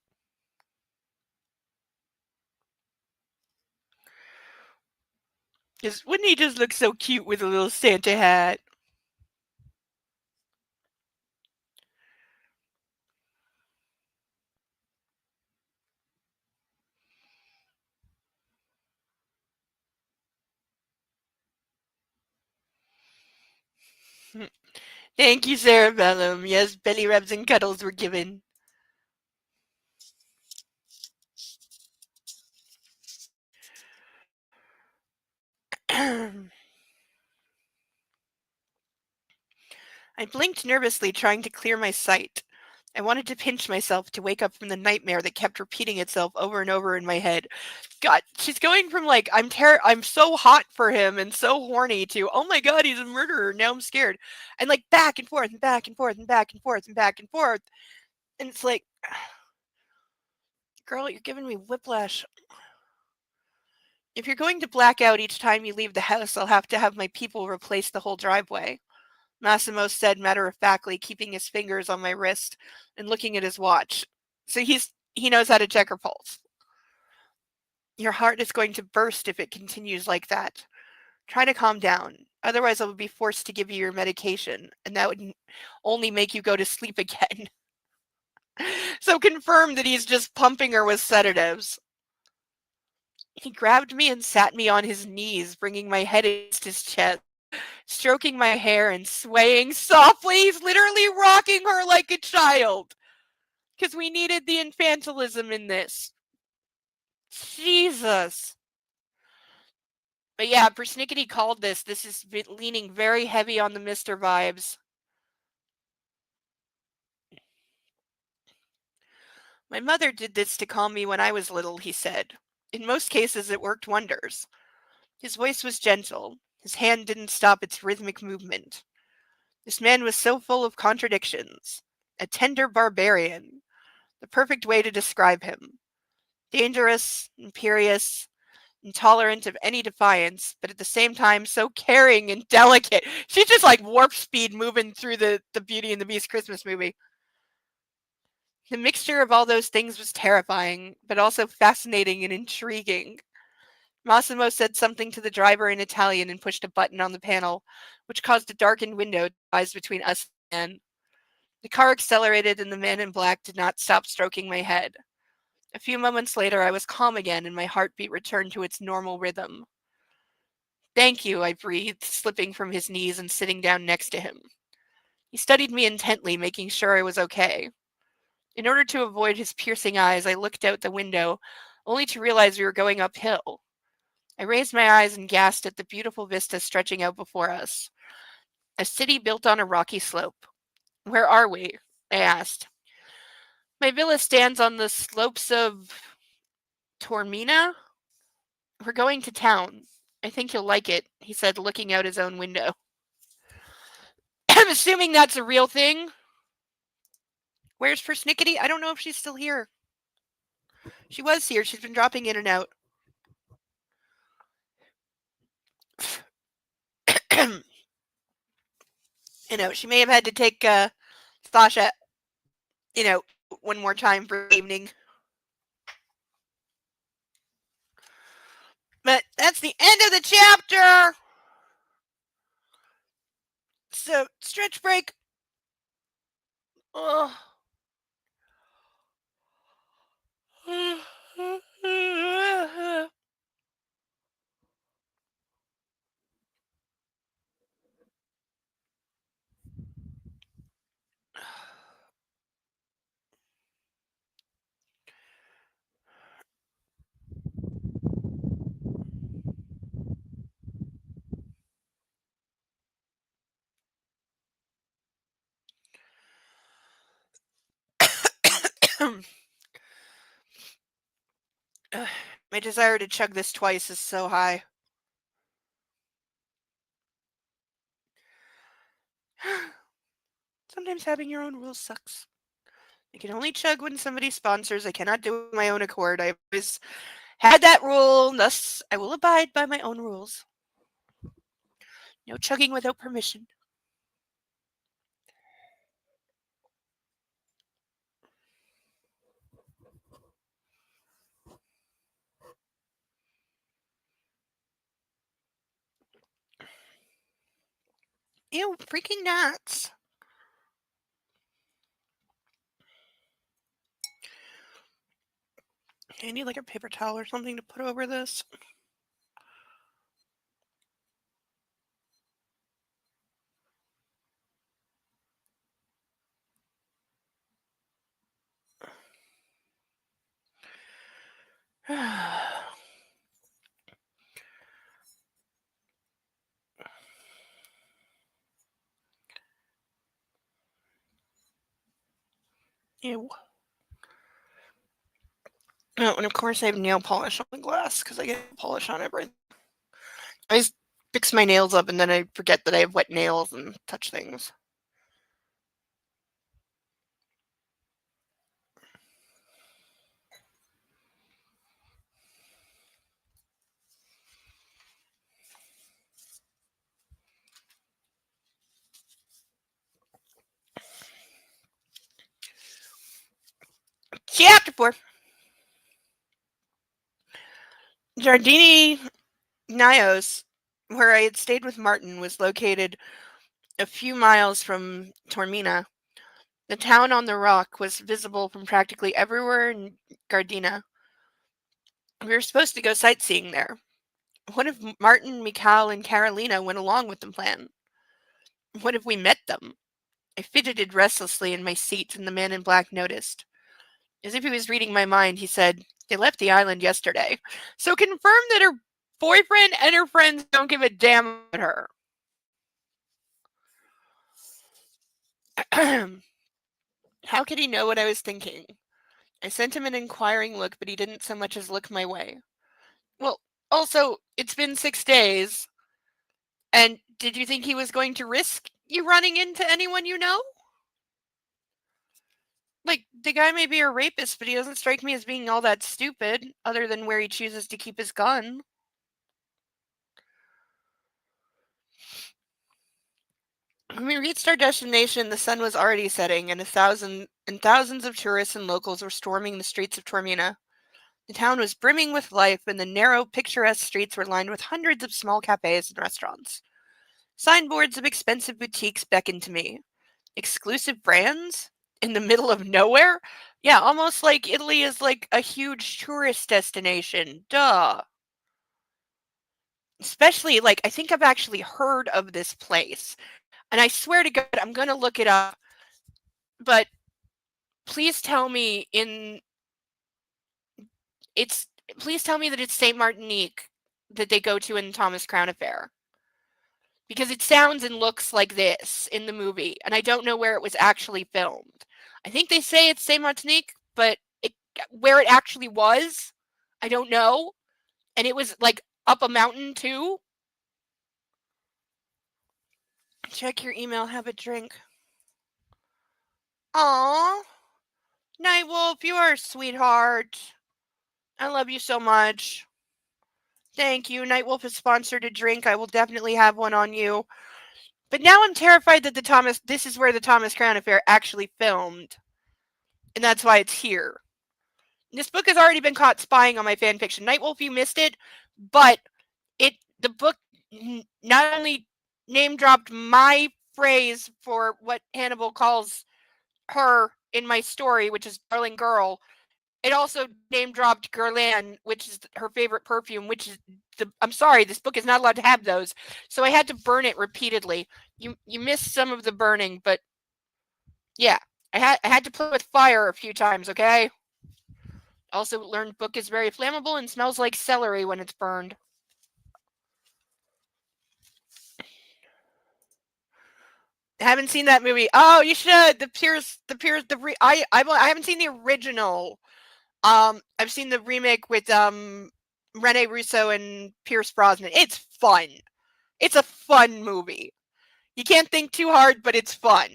Just wouldn't he just look so cute with a little Santa hat? Thank you, Cerebellum. Yes, belly rubs and cuddles were given. I blinked nervously, trying to clear my sight. I wanted to pinch myself to wake up from the nightmare that kept repeating itself over and over in my head. God, she's going from like I'm so hot for him and so horny to oh my god, he's a murderer. Now I'm scared. And like back and forth and back and forth and back and forth and back and forth. And it's like girl, you're giving me whiplash. If you're going to black out each time you leave the house, I'll have to have my people replace the whole driveway. Massimo said matter of factly, keeping his fingers on my wrist and looking at his watch. So he knows how to check her pulse. Your heart is going to burst if it continues like that. Try to calm down. Otherwise, I will be forced to give you your medication, and that would only make you go to sleep again. So confirm that he's just pumping her with sedatives. He grabbed me and sat me on his knees, bringing my head against his chest, stroking my hair and swaying softly. He's literally rocking her like a child. Because we needed the infantilism in this. Jesus. But yeah, Persnickety called this. This is leaning very heavy on the Mr. vibes. My mother did this to calm me when I was little, he said. In most cases, it worked wonders. His voice was gentle. His hand didn't stop its rhythmic movement. This man was so full of contradictions. A tender barbarian. The perfect way to describe him. Dangerous, imperious, intolerant of any defiance, but at the same time so caring and delicate. She's just like warp speed moving through the Beauty and the Beast Christmas movie. The mixture of all those things was terrifying, but also fascinating and intriguing. Massimo said something to the driver in Italian and pushed a button on the panel, which caused a darkened window to rise between us and the man. The car accelerated and the man in black did not stop stroking my head. A few moments later, I was calm again and my heartbeat returned to its normal rhythm. Thank you, I breathed, slipping from his knees and sitting down next to him. He studied me intently, making sure I was okay. In order to avoid his piercing eyes, I looked out the window, only to realize we were going uphill. I raised my eyes and gasped at the beautiful vista stretching out before us. A city built on a rocky slope. Where are we? I asked. My villa stands on the slopes of Tormina. We're going to town. I think you'll like it, he said, looking out his own window. I'm assuming that's a real thing. Where's Persnickety? I don't know if she's still here. She was here. She's been dropping in and out. She may have had to take Sasha, one more time for the evening. But that's the end of the chapter. So, stretch break. Oh. My desire to chug this twice is so high. Sometimes having your own rules sucks. I can only chug when somebody sponsors. I cannot do it on my own accord. I've always had that rule, thus I will abide by my own rules. No chugging without permission. Ew, freaking gnats. I need like a paper towel or something to put over this. Ew. Oh, and of course I have nail polish on the glass because I get polish on everything. I just fix my nails up and then I forget that I have wet nails and touch things. Chapter 4. Giardini Nios, where I had stayed with Martin, was located a few miles from Tormina. The town on the rock was visible from practically everywhere in Gardena. We were supposed to go sightseeing there. What if Martin, Mikhail, and Carolina went along with the plan? What if we met them? I fidgeted restlessly in my seat, and the man in black noticed. As if he was reading my mind, he said, "They left the island yesterday. So confirm that her boyfriend and her friends don't give a damn about her." How could he know what I was thinking? I sent him an inquiring look, but he didn't so much as look my way. Well, also, it's been 6 days. And did you think he was going to risk you running into anyone you know? Like, the guy may be a rapist, but he doesn't strike me as being all that stupid, other than where he chooses to keep his gun. When we reached our destination, the sun was already setting, and thousands of tourists and locals were storming the streets of Taormina. The town was brimming with life, and the narrow, picturesque streets were lined with hundreds of small cafes and restaurants. Signboards of expensive boutiques beckoned to me. Exclusive brands? In the middle of nowhere? Yeah, almost like Italy is like a huge tourist destination. Duh. Especially, like, I think I've actually heard of this place. And I swear to God, I'm going to look it up. But please tell me please tell me that it's St. Martinique that they go to in Thomas Crown Affair. Because it sounds and looks like this in the movie, and I don't know where it was actually filmed. I think they say it's St. Martinique, but where it actually was, I don't know. And it was like up a mountain too. Check your email, have a drink. Aww. Nightwolf, you are a sweetheart. I love you so much. Thank you. Nightwolf has sponsored a drink. I will definitely have one on you. But now I'm terrified that this is where the Thomas Crown Affair actually filmed. And that's why it's here. This book has already been caught spying on my fan fiction. Nightwolf, you missed it, but the book not only name dropped my phrase for what Hannibal calls her in my story, which is darling girl. It also name dropped Guerlain, which is her favorite perfume, which is I'm sorry, this book is not allowed to have those. So I had to burn it repeatedly. You missed some of the burning, but yeah, I had to play with fire a few times, okay? Also learned book is very flammable and smells like celery when it's burned. Haven't seen that movie. Oh, you should. I haven't seen the original. I've seen the remake with Rene Russo and Pierce Brosnan. It's fun. It's a fun movie. You can't think too hard, but it's fun.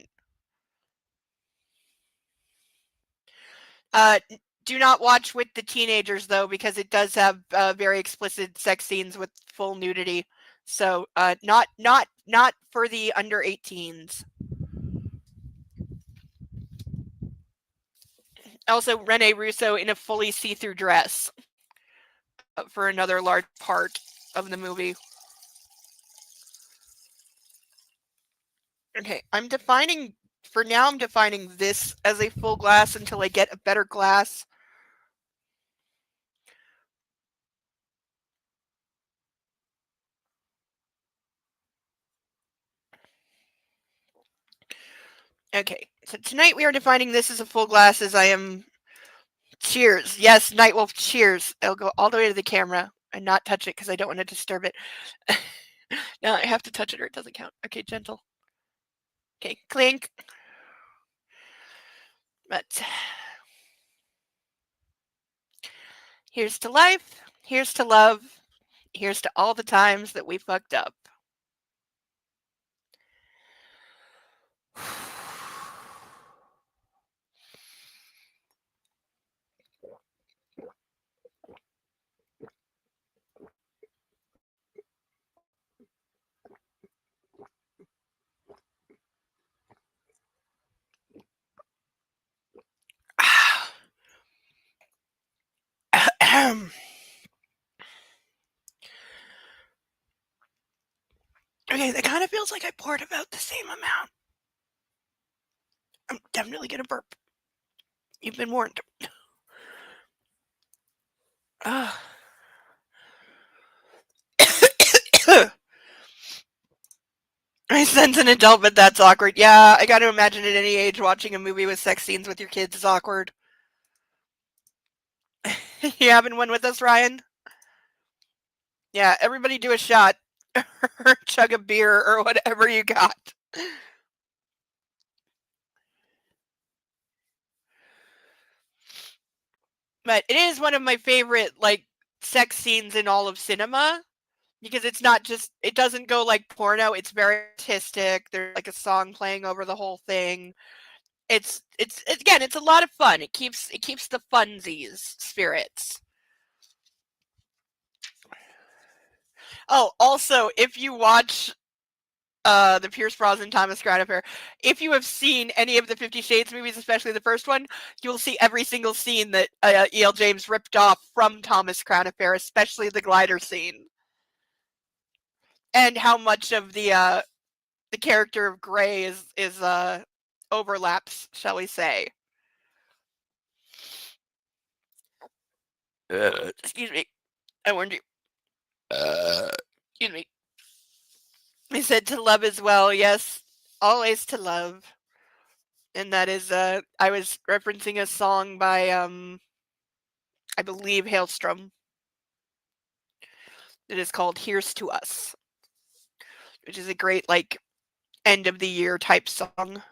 Do not watch with the teenagers though, because it does have very explicit sex scenes with full nudity. So not for the under 18s. Also, Rene Russo in a fully see-through dress for another large part of the movie. Okay, for now, I'm defining this as a full glass until I get a better glass. Okay, so tonight we are defining this as a full glass as I am. Cheers. Yes, Nightwolf, cheers. I'll go all the way to the camera and not touch it because I don't want to disturb it. Now I have to touch it or it doesn't count. Okay, gentle. Okay, clink. But here's to life, here's to love, here's to all the times that we fucked up. Okay, that kind of feels like I poured about the same amount. I'm definitely gonna burp. You've been warned. I sense an adult, but that's awkward. Yeah, I gotta imagine at any age watching a movie with sex scenes with your kids is awkward. You having one with us, Ryan? Yeah, everybody do a shot. Or chug a beer or whatever you got. But it is one of my favorite, like, sex scenes in all of cinema. Because it's not just, it doesn't go like porno, it's very artistic. There's like a song playing over the whole thing. It's again, it's a lot of fun. It keeps the funsies spirits. Oh, also, if you watch the Pierce Brosnan Thomas Crown Affair, if you have seen any of the 50 Shades movies, especially the first one, you'll see every single scene that E.L. James ripped off from Thomas Crown Affair, especially the glider scene. And how much of the character of Grey is overlaps, shall we say. Excuse me. I warned you. Excuse me. I said to love as well. Yes, always to love. And that is, I was referencing a song by, I believe, Hailstrom. It is called Here's to Us, which is a great, like, end of the year type song.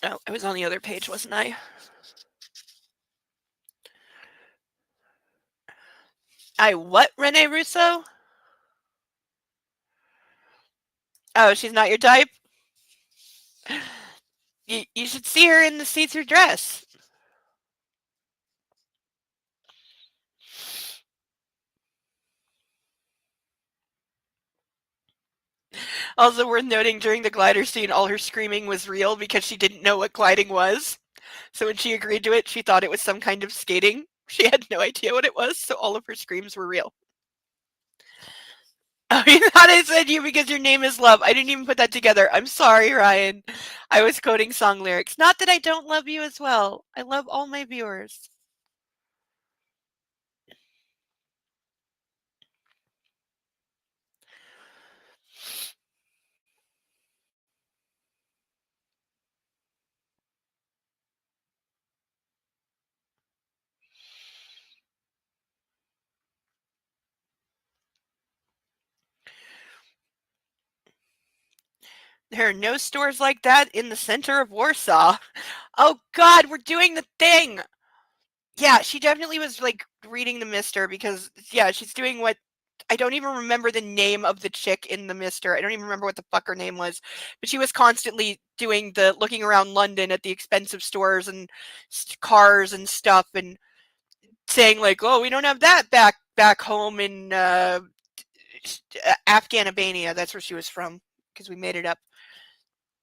Oh, I was on the other page, wasn't I? I what, Rene Russo? Oh, she's not your type? You should see her in the see-through dress. Also worth noting, during the glider scene, all her screaming was real because she didn't know what gliding was. So when she agreed to it, she thought it was some kind of skating. She had no idea what it was, so all of her screams were real. Oh, you thought I said you because your name is Love. I didn't even put that together. I'm sorry, Ryan. I was quoting song lyrics. Not that I don't love you as well. I love all my viewers. There are no stores like that in the center of Warsaw. Oh God, we're doing the thing. Yeah, she definitely was like reading the Mister because yeah, she's doing what I don't even remember the name of the chick in the Mister. I don't even remember what the fuck her name was, but she was constantly doing the looking around London at the expensive stores and cars and stuff and saying like, "Oh, we don't have that back home in Afghanabania." That's where she was from because we made it up.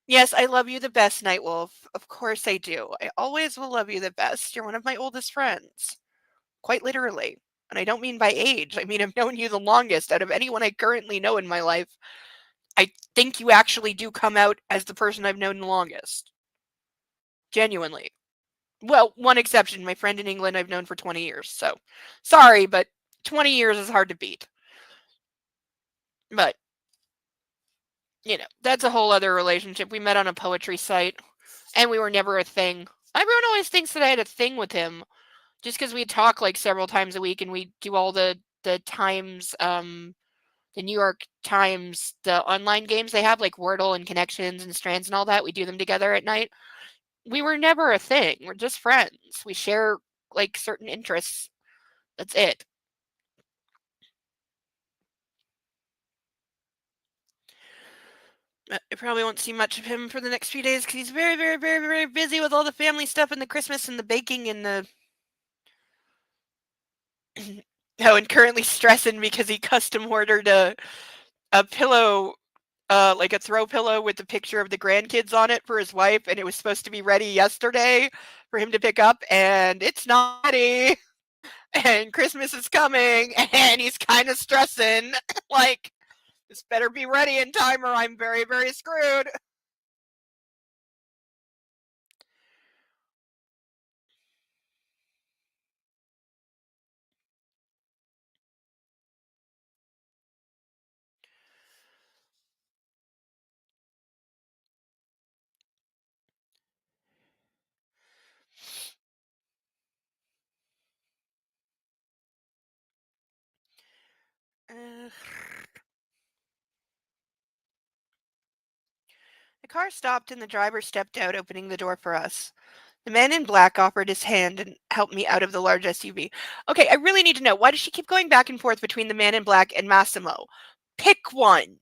Yes, I love you the best, Nightwolf. Of course I do. I always will love you the best. You're one of my oldest friends. Quite literally. And I don't mean by age. I mean, I've known you the longest out of anyone I currently know in my life. I think you actually do come out as the person I've known the longest. Genuinely. Well, one exception. My friend in England I've known for 20 years. So, sorry, but 20 years is hard to beat. But, that's a whole other relationship. We met on a poetry site, and we were never a thing. Everyone always thinks that I had a thing with him, just because we talk like several times a week, and we do all the Times, the New York Times, the online games they have, like Wordle and Connections and Strands and all that. We do them together at night. We were never a thing. We're just friends. We share like certain interests. That's it. I probably won't see much of him for the next few days because he's very, very, very, very busy with all the family stuff and the Christmas and the baking and the. Oh, and currently stressing because he custom ordered a pillow, like a throw pillow with the picture of the grandkids on it for his wife, and it was supposed to be ready yesterday for him to pick up, and it's not ready. And Christmas is coming, and he's kind of stressing, like, this better be ready in time or I'm very, very screwed. The car stopped and the driver stepped out, opening the door for us. The man in black offered his hand and helped me out of the large SUV. Okay, I really need to know, why does she keep going back and forth between the man in black and Massimo? Pick one.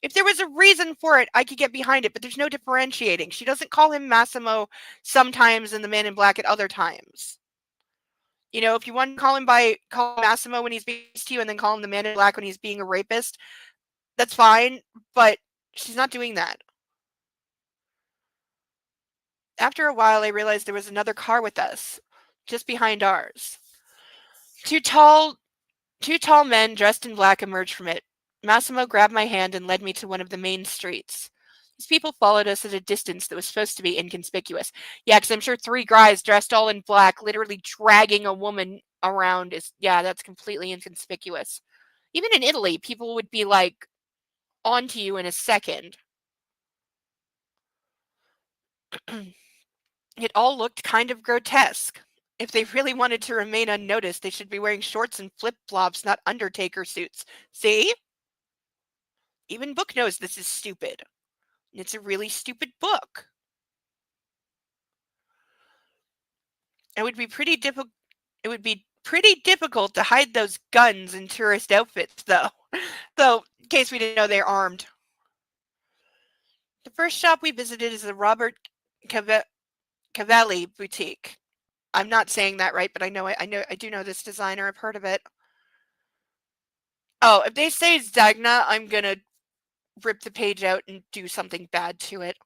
If there was a reason for it, I could get behind it, but there's no differentiating. She doesn't call him Massimo sometimes and the man in black at other times. If you want to call him Massimo when he's being nice to you and then call him the man in black when he's being a rapist, that's fine, but she's not doing that. After a while, I realized there was another car with us, just behind ours. Two tall men dressed in black emerged from it. Massimo grabbed my hand and led me to one of the main streets. These people followed us at a distance that was supposed to be inconspicuous. Yeah, because I'm sure 3 guys dressed all in black, literally dragging a woman around that's completely inconspicuous. Even in Italy, people would be like onto you in a second. It all looked kind of grotesque. If they really wanted to remain unnoticed, they should be wearing shorts and flip-flops, not Undertaker suits. See? Even Book knows this is stupid. It's a really stupid book. It would be pretty difficult to hide those guns in tourist outfits, though. Though, in case we didn't know, they're armed. The first shop we visited is the Robert Cavalli boutique. I'm not saying that right, but I do know this designer. I've heard of it. Oh, if they say Zagna, I'm gonna rip the page out and do something bad to it.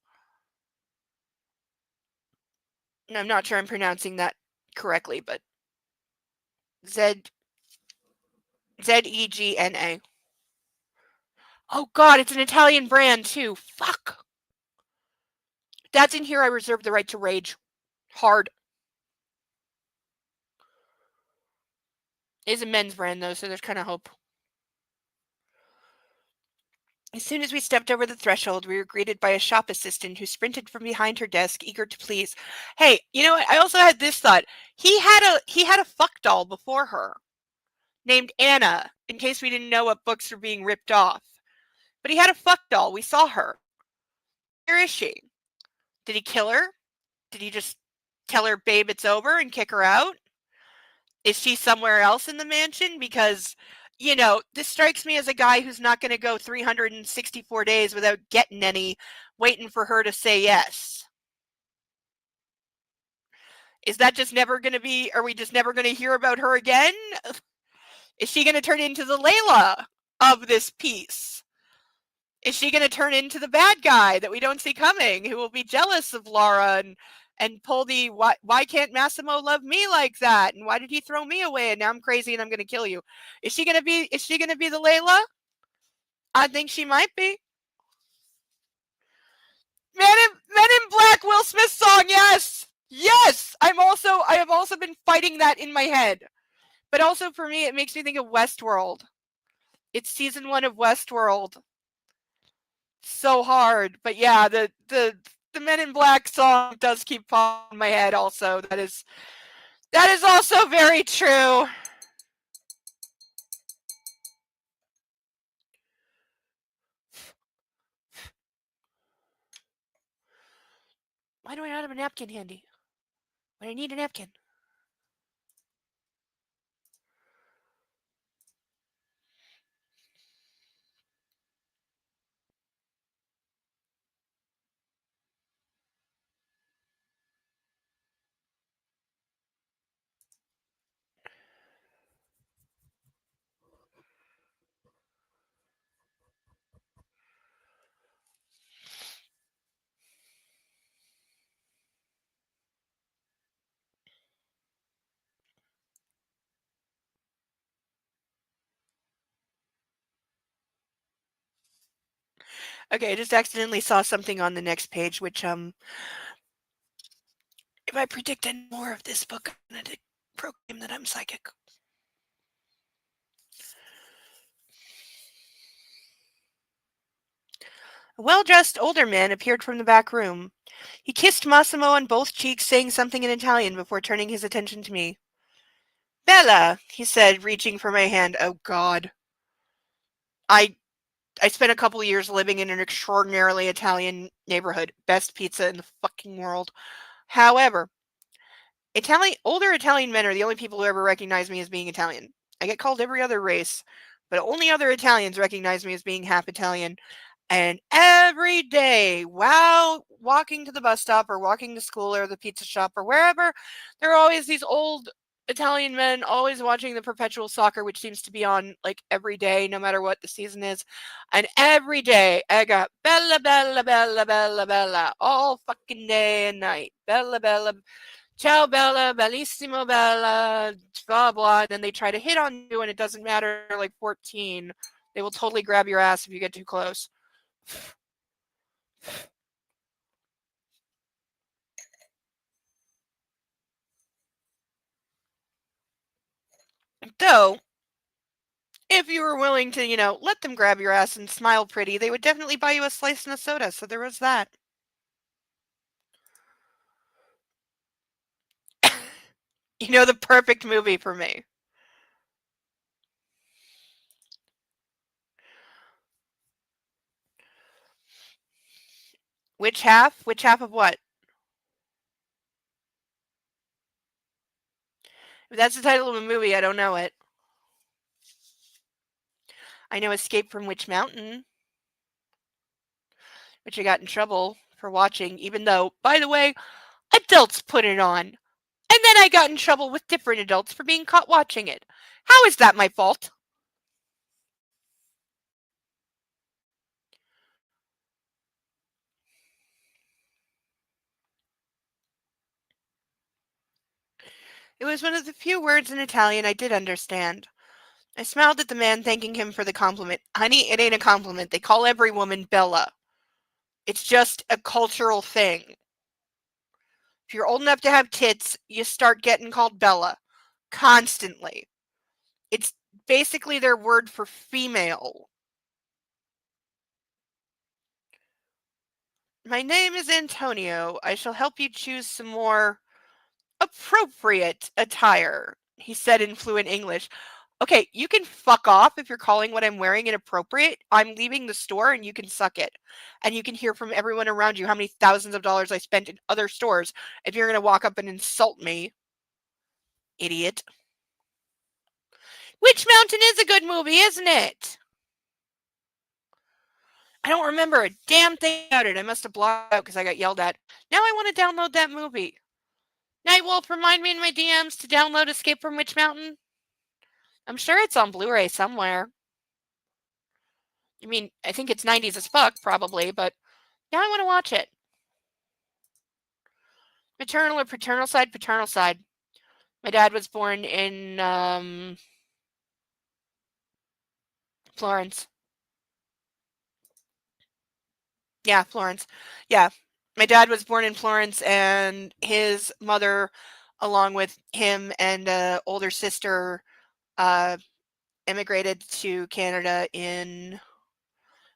And I'm not sure I'm pronouncing that correctly, but Zegna. Oh god, it's an Italian brand too. Fuck. If that's in here, I reserve the right to rage. Hard. It is a men's brand though, so there's kind of hope. As soon as we stepped over the threshold, we were greeted by a shop assistant who sprinted from behind her desk, eager to please. Hey, you know what? I also had this thought. He had a fuck doll before her, named Anna, in case we didn't know what books were being ripped off. But he had a fuck doll. We saw her. Where is she? Did he kill her? Did he just tell her, babe, it's over and kick her out? Is she somewhere else in the mansion? Because, this strikes me as a guy who's not going to go 364 days without getting any, waiting for her to say yes. Is that just never going to be, are we just never going to hear about her again? Is she going to turn into the Layla of this piece? Is she going to turn into the bad guy that we don't see coming, who will be jealous of Laura and and pull the why can't Massimo love me like that? And why did he throw me away? And now I'm crazy and I'm gonna kill you. Is she gonna be the Layla? I think she might be. Men in Black Will Smith song, yes! Yes! I have also been fighting that in my head. But also for me, it makes me think of Westworld. It's season 1 of Westworld. So hard. But yeah, the Men in Black song does keep popping in my head also. That is also very true. Why do I not have a napkin handy? When I need a napkin. Okay, I just accidentally saw something on the next page, which if I predict any more of this book, I'm gonna proclaim that I'm psychic. A well-dressed older man appeared from the back room. He kissed Massimo on both cheeks, saying something in Italian before turning his attention to me. Bella, he said, reaching for my hand. Oh, God. I spent a couple years living in an extraordinarily Italian neighborhood. Best pizza in the fucking world. However, older Italian men are the only people who ever recognize me as being Italian. I get called every other race, but only other Italians recognize me as being half Italian. And every day, while walking to the bus stop or walking to school or the pizza shop or wherever, there are always these old Italian men always watching the perpetual soccer, which seems to be on like every day, no matter what the season is. And every day, I got Bella, Bella, Bella, Bella, Bella, all fucking day and night. Bella, Bella, ciao, Bella, bellissimo, Bella, blah, blah. And then they try to hit on you, and it doesn't matter, like 14. They will totally grab your ass if you get too close. Though, if you were willing to, let them grab your ass and smile pretty, they would definitely buy you a slice and a soda, so there was that. The perfect movie for me. Which half? Which half of what? If that's the title of a movie, I don't know it. I know Escape from Witch Mountain, which I got in trouble for watching, even though, by the way, adults put it on. And then I got in trouble with different adults for being caught watching it. How is that my fault? It was one of the few words in Italian I did understand. I smiled at the man, thanking him for the compliment. Honey, it ain't a compliment. They call every woman Bella. It's just a cultural thing. If you're old enough to have tits, you start getting called Bella. Constantly. It's basically their word for female. My name is Antonio. I shall help you choose some more appropriate attire, he said in fluent English. Okay, you can fuck off if you're calling what I'm wearing inappropriate. I'm leaving the store and you can suck it. And you can hear from everyone around you how many thousands of dollars I spent in other stores if you're going to walk up and insult me. Idiot. Witch Mountain is a good movie, isn't it? I don't remember a damn thing about it. I must have blocked out because I got yelled at. Now I want to download that movie. Nightwolf, remind me in my DMs to download Escape from Witch Mountain. I'm sure it's on Blu-ray somewhere. I mean, I think it's 90s as fuck, probably, but now I want to watch it. Maternal or paternal side? Paternal side. My dad was born in Florence. Yeah, Florence. Yeah. My dad was born in Florence, and his mother, along with him and an older sister, immigrated to Canada in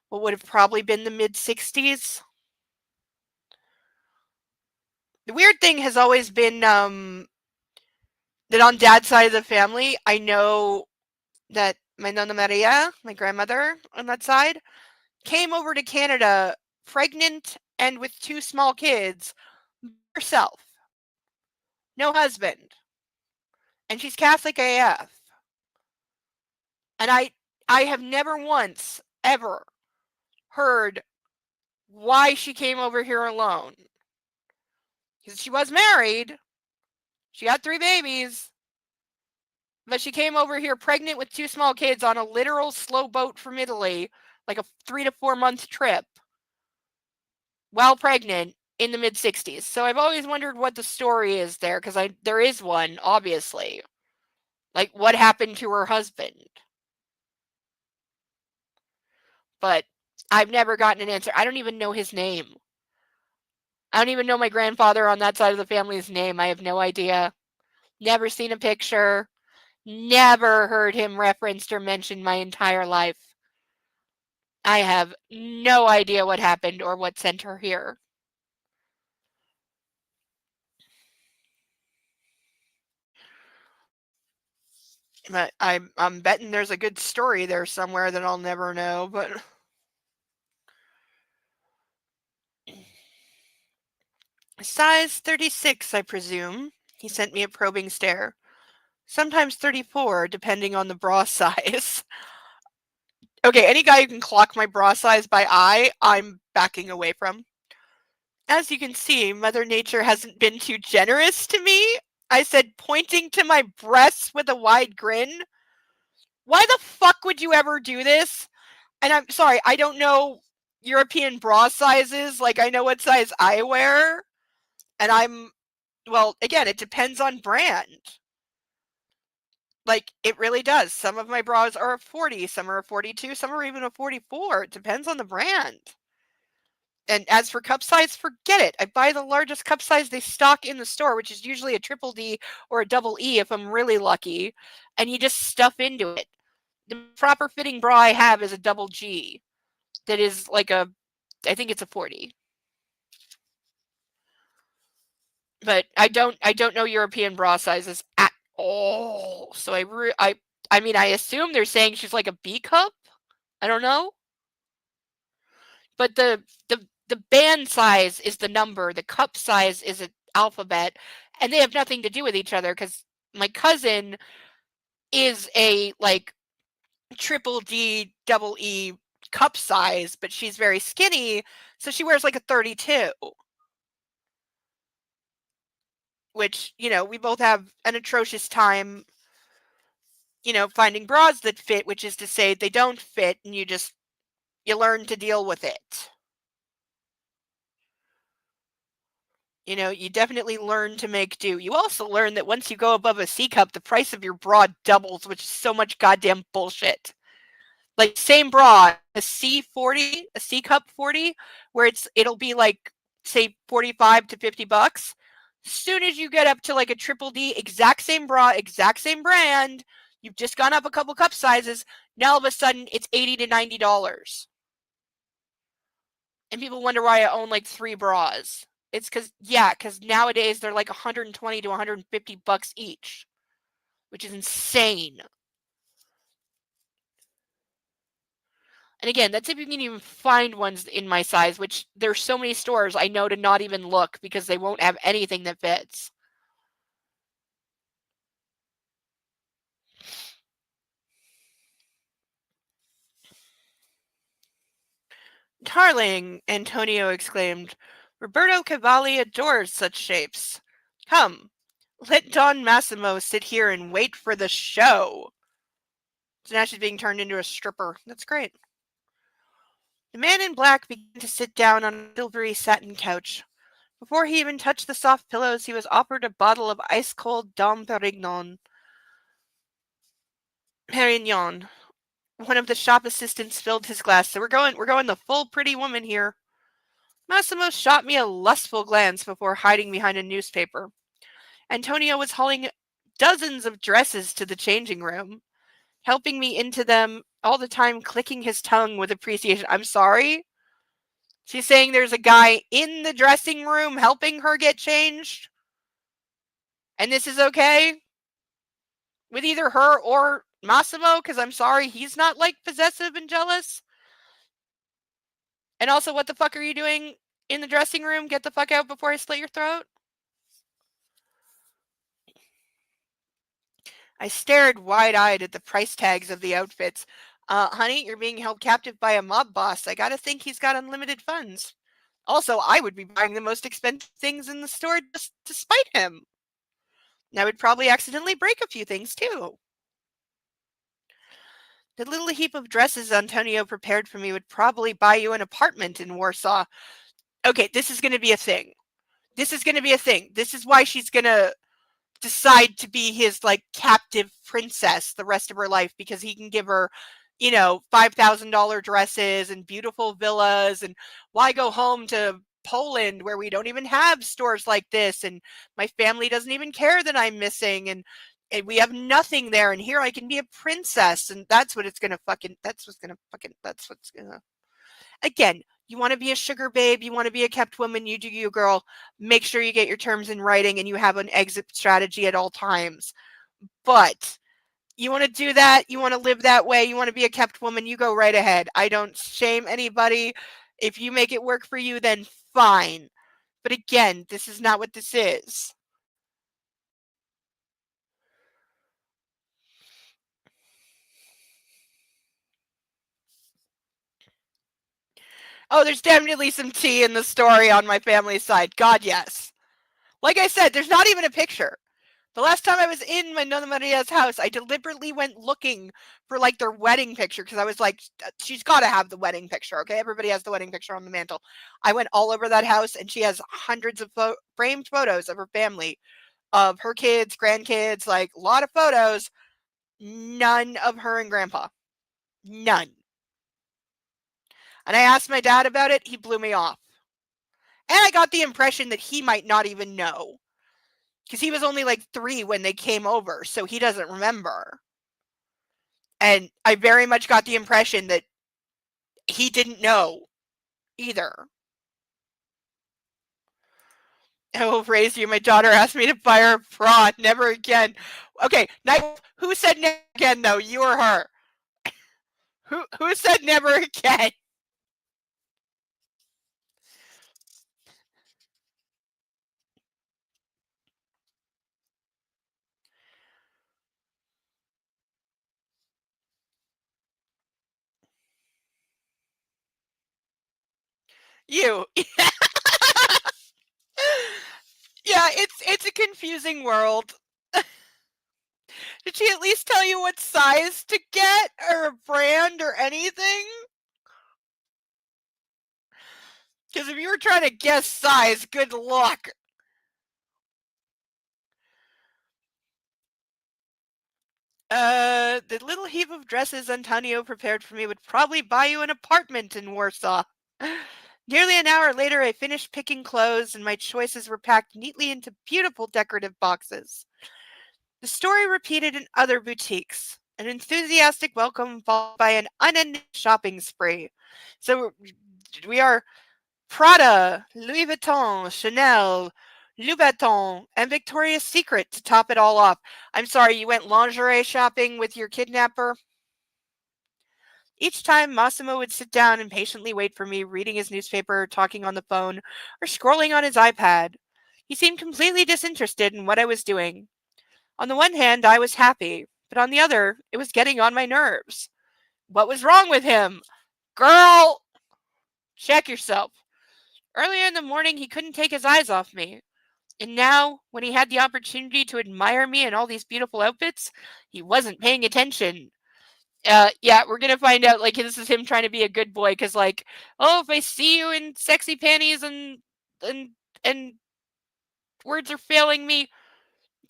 what would have probably been the mid-60s. The weird thing has always been that on dad's side of the family, I know that my Nonna Maria, my grandmother on that side, came over to Canada pregnant and with 2 small kids herself. No husband. And she's Catholic AF. And I have never once ever heard why she came over here alone. Because she was married. She had 3 babies. But she came over here pregnant with 2 small kids on a literal slow boat from Italy, like a 3 to 4 month trip, while pregnant in the mid-60s. So I've always wondered what the story is there, because there is one, obviously. Like, what happened to her husband? But I've never gotten an answer. I don't even know his name. I don't even know my grandfather on that side of the family's name. I have no idea. Never seen a picture. Never heard him referenced or mentioned my entire life. I have no idea what happened or what sent her here. But I'm betting there's a good story there somewhere that I'll never know, but size 36, I presume. He sent me a probing stare. Sometimes 34, depending on the bra size. Okay, any guy who can clock my bra size by eye, I'm backing away from. As you can see, Mother Nature hasn't been too generous to me. I said, pointing to my breasts with a wide grin. Why the fuck would you ever do this? And I'm sorry, I don't know European bra sizes. Like, I know what size I wear. And well, again, it depends on brand. Like, it really does. Some of my bras are a 40, some are a 42, some are even a 44. It depends on the brand. And as for cup size, forget it. I buy the largest cup size they stock in the store, which is usually a triple D or a double E if I'm really lucky, and you just stuff into it. The proper fitting bra I have is a double G that is like I think it's a 40. But I don't know European bra sizes at all. So I mean, I assume they're saying she's like a B cup. I don't know. But the band size is the number, the cup size is an alphabet, and they have nothing to do with each other, because my cousin is a like triple D double E cup size, but she's very skinny, so she wears like a 32. Which, we both have an atrocious time, finding bras that fit, which is to say they don't fit, and you learn to deal with it. You definitely learn to make do. You also learn that once you go above a C cup, the price of your bra doubles, which is so much goddamn bullshit. Like, same bra, a C40, a C cup 40, where it'll be like, say, 45 to $50. Soon as you get up to like a triple D, exact same bra, exact same brand, you've just gone up a couple cup sizes, now all of a sudden it's $80 to $90. And people wonder why I own like 3 bras. It's because nowadays they're like 120 to $150 each, which is insane. And again, that's if you can even find ones in my size, which there's so many stores I know to not even look, because they won't have anything that fits. Darling, Antonio exclaimed, Roberto Cavalli adores such shapes. Come, let Don Massimo sit here and wait for the show. So now she's being turned into a stripper. That's great. The man in black began to sit down on a silvery satin couch. Before he even touched the soft pillows, he was offered a bottle of ice-cold Dom Perignon. Perignon. One of the shop assistants filled his glass. So we're going the full Pretty Woman here. Massimo shot me a lustful glance before hiding behind a newspaper. Antonio was hauling dozens of dresses to the changing room, helping me into them all the time, clicking his tongue with appreciation. I'm sorry? She's saying there's a guy in the dressing room helping her get changed? And this is okay? With either her or Massimo? Because I'm sorry, he's not, like, possessive and jealous? And also, what the fuck are you doing in the dressing room? Get the fuck out before I slit your throat? I stared wide-eyed at the price tags of the outfits. Honey, you're being held captive by a mob boss. I gotta think he's got unlimited funds. Also, I would be buying the most expensive things in the store just to spite him. And I would probably accidentally break a few things, too. The little heap of dresses Antonio prepared for me would probably buy you an apartment in Warsaw. Okay, this is gonna be a thing. This is gonna be a thing. This is why she's gonna decide to be his, like, captive princess the rest of her life, because he can give her, $5,000 dresses and beautiful villas, and why go home to Poland where we don't even have stores like this, and my family doesn't even care that I'm missing, and we have nothing there, and here I can be a princess, and that's what's gonna again, you want to be a sugar babe, you want to be a kept woman, you do you, girl. Make sure you get your terms in writing and you have an exit strategy at all times. But you want to do that, you want to live that way, you want to be a kept woman, you go right ahead. I don't shame anybody. If you make it work for you, then fine. But again, this is not what this is. Oh, there's definitely some tea in the story on my family's side. God, yes. Like I said, there's not even a picture. The last time I was in my Nonna Maria's house, I deliberately went looking for, like, their wedding picture, because I was like, she's got to have the wedding picture, okay? Everybody has the wedding picture on the mantle. I went all over that house, and she has hundreds of framed photos of her family, of her kids, grandkids, like, a lot of photos. None of her and Grandpa. None. And I asked my dad about it. He blew me off. And I got the impression that he might not even know, because he was only like 3 when they came over, so he doesn't remember. And I very much got the impression that he didn't know either. I will raise you. My daughter asked me to buy her a bra. Never again. Okay, who said never again, though? You or her? Who said never again? You. Yeah, it's a confusing world. Did she at least tell you what size to get, or a brand, or anything? Because if you were trying to guess size, good luck. The little heap of dresses Antonio prepared for me would probably buy you an apartment in Warsaw. Nearly an hour later, I finished picking clothes, and my choices were packed neatly into beautiful decorative boxes. The story repeated in other boutiques, an enthusiastic welcome followed by an unending shopping spree. So we are Prada, Louis Vuitton, Chanel, Louboutin, and Victoria's Secret to top it all off. I'm sorry, you went lingerie shopping with your kidnapper? Each time, Massimo would sit down and patiently wait for me, reading his newspaper, talking on the phone, or scrolling on his iPad. He seemed completely disinterested in what I was doing. On the one hand, I was happy, but on the other, it was getting on my nerves. What was wrong with him? Girl! Check yourself. Earlier in the morning, he couldn't take his eyes off me. And now, when he had the opportunity to admire me in all these beautiful outfits, he wasn't paying attention. Yeah, we're gonna find out, like, this is him trying to be a good boy, because, like, oh, if I see you in sexy panties and and words are failing me.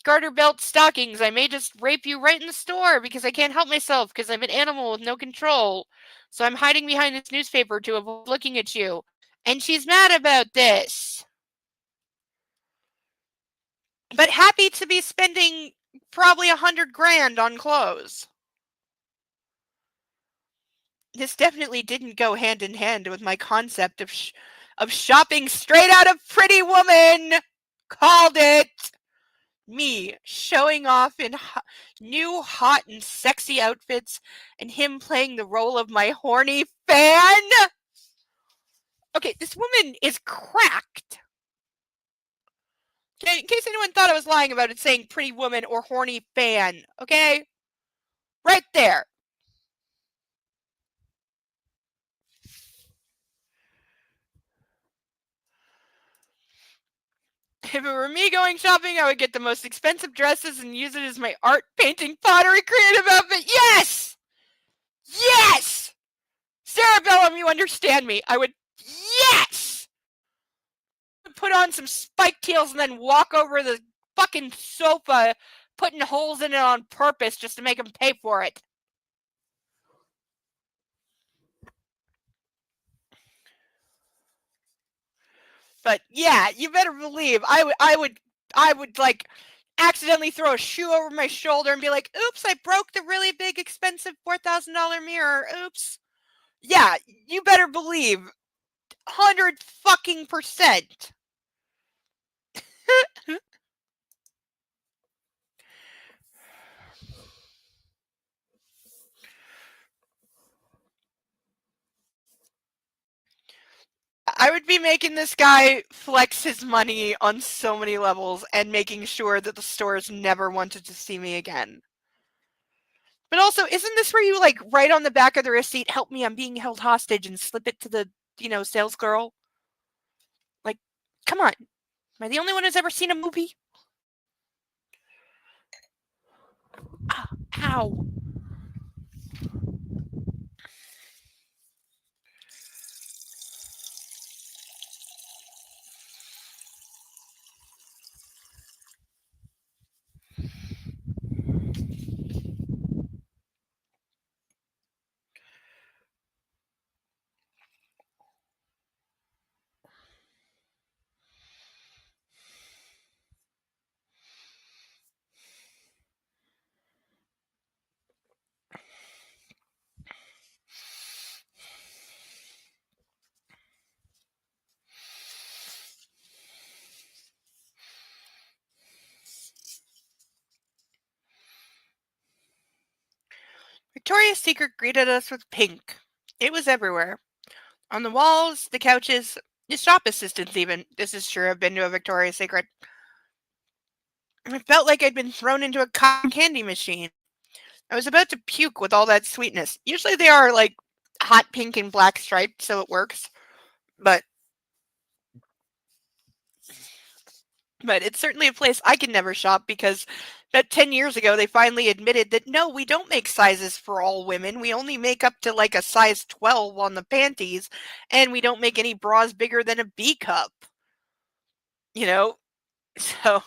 Garter belt stockings. I may just rape you right in the store because I can't help myself because I'm an animal with no control. So I'm hiding behind this newspaper to avoid looking at you. And she's mad about this. But happy to be spending probably $100,000 on clothes. This definitely didn't go hand in hand with my concept of shopping straight out of Pretty Woman. Called it. Me showing off in new hot and sexy outfits and him playing the role of my horny fan. Okay, this woman is cracked. Okay, in case anyone thought I was lying about it saying Pretty Woman or horny fan, okay? Right there. If it were me going shopping, I would get the most expensive dresses and use it as my art, painting, pottery, creative outfit. Yes! Yes! Sarah Bellum, you understand me. I would, yes! Put on some spiked heels and then walk over the fucking sofa, putting holes in it on purpose just to make him pay for it. But yeah, you better believe I would like accidentally throw a shoe over my shoulder and be like, oops, I broke the really big expensive $4,000 mirror. Oops. Yeah, you better believe 100% I would be making this guy flex his money on so many levels and making sure that the stores never wanted to see me again. But also, isn't this where you like write on the back of the receipt, help me, I'm being held hostage, and slip it to the, sales girl? Like, come on. Am I the only one who's ever seen a movie? Ah, ow. Victoria's Secret greeted us with pink. It was everywhere. On the walls, the couches, the shop assistants even. This is true, I've been to a Victoria's Secret. I felt like I'd been thrown into a cotton candy machine. I was about to puke with all that sweetness. Usually they are like hot pink and black striped, so it works. But it's certainly a place I can never shop because about 10 years ago they finally admitted that no, we don't make sizes for all women. We only make up to like a size 12 on the panties, and we don't make any bras bigger than a B cup. You know? So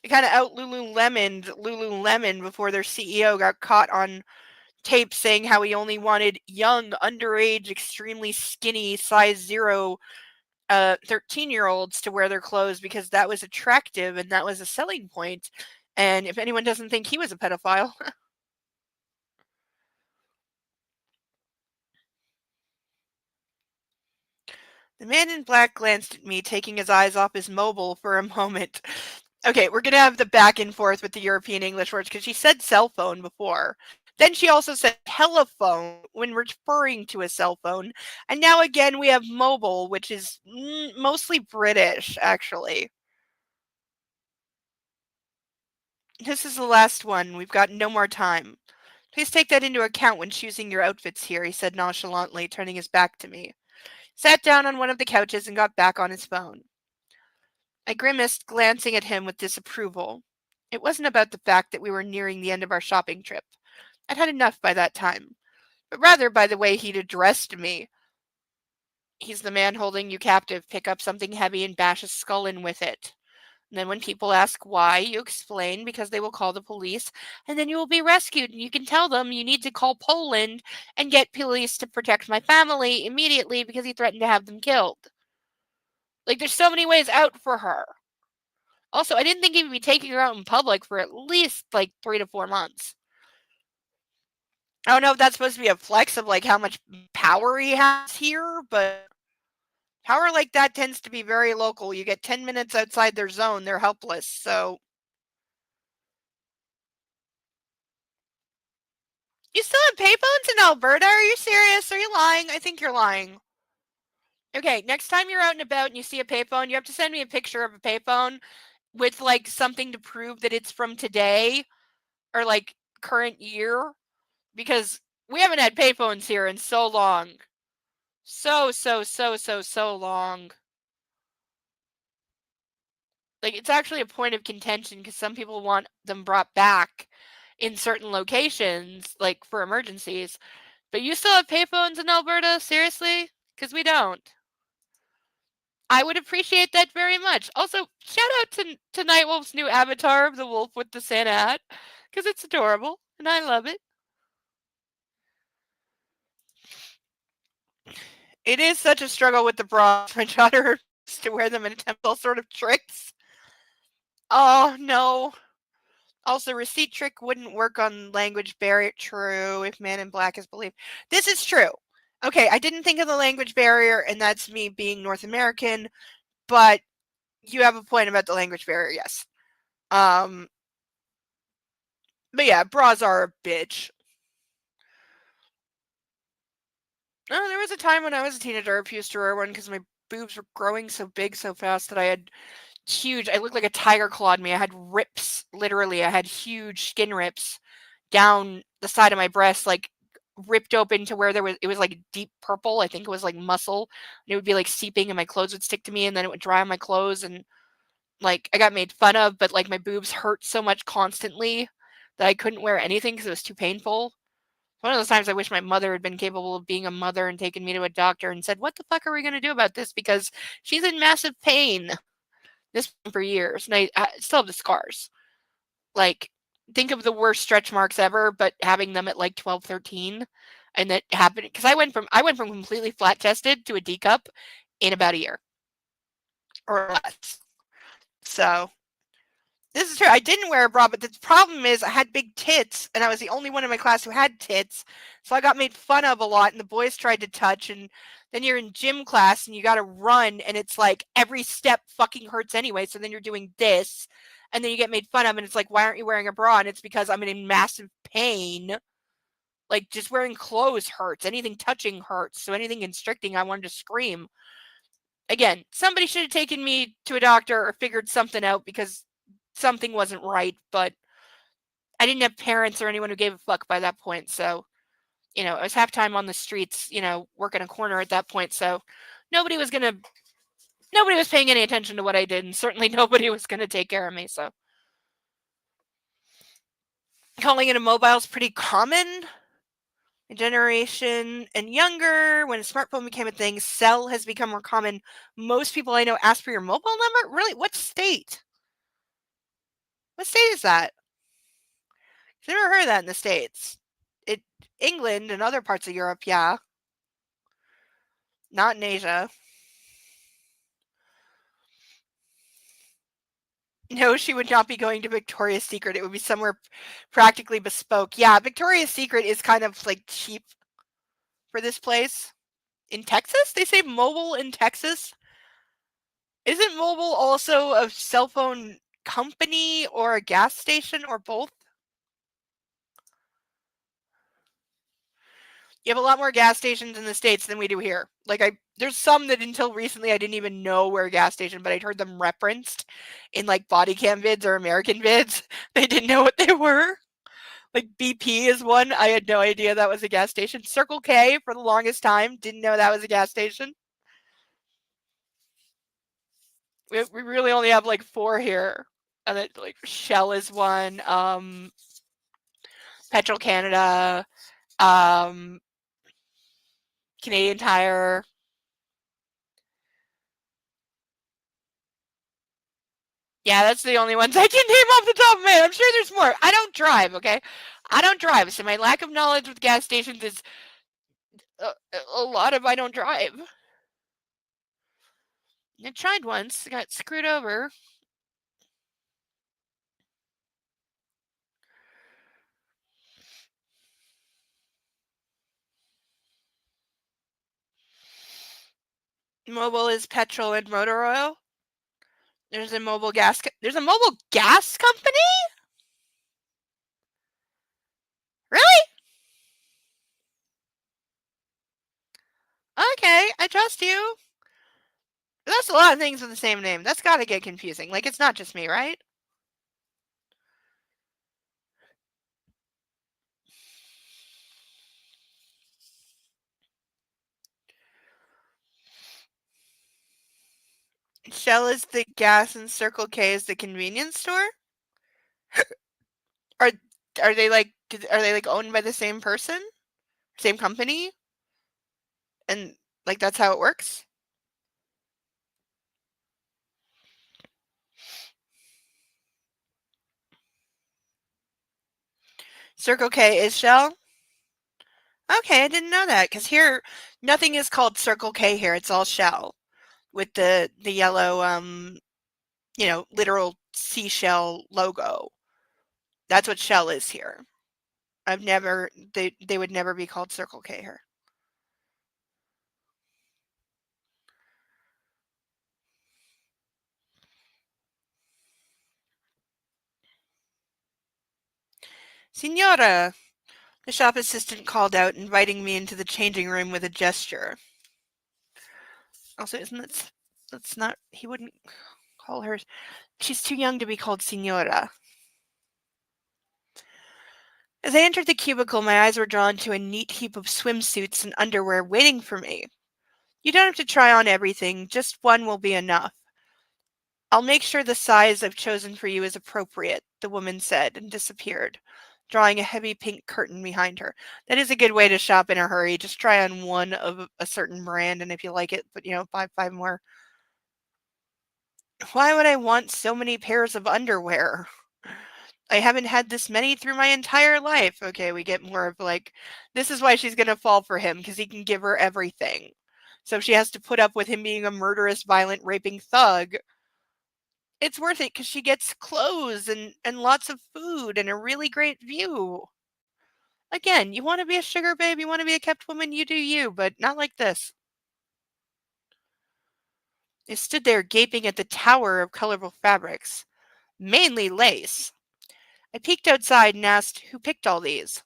they kind of out Lululemon before their CEO got caught on tape saying how he only wanted young, underage, extremely skinny, size 0 13-year-olds to wear their clothes because that was attractive and that was a selling point. And if anyone doesn't think he was a pedophile. The man in black glanced at me, taking his eyes off his mobile for a moment. Okay, we're going to have the back and forth with the European English words because she said cell phone before. Then she also said telephone when referring to a cell phone. And now again, we have mobile, which is mostly British, actually. This is the last one. We've got no more time. Please take that into account when choosing your outfits here, he said nonchalantly, turning his back to me. Sat down on one of the couches and got back on his phone. I grimaced, glancing at him with disapproval. It wasn't about the fact that we were nearing the end of our shopping trip. I'd had enough by that time, but rather by the way he'd addressed me. He's the man holding you captive. Pick up something heavy and bash his skull in with it. And then when people ask why, you explain because they will call the police and then you will be rescued. And you can tell them you need to call Poland and get police to protect my family immediately because he threatened to have them killed. Like, there's so many ways out for her. Also, I didn't think he would be taking her out in public for at least like 3 to 4 months. I don't know if that's supposed to be a flex of like how much power he has here, but power like that tends to be very local. You get 10 minutes outside their zone, they're helpless. So you still have payphones in Alberta? Are you serious? Are you lying? I think you're lying. Okay, next time you're out and about and you see a payphone, you have to send me a picture of a payphone with like something to prove that it's from today or like current year, because we haven't had payphones here in so long. So long. Like, it's actually a point of contention because some people want them brought back in certain locations, like for emergencies. But you still have payphones in Alberta? Seriously? Because we don't. I would appreciate that very much. Also, shout out to Nightwolf's new avatar of the wolf with the Santa hat, because it's adorable and I love it. It is such a struggle with the bras. My daughter has to wear them and attempt all sort of tricks. Oh no. Also, receipt trick wouldn't work on language barrier. True, if Man in Black is believed. This is true. Okay, I didn't think of the language barrier, and that's me being North American, but you have a point about the language barrier, yes. But yeah, bras are a bitch. Oh, there was a time when I was a teenager I refused to wear one because my boobs were growing so big so fast that I had huge, I looked like a tiger clawed me. I had rips, literally. I had huge skin rips down the side of my breast, like ripped open to where it was like deep purple. I think it was like muscle. And it would be like seeping and my clothes would stick to me and then it would dry on my clothes. And like I got made fun of, but like my boobs hurt so much constantly that I couldn't wear anything because it was too painful. One of those times I wish my mother had been capable of being a mother and taken me to a doctor and said, "What the fuck are we going to do about this?" Because she's in massive pain. This for years, and I still have the scars. Like, think of the worst stretch marks ever, but having them at like 12, 13, and that happened because I went from completely flat chested to a D cup in about a year or less. So this is true. I didn't wear a bra, but the problem is I had big tits, and I was the only one in my class who had tits. So I got made fun of a lot, and the boys tried to touch. And then you're in gym class, and you got to run, and it's like every step fucking hurts anyway. So then you're doing this, and then you get made fun of, and it's like, why aren't you wearing a bra? And it's because I'm in massive pain. Like, just wearing clothes hurts. Anything touching hurts. So anything constricting, I wanted to scream. Again, somebody should have taken me to a doctor or figured something out because something wasn't right, but I didn't have parents or anyone who gave a fuck by that point. So, I was half time on the streets, working a corner at that point. So nobody was paying any attention to what I did, and certainly nobody was going to take care of me. So calling it a mobile is pretty common. A generation and younger, when a smartphone became a thing, cell has become more common. Most people I know ask for your mobile number. Really? What state? What state is that? I've never heard of that in the States. It England and other parts of Europe, yeah. Not in Asia. No, she would not be going to Victoria's Secret. It would be somewhere practically bespoke. Yeah, Victoria's Secret is kind of like cheap for this place. In Texas? They say mobile in Texas? Isn't mobile also a cell phone company or a gas station or both? You have a lot more gas stations in the States than we do here. Like there's some that until recently I didn't even know were a gas station, but I'd heard them referenced in like body cam vids or American vids. They didn't know what they were. Like BP is one. I had no idea that was a gas station. Circle K for the longest time. Didn't know that was a gas station. We really only have like 4 here. And then like Shell is one. Petro Canada. Canadian Tire. Yeah, that's the only ones I can name off the top of my head. I'm sure there's more. I don't drive, okay? I don't drive, so my lack of knowledge with gas stations is a lot of I don't drive. I tried once, got screwed over. Mobile is petrol and motor oil. There's a mobile gas. There's a mobile gas company? Really? Okay, I trust you. That's a lot of things with the same name. That's got to get confusing. Like, it's not just me, right? Shell is the gas and Circle K is the convenience store? Are are they like owned by the same person? Same company? And like that's how it works? Circle K is Shell? Okay, I didn't know that because here nothing is called Circle K here. It's all Shell with the yellow literal seashell logo. That's what Shell is here. They would never be called Circle K here. Signora, the shop assistant called out, inviting me into the changing room with a gesture. Also, that's not, he wouldn't call her, she's too young to be called Signora. As I entered the cubicle, my eyes were drawn to a neat heap of swimsuits and underwear waiting for me. You don't have to try on everything, just one will be enough. I'll make sure the size I've chosen for you is appropriate, the woman said and disappeared, drawing a heavy pink curtain behind her. That is a good way to shop in a hurry. Just try on one of a certain brand, and if you like it, but buy five more. Why would I want so many pairs of underwear? I haven't had this many through my entire life. Okay, we get more of like, this is why she's going to fall for him, because he can give her everything. So if she has to put up with him being a murderous, violent, raping thug, it's worth it because she gets clothes and lots of food and a really great view. Again, you want to be a sugar babe, you want to be a kept woman, you do you, but not like this. I stood there gaping at the tower of colorful fabrics, mainly lace. I peeked outside and asked who picked all these.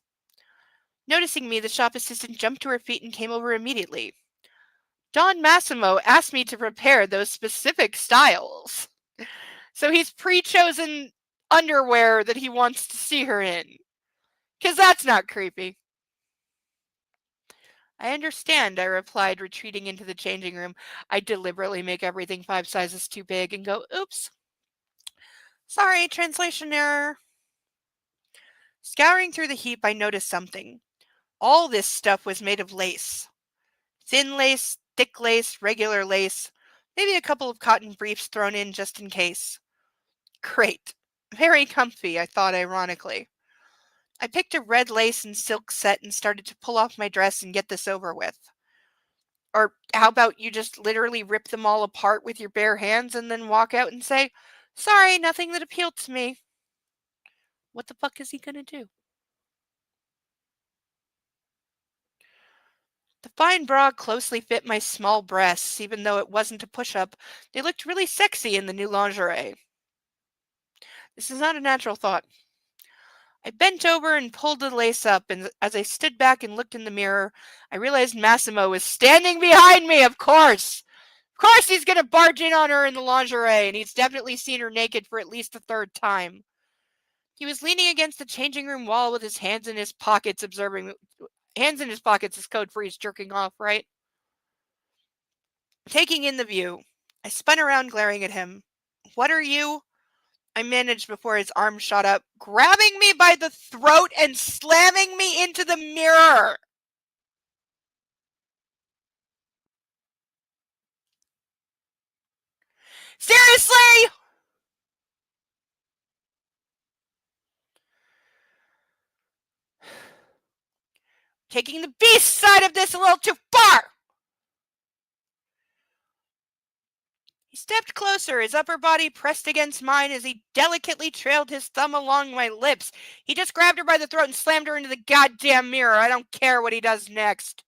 Noticing me, the shop assistant jumped to her feet and came over immediately. Don Massimo asked me to prepare those specific styles. So he's pre-chosen underwear that he wants to see her in. Because that's not creepy. I understand, I replied, retreating into the changing room. I deliberately make everything 5 sizes too big and go, oops. Sorry, translation error. Scouring through the heap, I noticed something. All this stuff was made of lace. Thin lace, thick lace, regular lace, maybe a couple of cotton briefs thrown in just in case. Great. Very comfy, I thought ironically. I picked a red lace and silk set and started to pull off my dress and get this over with. Or how about you just literally rip them all apart with your bare hands and then walk out and say, sorry, nothing that appealed to me. What the fuck is he gonna do? The fine bra closely fit my small breasts, even though it wasn't a push-up. They looked really sexy in the new lingerie. This is not a natural thought. I bent over and pulled the lace up, and as I stood back and looked in the mirror, I realized Massimo was standing behind me, of course! Of course he's gonna barge in on her in the lingerie, and he's definitely seen her naked for at least the 3rd time. He was leaning against the changing room wall with his hands in his pockets, observing. Hands in his pockets is code for he's jerking off, right? Taking in the view, I spun around glaring at him. What are you? I managed before his arm shot up, grabbing me by the throat and slamming me into the mirror. Seriously? taking the beast side of this a little too far. He stepped closer, his upper body pressed against mine as he delicately trailed his thumb along my lips. He just grabbed her by the throat and slammed her into the goddamn mirror. I don't care what he does next.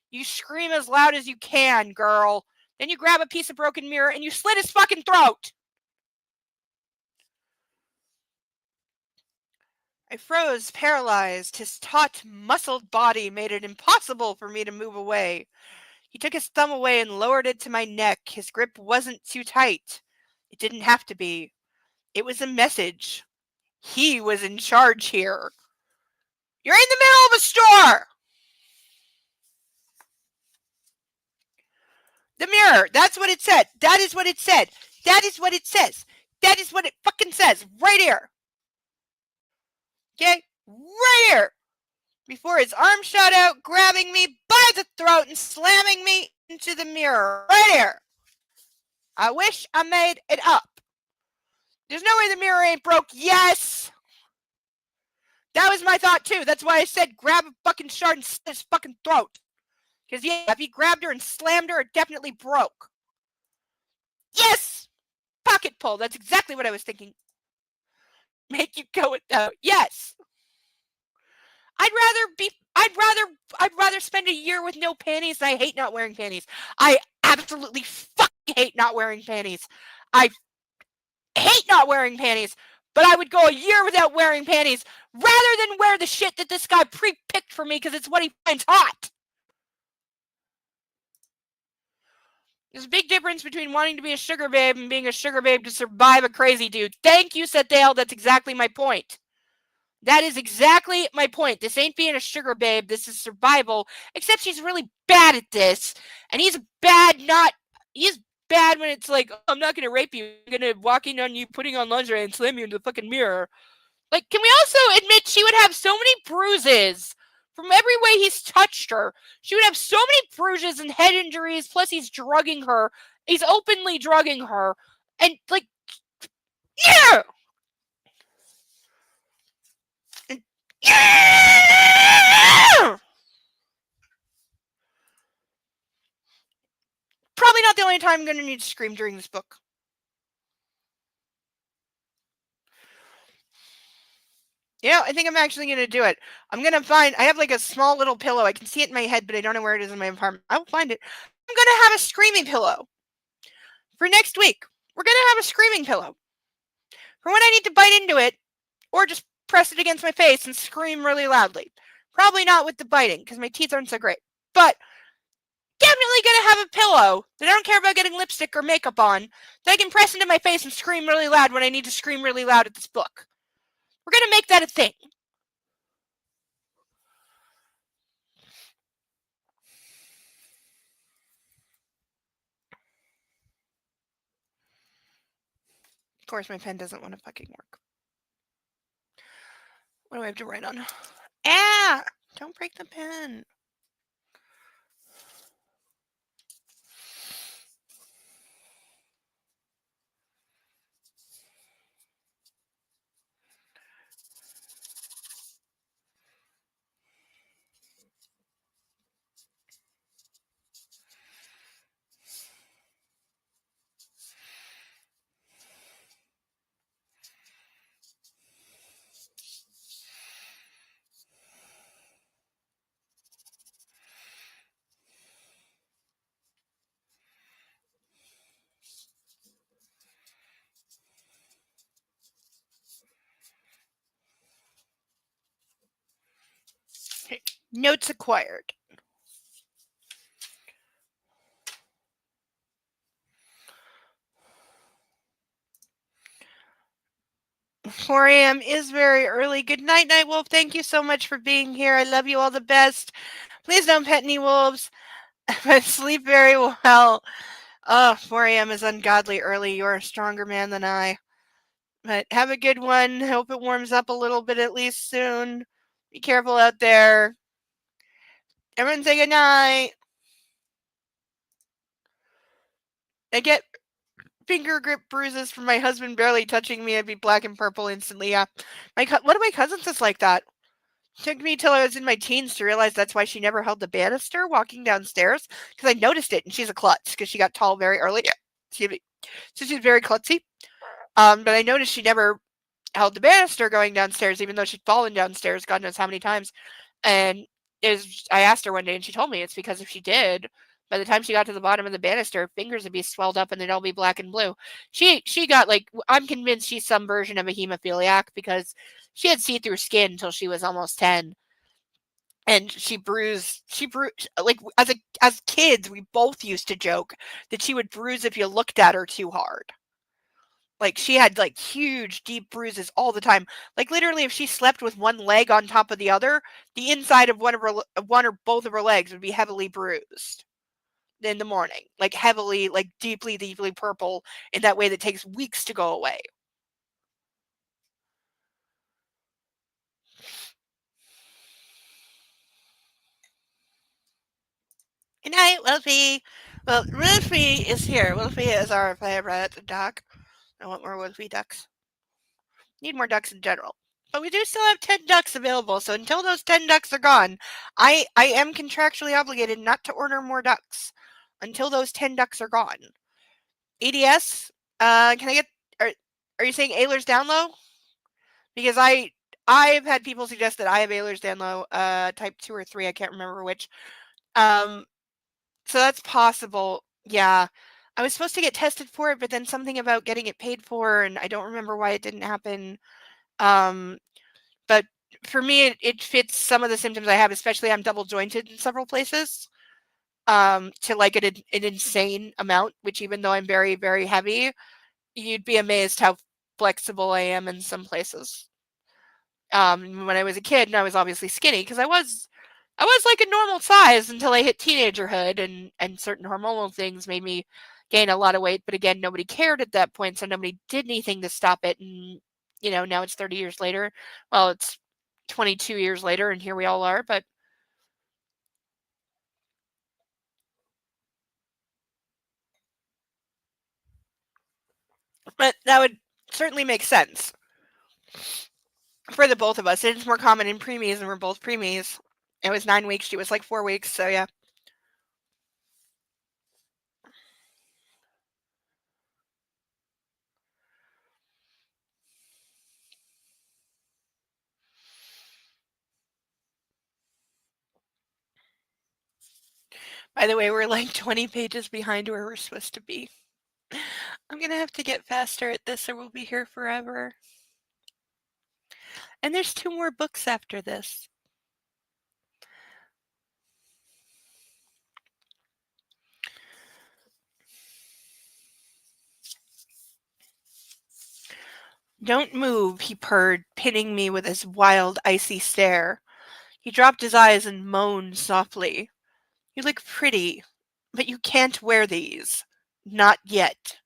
You scream as loud as you can, girl. Then you grab a piece of broken mirror and you slit his fucking throat. I froze, paralyzed. His taut, muscled body made it impossible for me to move away. He took his thumb away and lowered it to my neck. His grip wasn't too tight. It didn't have to be. It was a message. He was in charge here. You're in the middle of a store! The mirror. That's what it said. That is what it said. That is what it says. That is what it fucking says. Right here. Okay? Right here. Before his arm shot out, grabbing me by the throat and slamming me into the mirror. Right here. I wish I made it up. There's no way the mirror ain't broke. Yes. That was my thought too. That's why I said grab a fucking shard and slit his fucking throat. Because yeah, if he grabbed her and slammed her, it definitely broke. Yes! Pocket pull. That's exactly what I was thinking. Make you go with that. Yes. I'd rather spend a year with no panties. I hate not wearing panties. I absolutely fucking hate not wearing panties. I hate not wearing panties. But I would go a year without wearing panties rather than wear the shit that this guy pre-picked for me because it's what he finds hot. There's a big difference between wanting to be a sugar babe and being a sugar babe to survive a crazy dude. Thank you, Sethdale. That's exactly my point. That is exactly my point. This ain't being a sugar babe. This is survival. Except she's really bad at this. And he's bad when it's like, oh, I'm not going to rape you. I'm going to walk in on you putting on lingerie and slam you into the fucking mirror. Like, can we also admit she would have so many bruises from every way he's touched her? She would have so many bruises and head injuries, plus he's drugging her. He's openly drugging her. And, like, yeah! Yeah! Probably not the only time I'm going to need to scream during this book. Yeah, I think I'm actually going to do it. I'm going to find, I have like a small little pillow. I can see it in my head, but I don't know where it is in my apartment. I will find it. I'm going to have a screaming pillow. For next week, we're going to have a screaming pillow. For when I need to bite into it, or just press it against my face and scream really loudly. Probably not with the biting, because my teeth aren't so great. But definitely going to have a pillow that I don't care about getting lipstick or makeup on, that I can press into my face and scream really loud when I need to scream really loud at this book. We're going to make that a thing. Of course, my pen doesn't want to fucking work. What do I have to write on? Ah! Don't break the pen. Okay. Notes acquired. Four a.m. is very early. Good night, Night Wolf. Thank you so much for being here. I love you all the best. Please don't pet any wolves. But sleep very well. 4 a.m. is ungodly early. You're a stronger man than I. But have a good one. Hope it warms up a little bit at least soon. Be careful out there. Everyone say good night. I get finger grip bruises from my husband barely touching me. I'd be black and purple instantly. Yeah. One of my cousins is like that. Took me till I was in my teens to realize that's why she never held the banister walking downstairs, because I noticed it, and she's a klutz because she got tall very early. Excuse me. So she's very klutzy. But I noticed she never held the banister going downstairs, even though she'd fallen downstairs God knows how many times. And I asked her one day, and she told me it's because if she did, by the time she got to the bottom of the banister, her fingers would be swelled up and they'd all be black and blue. She got like, I'm convinced she's some version of a hemophiliac because she had see-through skin until she was almost 10. And she bruised like as kids we both used to joke that she would bruise if you looked at her too hard. Like, she had, like, huge, deep bruises all the time. Like, literally, if she slept with one leg on top of the other, the inside of one or both of her legs would be heavily bruised in the morning. Like, heavily, like, deeply, deeply purple in that way that takes weeks to go away. Good night, Wolfie. Well, Wolfie is here. Wolfie is our favorite duck. I want more Wolfie ducks. Need more ducks in general. But we do still have 10 ducks available, so until those 10 ducks are gone, I am contractually obligated not to order more ducks until those 10 ducks are gone. EDS, can I get, are you saying Ehlers down low? Because I've had people suggest that I have Ehlers down low, type 2 or 3, I can't remember which. So that's possible. Yeah. I was supposed to get tested for it, but then something about getting it paid for, and I don't remember why it didn't happen. But for me, it fits some of the symptoms I have, especially I'm double jointed in several places, to like an insane amount, which even though I'm very, very heavy, you'd be amazed how flexible I am in some places. When I was a kid, and I was obviously skinny because I was like a normal size until I hit teenagerhood, and certain hormonal things made me gain a lot of weight. But again, nobody cared at that point, so nobody did anything to stop it. And now it's 30 years later. Well, it's 22 years later, and here we all are. But that would certainly make sense for the both of us. It's more common in preemies, and we're both preemies. It was 9 weeks. She was like 4 weeks. So yeah. By the way, we're like 20 pages behind where we're supposed to be. I'm gonna have to get faster at this or we'll be here forever. And there's 2 more books after this. Don't move, he purred, pinning me with his wild, icy stare. He dropped his eyes and moaned softly. You look pretty, but you can't wear these. Not yet.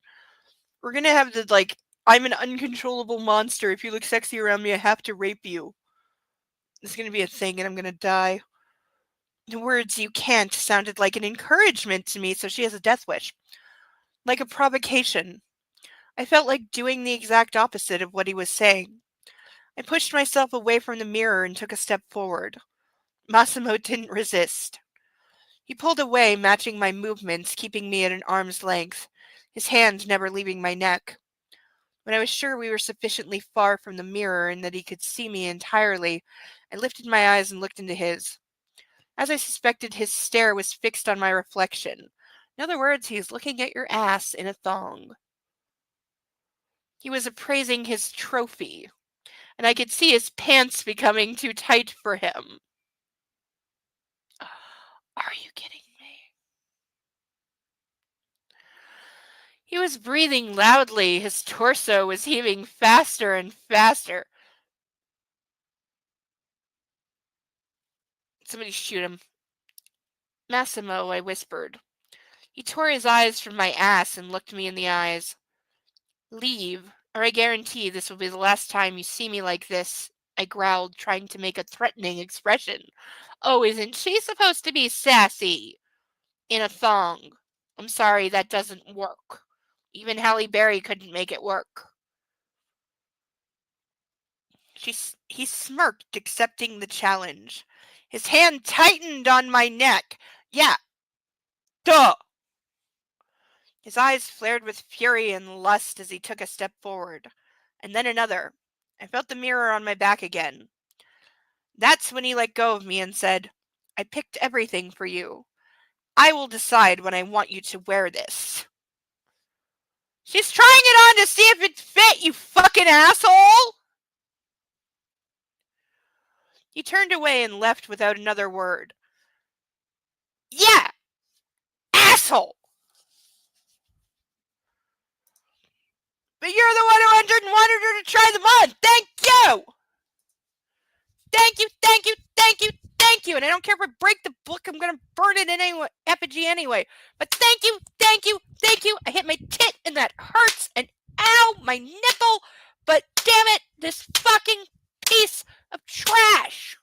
We're gonna have to, like, I'm an uncontrollable monster. If you look sexy around me, I have to rape you. It's gonna be a thing and I'm gonna die. The words "you can't" sounded like an encouragement to me, so she has a death wish. Like a provocation. I felt like doing the exact opposite of what he was saying. I pushed myself away from the mirror and took a step forward. Massimo didn't resist. He pulled away, matching my movements, keeping me at an arm's length, his hand never leaving my neck. When I was sure we were sufficiently far from the mirror and that he could see me entirely, I lifted my eyes and looked into his. As I suspected, his stare was fixed on my reflection. In other words, he is looking at your ass in a thong. He was appraising his trophy, and I could see his pants becoming too tight for him. Are you kidding me? He was breathing loudly. His torso was heaving faster and faster. Somebody shoot him. Massimo, I whispered. He tore his eyes from my ass and looked me in the eyes. Leave, or I guarantee this will be the last time you see me like this, I growled, trying to make a threatening expression. Oh, isn't she supposed to be sassy? In a thong. I'm sorry, that doesn't work. Even Halle Berry couldn't make it work. He smirked, accepting the challenge. His hand tightened on my neck. Yeah. Duh. His eyes flared with fury and lust as he took a step forward. And then another. I felt the mirror on my back again. That's when he let go of me and said, I picked everything for you. I will decide when I want you to wear this. She's trying it on to see if it fit, you fucking asshole! He turned away and left without another word. Yeah! Asshole! But you're the one who entered and wanted her to try them on! Thank you! Thank you, thank you, thank you, thank you! And I don't care if I break the book, I'm gonna burn it in anyway, effigy anyway. But thank you, thank you, thank you! I hit my tit and that hurts, and ow, my nipple! But damn it, this fucking piece of trash!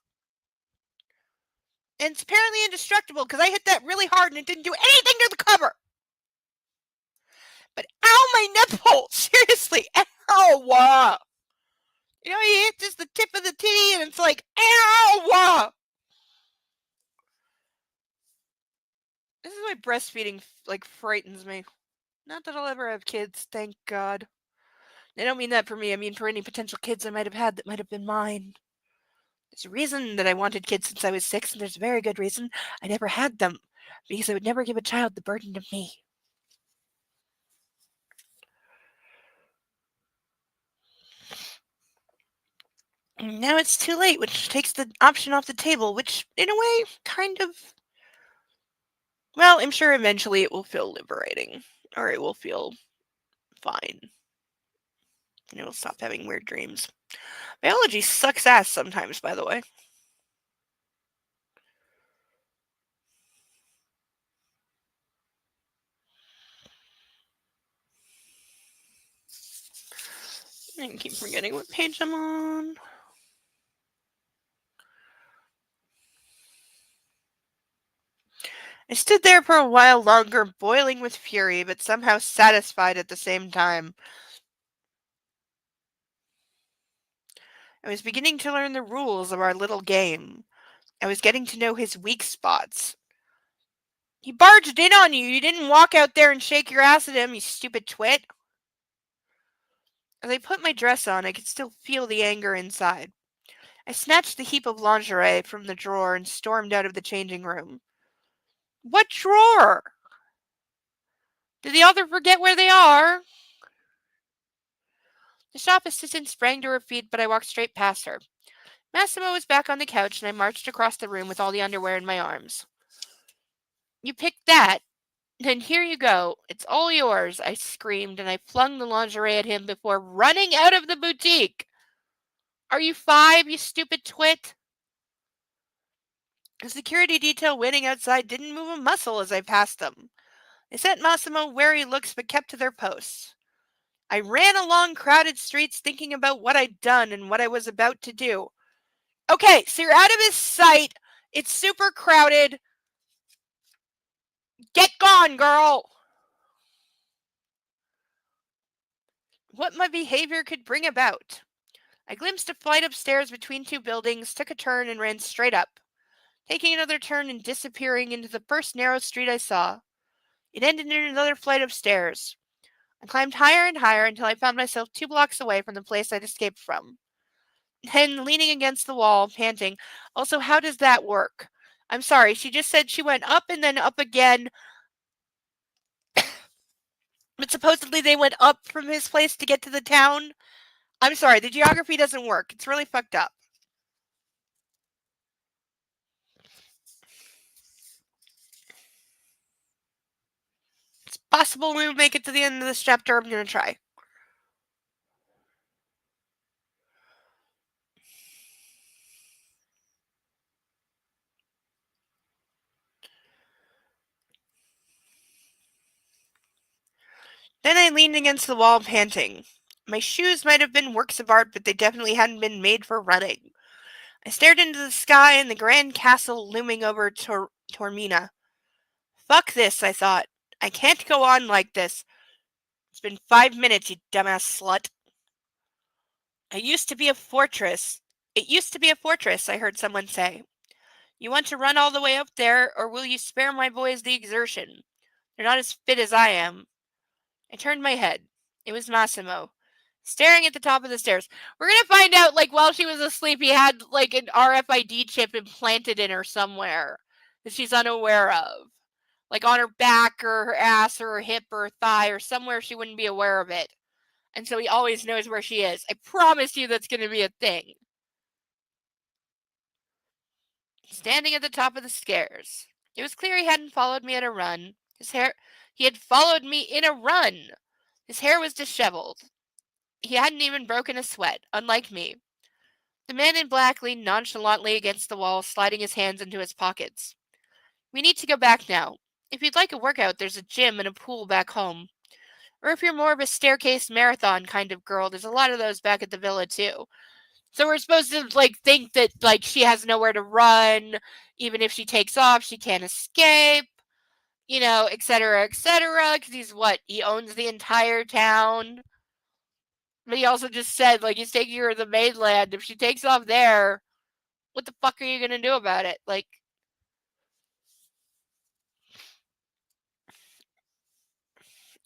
And it's apparently indestructible because I hit that really hard and it didn't do anything to the cover. But ow, my nipple! Seriously, ow! You know, you hit just the tip of the titty and it's like, ow! This is why breastfeeding, like, frightens me. Not that I'll ever have kids, thank God. I don't mean that for me, I mean for any potential kids I might have had that might have been mine. There's a reason that I wanted kids since I was 6, and there's a very good reason I never had them. Because I would never give a child the burden of me. Now it's too late, which takes the option off the table, which, in a way, kind of... Well, I'm sure eventually it will feel liberating. Or it will feel fine. And it will stop having weird dreams. Biology sucks ass sometimes, by the way. I keep forgetting what page I'm on. I stood there for a while longer, boiling with fury, but somehow satisfied at the same time. I was beginning to learn the rules of our little game. I was getting to know his weak spots. He barged in on you. You didn't walk out there and shake your ass at him, you stupid twit. As I put my dress on, I could still feel the anger inside. I snatched the heap of lingerie from the drawer and stormed out of the changing room. What drawer? Did the author forget where they are? The shop assistant sprang to her feet, but I walked straight past her. Massimo was back on the couch, and I marched across the room with all the underwear in my arms. You picked that? Then here you go. It's all yours, I screamed, and I flung the lingerie at him before running out of the boutique. Are you 5, you stupid twit? The security detail waiting outside didn't move a muscle as I passed them. They sent Massimo wary looks but kept to their posts. I ran along crowded streets thinking about what I'd done and what I was about to do. Okay, so you're out of his sight. It's super crowded. Get gone, girl! What my behavior could bring about. I glimpsed a flight of stairs between 2 buildings, took a turn, and ran straight up, taking another turn and disappearing into the first narrow street I saw. It ended in another flight of stairs. I climbed higher and higher until I found myself 2 blocks away from the place I'd escaped from. Then, leaning against the wall, panting, also, how does that work? I'm sorry, she just said she went up and then up again. But supposedly they went up from his place to get to the town. I'm sorry, the geography doesn't work. It's really fucked up. It's possible we will make it to the end of this chapter. I'm going to try. Then I leaned against the wall, panting. My shoes might have been works of art, but they definitely hadn't been made for running. I stared into the sky and the grand castle looming over Tormina. Fuck this, I thought. I can't go on like this. It's been 5 minutes, you dumbass slut. It used to be a fortress. It used to be a fortress, I heard someone say. You want to run all the way up there, or will you spare my boys the exertion? They're not as fit as I am. I turned my head. It was Massimo, staring at the top of the stairs. We're gonna find out, like, while she was asleep, he had, like, an RFID chip implanted in her somewhere that she's unaware of. Like, on her back, or her ass, or her hip, or her thigh, or somewhere she wouldn't be aware of it. And so he always knows where she is. I promise you that's gonna be a thing. Standing at the top of the stairs. It was clear he hadn't followed me at a run. He had followed me in a run. His hair was disheveled. He hadn't even broken a sweat, unlike me. The man in black leaned nonchalantly against the wall, sliding his hands into his pockets. We need to go back now. If you'd like a workout, there's a gym and a pool back home. Or if you're more of a staircase marathon kind of girl, there's a lot of those back at the villa too. So we're supposed to, like, think that, like, she has nowhere to run. Even if she takes off, she can't escape. You know, etc., etc. Because he owns the entire town. But he also just said, like, he's taking her to the mainland. If she takes off there, what the fuck are you gonna do about it? Like,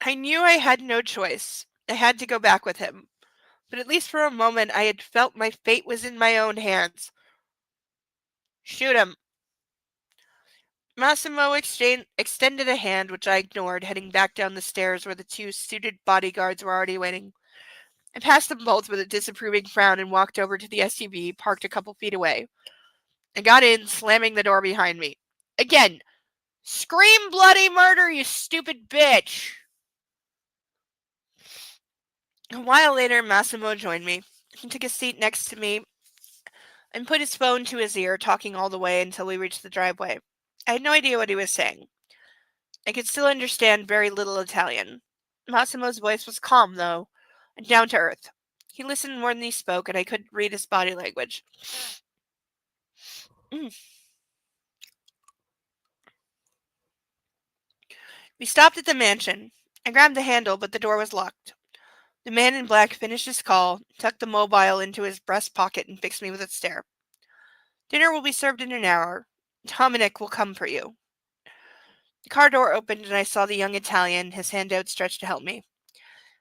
I knew I had no choice. I had to go back with him. But at least for a moment I had felt my fate was in my own hands. Shoot him. Massimo extended a hand, which I ignored, heading back down the stairs where the two suited bodyguards were already waiting. I passed them both with a disapproving frown and walked over to the SUV, parked a couple feet away. I got in, slamming the door behind me. Again, scream bloody murder, you stupid bitch! A while later, Massimo joined me. He took a seat next to me and put his phone to his ear, talking all the way until we reached the driveway. I had no idea what he was saying. I could still understand very little Italian. Massimo's voice was calm, though, and down to earth. He listened more than he spoke, and I couldn't read his body language. We stopped at the mansion. I grabbed the handle, but the door was locked. The man in black finished his call, tucked the mobile into his breast pocket, and fixed me with a stare. Dinner will be served in an hour. Dominic will come for you. The car door opened, and I saw the young Italian, his hand outstretched to help me.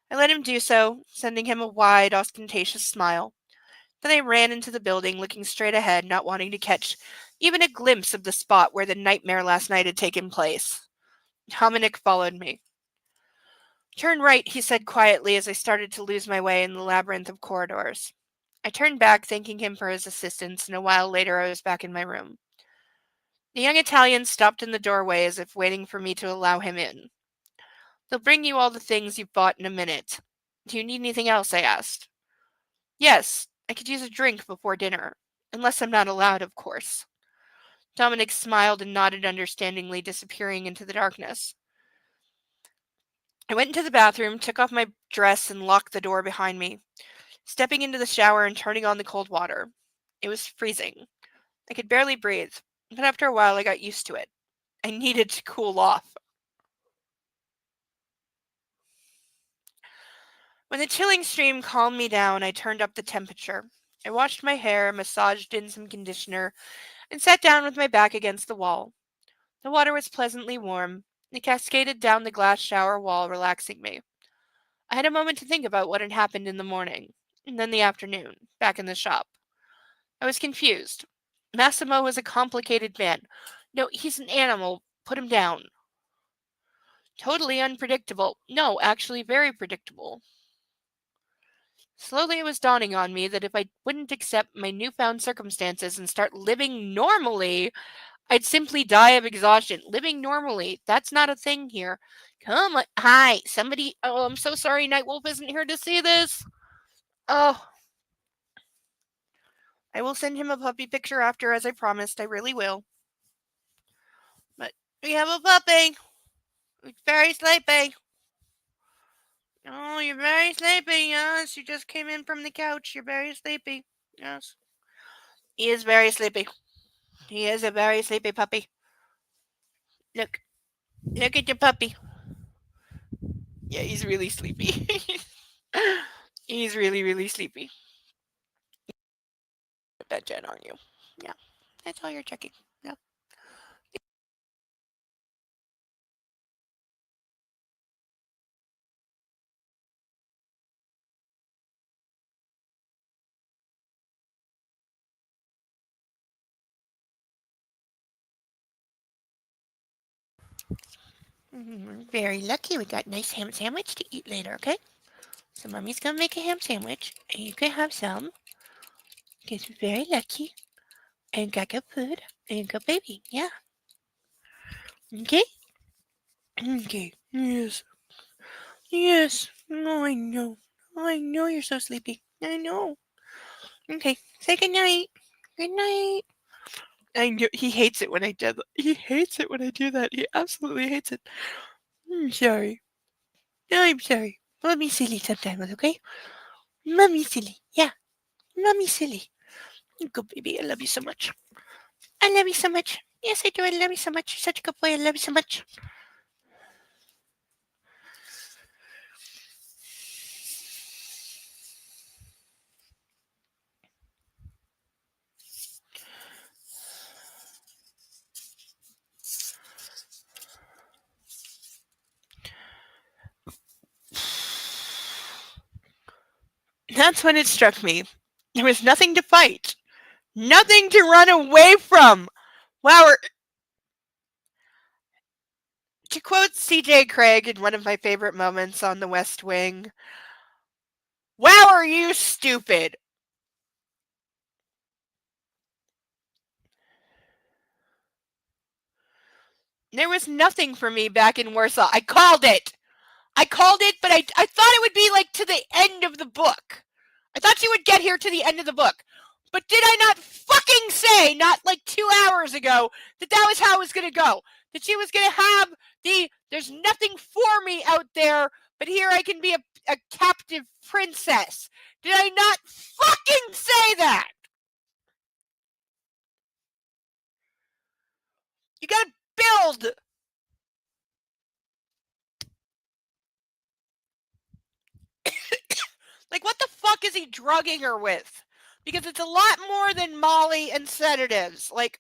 I let him do so, sending him a wide, ostentatious smile. Then I ran into the building, looking straight ahead, not wanting to catch even a glimpse of the spot where the nightmare last night had taken place. Dominic followed me. Turn right, he said quietly as I started to lose my way in the labyrinth of corridors. I turned back, thanking him for his assistance, and a while later I was back in my room. The young Italian stopped in the doorway as if waiting for me to allow him in. They'll bring you all the things you've bought in a minute. Do you need anything else? I asked. Yes, I could use a drink before dinner. Unless I'm not allowed, of course. Dominic smiled and nodded understandingly, disappearing into the darkness. I went into the bathroom, took off my dress, and locked the door behind me, stepping into the shower and turning on the cold water. It was freezing. I could barely breathe, but after a while I got used to it. I needed to cool off. When the chilling stream calmed me down, I turned up the temperature. I washed my hair, massaged in some conditioner, and sat down with my back against the wall. The water was pleasantly warm. It cascaded down the glass shower wall, relaxing me. I had a moment to think about what had happened in the morning, and then the afternoon, back in the shop. I was confused. Massimo was a complicated man. No, he's an animal. Put him down. Totally unpredictable. No, actually very predictable. Slowly it was dawning on me that if I wouldn't accept my newfound circumstances and start living normally, I'd simply die of exhaustion. Living normally, that's not a thing here. Come on. Hi, somebody. Oh, I'm so sorry Nightwolf isn't here to see this. Oh, I will send him a puppy picture after, as I promised. I really will. But we have a puppy. It's very sleepy. Oh, you're very sleepy. Yes, you just came in from the couch. You're very sleepy. Yes. He is very sleepy. He is a very sleepy puppy. Look. Look at your puppy. Yeah, he's really sleepy. He's really, really sleepy. bed, Jen, aren't you? Yeah. That's all you're checking. Yeah. We're very lucky we got a nice ham sandwich to eat later, okay? So Mommy's gonna make a ham sandwich, and you can have some. Because we're very lucky. And got good food, and good baby, yeah. Okay? Okay. Yes. Yes. No, I know. I know you're so sleepy. I know. Okay. Say good night. Good night. I know he hates it when I do that. He hates it when I do that. He absolutely hates it. I'm sorry. I'm sorry. Mommy's silly sometimes, okay? Mommy's silly. Yeah. Mommy's silly. Good baby. I love you so much. I love you so much. Yes, I do. I love you so much. You're such a good boy. I love you so much. That's when it struck me. There was nothing to fight. Nothing to run away from. Wow. To quote C.J. Craig in one of my favorite moments on The West Wing, wow, are you stupid? There was nothing for me back in Warsaw. I called it. But I thought it would be like to the end of the book. I thought she would get here to the end of the book. But did I not fucking say, not like 2 hours ago, that that was how it was going to go? That she was going to have there's nothing for me out there, but here I can be a captive princess. Did I not fucking say that? You gotta build. Like, what the fuck is he drugging her with? Because it's a lot more than Molly and sedatives. Like,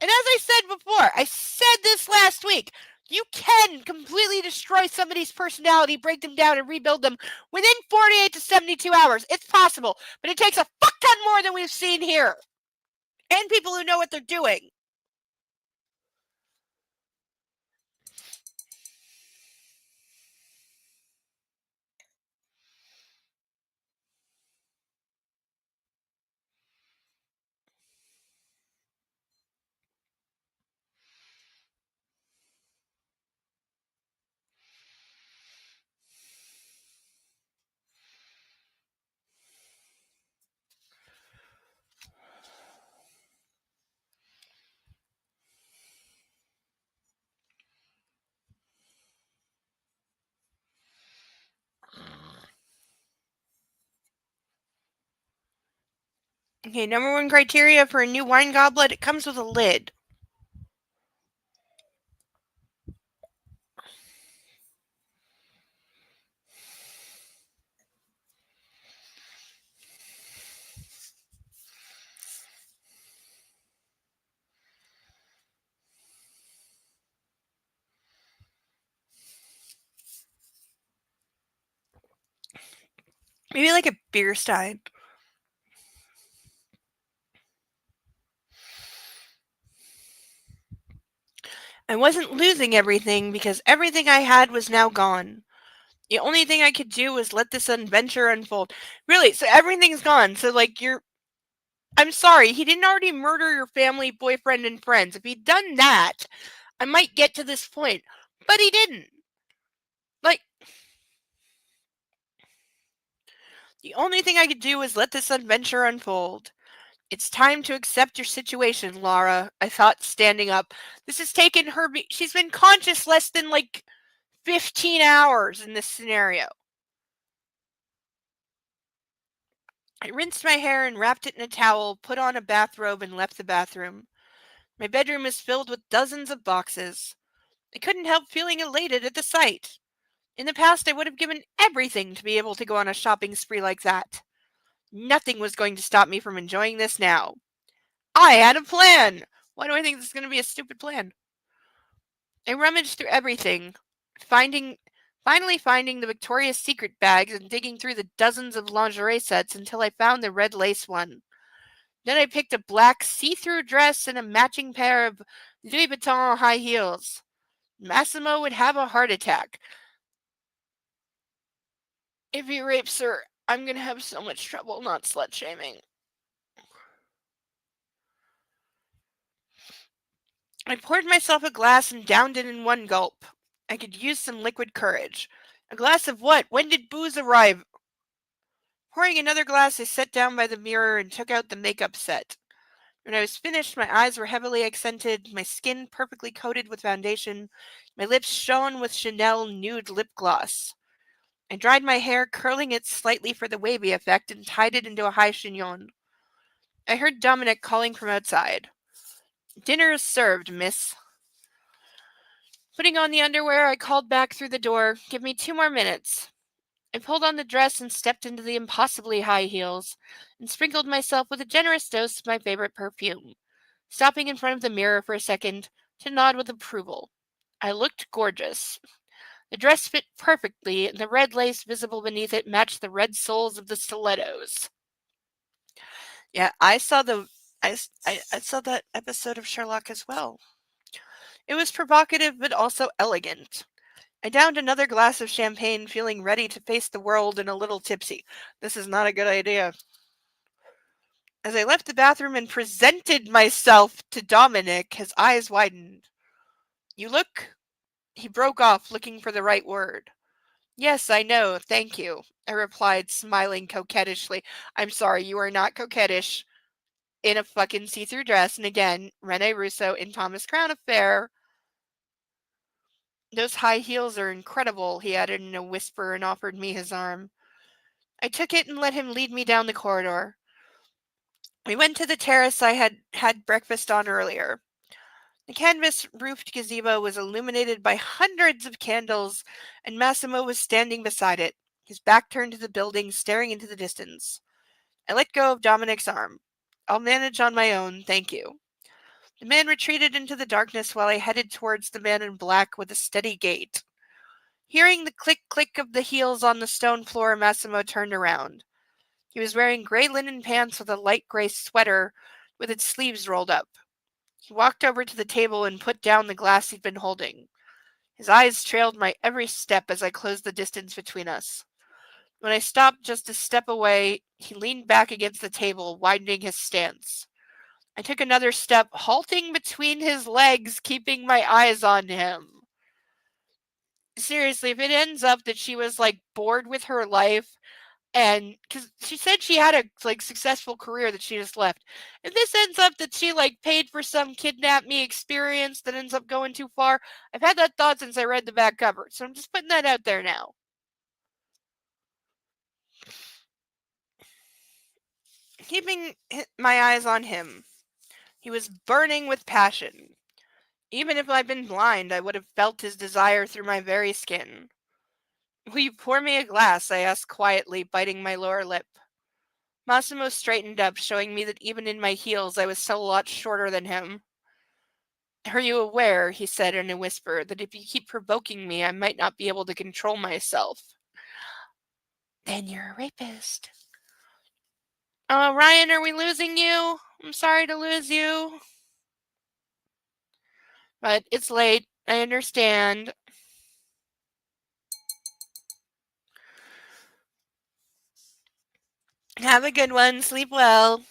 and as I said before, I said this last week, you can completely destroy somebody's personality, break them down, and rebuild them within 48 to 72 hours. It's possible, but it takes a fuck ton more than we've seen here. And people who know what they're doing. Okay, number one criteria for a new wine goblet, it comes with a lid. Maybe like a beer stein. I wasn't losing everything because everything I had was now gone. The only thing I could do was let this adventure unfold. Really, so everything's gone. So, like, I'm sorry, he didn't already murder your family, boyfriend, and friends. If he'd done that, I might get to this point. But he didn't. Like, the only thing I could do was let this adventure unfold. It's time to accept your situation, Laura, I thought, standing up. This has taken her. She's been conscious less than, like, 15 hours in this scenario. I rinsed my hair and wrapped it in a towel, put on a bathrobe, and left the bathroom. My bedroom is filled with dozens of boxes. I couldn't help feeling elated at the sight. In the past, I would have given everything to be able to go on a shopping spree like that. Nothing was going to stop me from enjoying this now. I had a plan! Why do I think this is going to be a stupid plan? I rummaged through everything, finally finding the Victoria's Secret bags and digging through the dozens of lingerie sets until I found the red lace one. Then I picked a black see-through dress and a matching pair of Louis Vuitton high heels. Massimo would have a heart attack. If he rapes her, I'm going to have so much trouble not slut-shaming. I poured myself a glass and downed it in one gulp. I could use some liquid courage. A glass of what? When did booze arrive? Pouring another glass, I sat down by the mirror and took out the makeup set. When I was finished, my eyes were heavily accented, my skin perfectly coated with foundation, my lips shone with Chanel nude lip gloss. I dried my hair, curling it slightly for the wavy effect, and tied it into a high chignon. I heard Dominic calling from outside. Dinner is served, miss. Putting on the underwear, I called back through the door. Give me 2 more minutes. I pulled on the dress and stepped into the impossibly high heels, and sprinkled myself with a generous dose of my favorite perfume, stopping in front of the mirror for a second to nod with approval. I looked gorgeous. The dress fit perfectly, and the red lace visible beneath it matched the red soles of the stilettos. Yeah, I saw that episode of Sherlock as well. It was provocative but also elegant. I downed another glass of champagne, feeling ready to face the world and a little tipsy. This is not a good idea. As I left the bathroom and presented myself to Dominic, his eyes widened. You look... He broke off, looking for the right word. Yes, I know, thank you, I replied, smiling coquettishly. I'm sorry, you are not coquettish in a fucking see-through dress. And again, Rene Russo in Thomas Crown Affair. Those high heels are incredible, he added in a whisper and offered me his arm. I took it and let him lead me down the corridor. We went to the terrace I had had breakfast on earlier. The canvas-roofed gazebo was illuminated by hundreds of candles, and Massimo was standing beside it, his back turned to the building, staring into the distance. I let go of Dominic's arm. I'll manage on my own, thank you. The man retreated into the darkness while I headed towards the man in black with a steady gait. Hearing the click-click of the heels on the stone floor, Massimo turned around. He was wearing gray linen pants with a light gray sweater with its sleeves rolled up. He walked over to the table and put down the glass he'd been holding. His eyes trailed my every step as I closed the distance between us. When I stopped just a step away, he leaned back against the table, widening his stance. I took another step, halting between his legs, keeping my eyes on him. Seriously, if it ends up that she was like bored with her life, and because she said she had a like successful career that she just left, if this ends up that she like paid for some kidnap me experience that ends up going too far, I've had that thought since I read the back cover, so I'm just putting that out there now. Keeping my eyes on him, he was burning with passion. Even if I'd been blind, I would have felt his desire through my very skin. Will you pour me a glass? I asked quietly, biting my lower lip. Massimo straightened up, showing me that even in my heels I was still a lot shorter than him. Are you aware, he said in a whisper, that if you keep provoking me, I might not be able to control myself? Then you're a rapist. Ryan, are we losing you? I'm sorry to lose you. But it's late. I understand. Have a good one. Sleep well.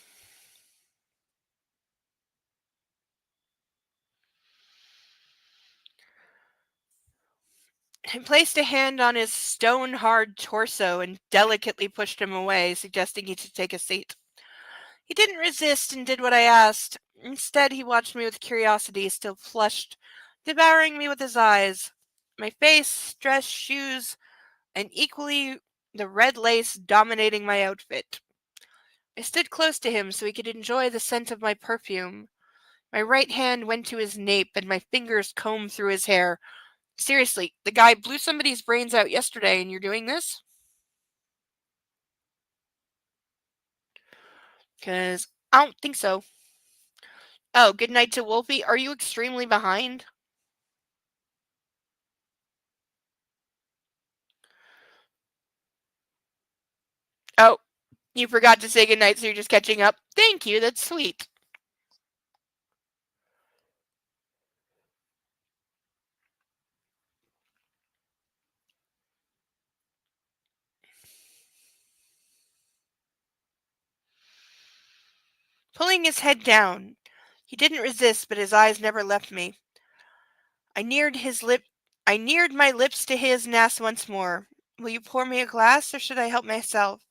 I placed a hand on his stone-hard torso and delicately pushed him away, suggesting he should take a seat. He didn't resist and did what I asked. Instead, he watched me with curiosity, still flushed, devouring me with his eyes. My face, dress, shoes, and equally the red lace dominating my outfit. I stood close to him so he could enjoy the scent of my perfume. My right hand went to his nape and my fingers combed through his hair. Seriously, the guy blew somebody's brains out yesterday and you're doing this? 'Cause I don't think so. Oh, good night to Wolfie. Are you extremely behind? Oh, you forgot to say goodnight, so you're just catching up. Thank you, that's sweet. Pulling his head down. He didn't resist, but his eyes never left me. I neared my lips to his and asked once more, "Will you pour me a glass, or should I help myself?"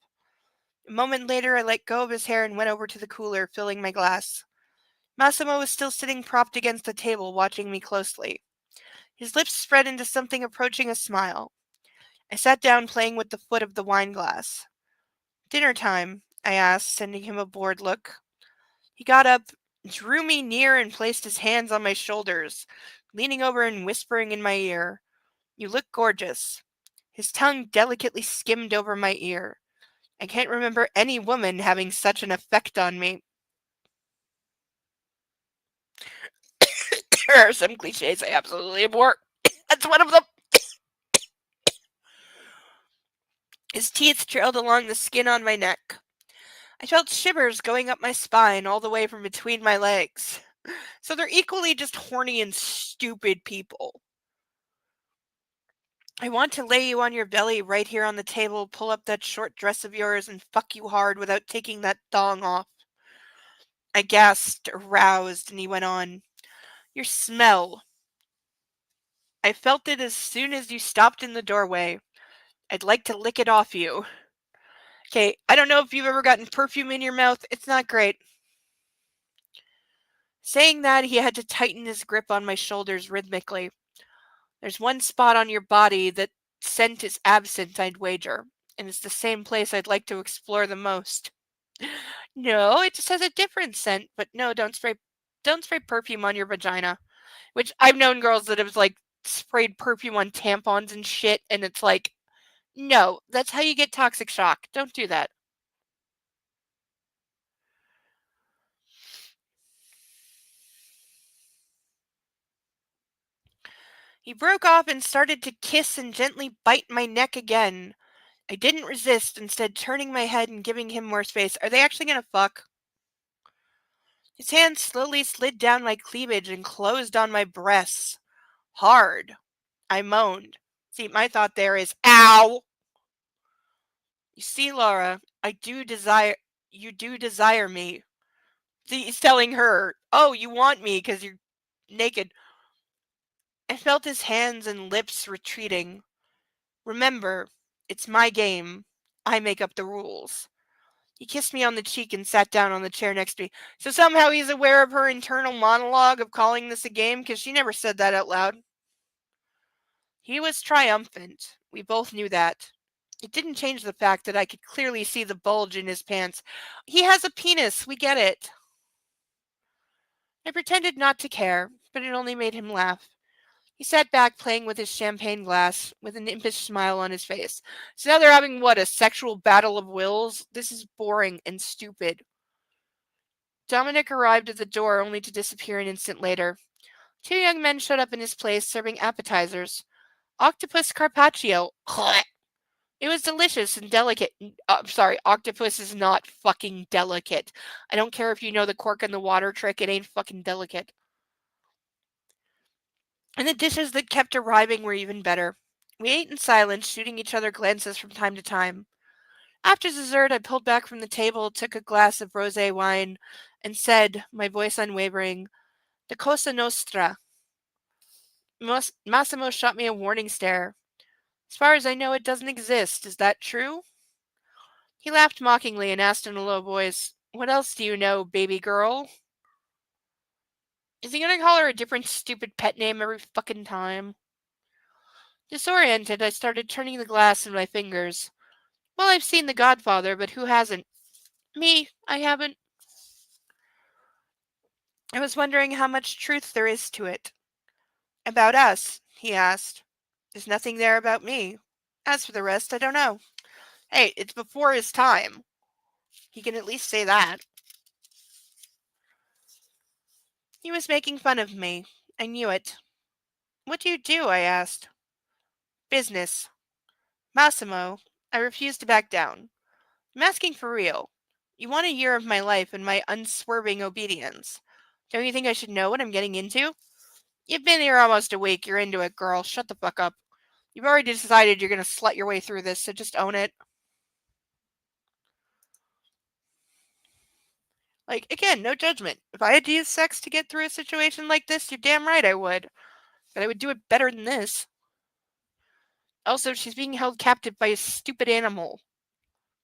A moment later, I let go of his hair and went over to the cooler, filling my glass. Massimo was still sitting propped against the table, watching me closely. His lips spread into something approaching a smile. I sat down, playing with the foot of the wine glass. "Dinner time?" I asked, sending him a bored look. He got up, drew me near, and placed his hands on my shoulders, leaning over and whispering in my ear, "You look gorgeous." His tongue delicately skimmed over my ear. I can't remember any woman having such an effect on me. There are some cliches I absolutely abhor. That's one of them. His teeth trailed along the skin on my neck. I felt shivers going up my spine all the way from between my legs. So they're equally just horny and stupid people. "I want to lay you on your belly right here on the table, pull up that short dress of yours, and fuck you hard without taking that thong off." I gasped, aroused, and he went on, "Your smell. I felt it as soon as you stopped in the doorway. I'd like to lick it off you." Okay, I don't know if you've ever gotten perfume in your mouth. It's not great. Saying that, he had to tighten his grip on my shoulders rhythmically. "There's one spot on your body that scent is absent, I'd wager, and it's the same place I'd like to explore the most." "No, it just has a different scent, but no, don't spray perfume on your vagina." Which I've known girls that have like sprayed perfume on tampons and shit, and it's like, no, that's how you get toxic shock. Don't do that. He broke off and started to kiss and gently bite my neck again. I didn't resist, instead turning my head and giving him more space. Are they actually gonna fuck? His hand slowly slid down my cleavage and closed on my breasts. Hard. I moaned. See, my thought there is, ow! "You see, Laura, you do desire me." See, he's telling her, "Oh, you want me because you're naked." I felt his hands and lips retreating. "Remember, it's my game. I make up the rules." He kissed me on the cheek and sat down on the chair next to me. So somehow he's aware of her internal monologue of calling this a game, because she never said that out loud. He was triumphant. We both knew that. It didn't change the fact that I could clearly see the bulge in his pants. He has a penis, we get it. I pretended not to care, but it only made him laugh. He sat back playing with his champagne glass, with an impish smile on his face. So now they're having, what, a sexual battle of wills? This is boring and stupid. Dominic arrived at the door only to disappear an instant later. Two young men showed up in his place, serving appetizers. Octopus carpaccio. It was delicious and delicate. I'm sorry, octopus is not fucking delicate. I don't care if you know the cork in the water trick, it ain't fucking delicate. And the dishes that kept arriving were even better. We ate in silence, shooting each other glances from time to time. After dessert, I pulled back from the table, took a glass of rosé wine, and said, my voice unwavering, "The Cosa Nostra." Massimo shot me a warning stare. "As far as I know, it doesn't exist. Is that true?" He laughed mockingly and asked in a low voice, "What else do you know, baby girl?" Is he gonna call her a different stupid pet name every fucking time? Disoriented, I started turning the glass in my fingers. Well, I've seen The Godfather, but who hasn't? Me, I haven't. I was wondering how much truth there is to it. "About us?" he asked. "There's nothing there about me. As for the rest, I don't know." Hey, it's before his time. He can at least say that. He was making fun of me. I knew it. What do you do? I asked. Business. Massimo. I refused to back down. I'm asking for real. You want a year of my life and my unswerving obedience. Don't you think I should know what I'm getting into? You've been here almost a week. You're into it, girl. Shut the fuck up. You've already decided you're gonna slut your way through this, so just own it. Like, again, no judgment. If I had to use sex to get through a situation like this, you're damn right I would. But I would do it better than this. Also, she's being held captive by a stupid animal.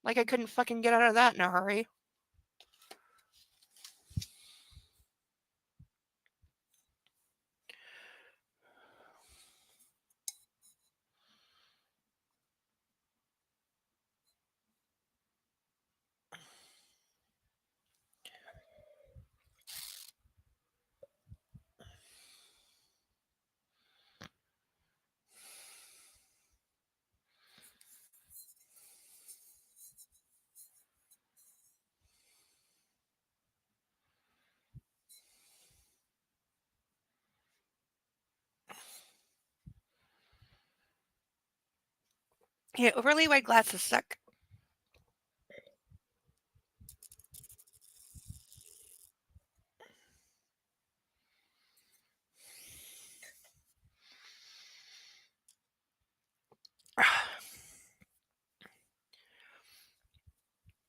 Like I couldn't fucking get out of that in a hurry. Yeah, overly white glasses suck.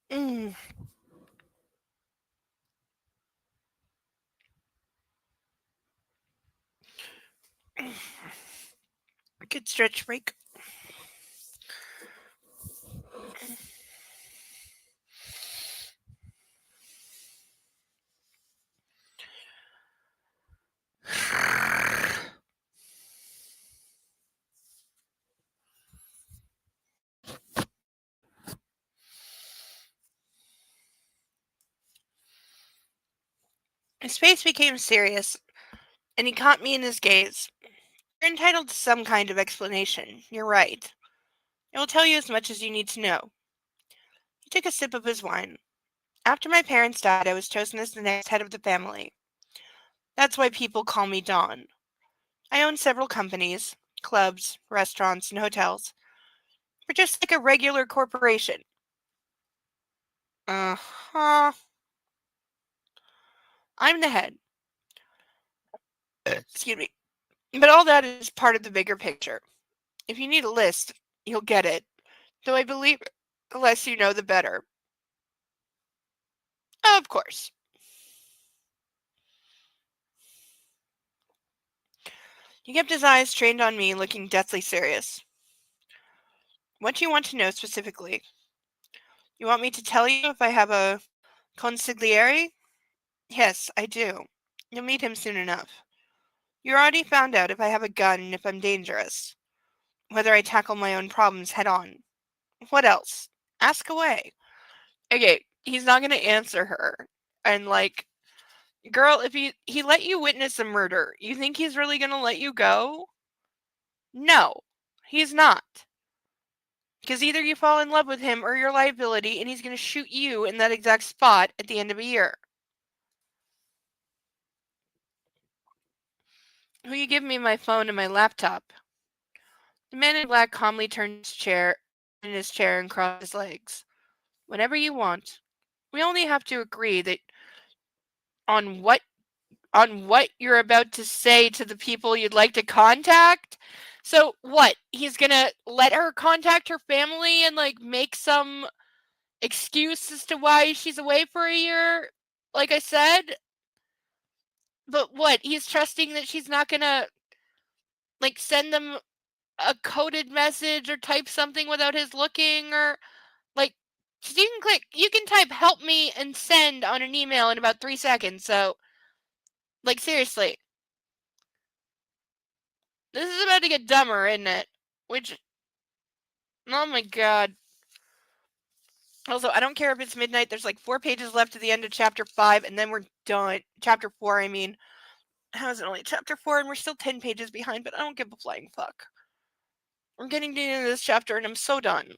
Mm. Good stretch break. His face became serious, and he caught me in his gaze. You're entitled to some kind of explanation. You're right. I will tell you as much as you need to know. He took a sip of his wine. After my parents died, I was chosen as the next head of the family. That's why people call me Dawn. I own several companies, clubs, restaurants, and hotels. We're just like a regular corporation. Uh-huh. I'm the head. Excuse me. But all that is part of the bigger picture. If you need a list, you'll get it. Though I believe the less you know, the better. Of course. He kept his eyes trained on me, looking deathly serious. What do you want to know specifically? You want me to tell you if I have a consigliere? Yes, I do. You'll meet him soon enough. You already found out if I have a gun and if I'm dangerous. Whether I tackle my own problems head on. What else? Ask away. Okay, he's not gonna answer her. And like, girl, if he let you witness a murder, you think he's really gonna let you go? No, he's not. Because either you fall in love with him or your liability, and he's gonna shoot you in that exact spot at the end of a year. Will you give me my phone and my laptop? The man in black calmly turned in his chair and crossed his legs. Whenever you want. We only have to agree that on what you're about to say to the people you'd like to contact. So what? He's gonna let her contact her family and like make some excuse as to why she's away for a year, like I said. But what? He's trusting that she's not gonna like send them a coded message or type something without his looking, or like you can type help me and send on an email in about 3 seconds. So like seriously, this is about to get dumber, isn't it? Which, oh my god. Also, I don't care if it's midnight. There's like 4 pages left to the end of chapter 5, and then we're done. Chapter 4, I mean. How is it only chapter 4, and we're still 10 pages behind, but I don't give a flying fuck. We're getting to the end of this chapter, and I'm so done.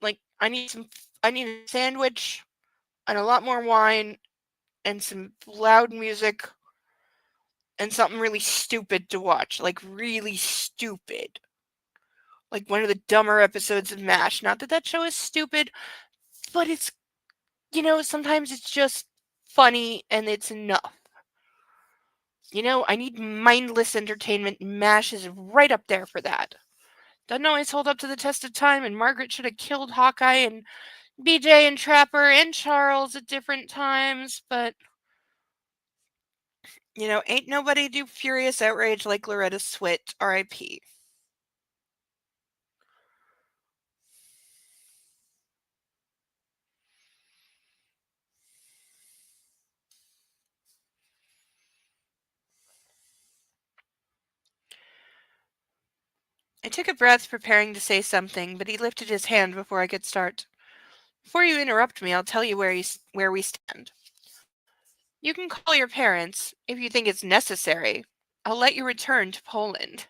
Like, I need a sandwich and a lot more wine and some loud music and something really stupid to watch. Like, really stupid. Like one of the dumber episodes of MASH. Not that show is stupid, but it's, sometimes it's just funny and it's enough. I need mindless entertainment. MASH is right up there for that. Doesn't always hold up to the test of time, and Margaret should have killed Hawkeye and BJ and Trapper and Charles at different times, but, ain't nobody do furious outrage like Loretta Swit, R.I.P. I took a breath preparing to say something, but he lifted his hand before I could start. Before you interrupt me, I'll tell you where we stand. You can call your parents if you think it's necessary. I'll let you return to Poland.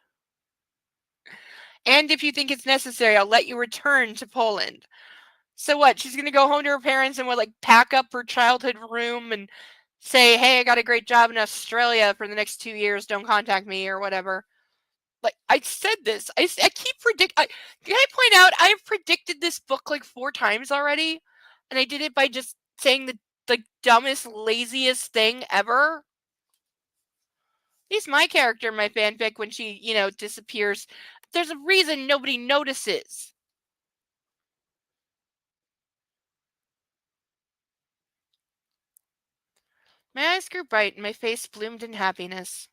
And if you think it's necessary, I'll let you return to Poland. So what? She's going to go home to her parents and pack up her childhood room and say, hey, I got a great job in Australia for the next 2 years. Don't contact me or whatever. I said this. I keep can I point out, I've predicted this book 4 times already. And I did it by just saying the dumbest, laziest thing ever. He's my character in my fanfic when she, disappears. There's a reason nobody notices. My eyes grew bright and my face bloomed in happiness.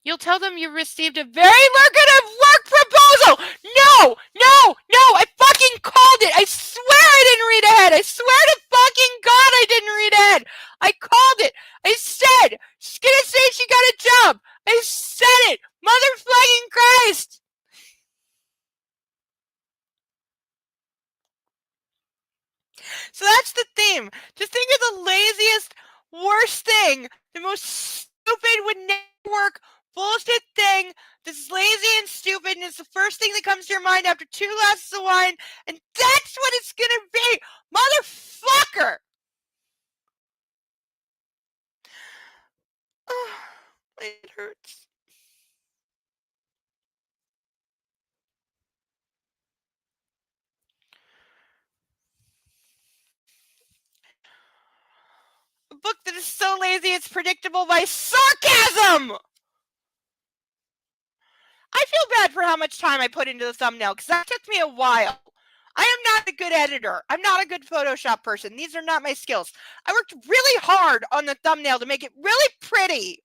You'll tell them you received a very lucrative work proposal! No! No! No! I fucking called it! I swear I didn't read ahead! I swear to fucking God I didn't read ahead! I called it! I said! She's gonna say she got a job! I said it! Motherfucking Christ! So that's the theme. Just think of the laziest, worst thing, the most stupid, would never work, bullshit thing that's lazy and stupid, and it's the first thing that comes to your mind after 2 glasses of wine, and that's what it's gonna be! Motherfucker! Oh, it hurts. A book that is so lazy it's predictable by sarcasm! I feel bad for how much time I put into the thumbnail, because that took me a while. I am not a good editor. I'm not a good Photoshop person. These are not my skills. I worked really hard on the thumbnail to make it really pretty.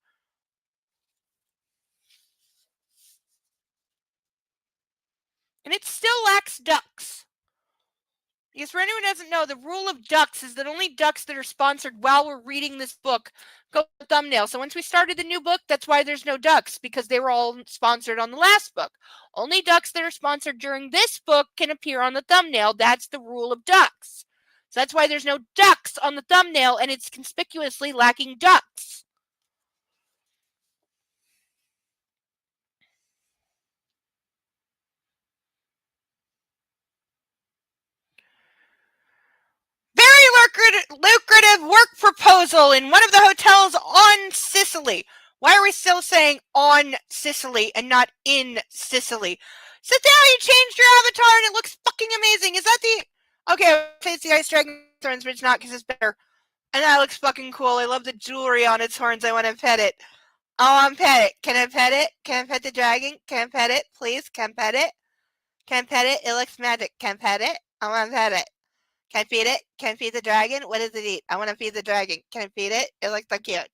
And it still lacks ducks. Because for anyone who doesn't know, the rule of ducks is that only ducks that are sponsored while we're reading this book go to the thumbnail. So once we started the new book, that's why there's no ducks, because they were all sponsored on the last book. Only ducks that are sponsored during this book can appear on the thumbnail. That's the rule of ducks. So that's why there's no ducks on the thumbnail, and it's conspicuously lacking ducks. Lucrative work proposal in one of the hotels on Sicily. Why are we still saying on Sicily and not in Sicily? So now you changed your avatar and it looks fucking amazing. Is that the... Okay, I say it's the Ice Dragon horns, but it's not because it's better. And that looks fucking cool. I love the jewelry on its horns. I want to pet it. I want to pet it. Can I pet it? Can I pet the dragon? Can I pet it? Please, can I pet it? Can I pet it? It looks magic. Can I pet it? I want to pet it. Can I feed it? Can I feed the dragon? What does it eat? I want to feed the dragon. Can I feed it? It looks so cute.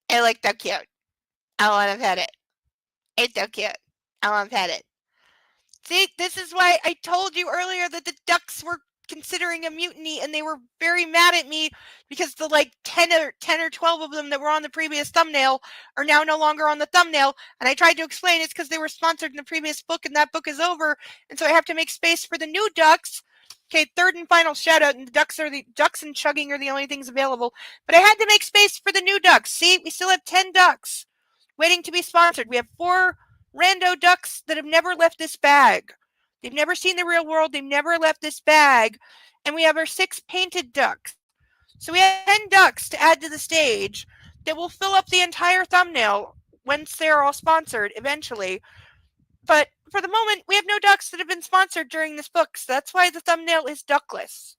It looks so cute. I want to pet it. It's so cute. I want to pet it. See, this is why I told you earlier that the ducks were considering a mutiny and they were very mad at me because the 10 or 12 of them that were on the previous thumbnail are now no longer on the thumbnail. And I tried to explain it's because they were sponsored in the previous book and that book is over. And so I have to make space for the new ducks. Okay, third and final shout out, and the ducks and chugging are the only things available. But I had to make space for the new ducks. See, we still have 10 ducks waiting to be sponsored. We have 4 rando ducks that have never left this bag. They've never seen the real world. They've never left this bag. And we have our 6 painted ducks. So we have 10 ducks to add to the stage that will fill up the entire thumbnail once they're all sponsored eventually. But for the moment, we have no ducks that have been sponsored during this book, so that's why the thumbnail is duckless.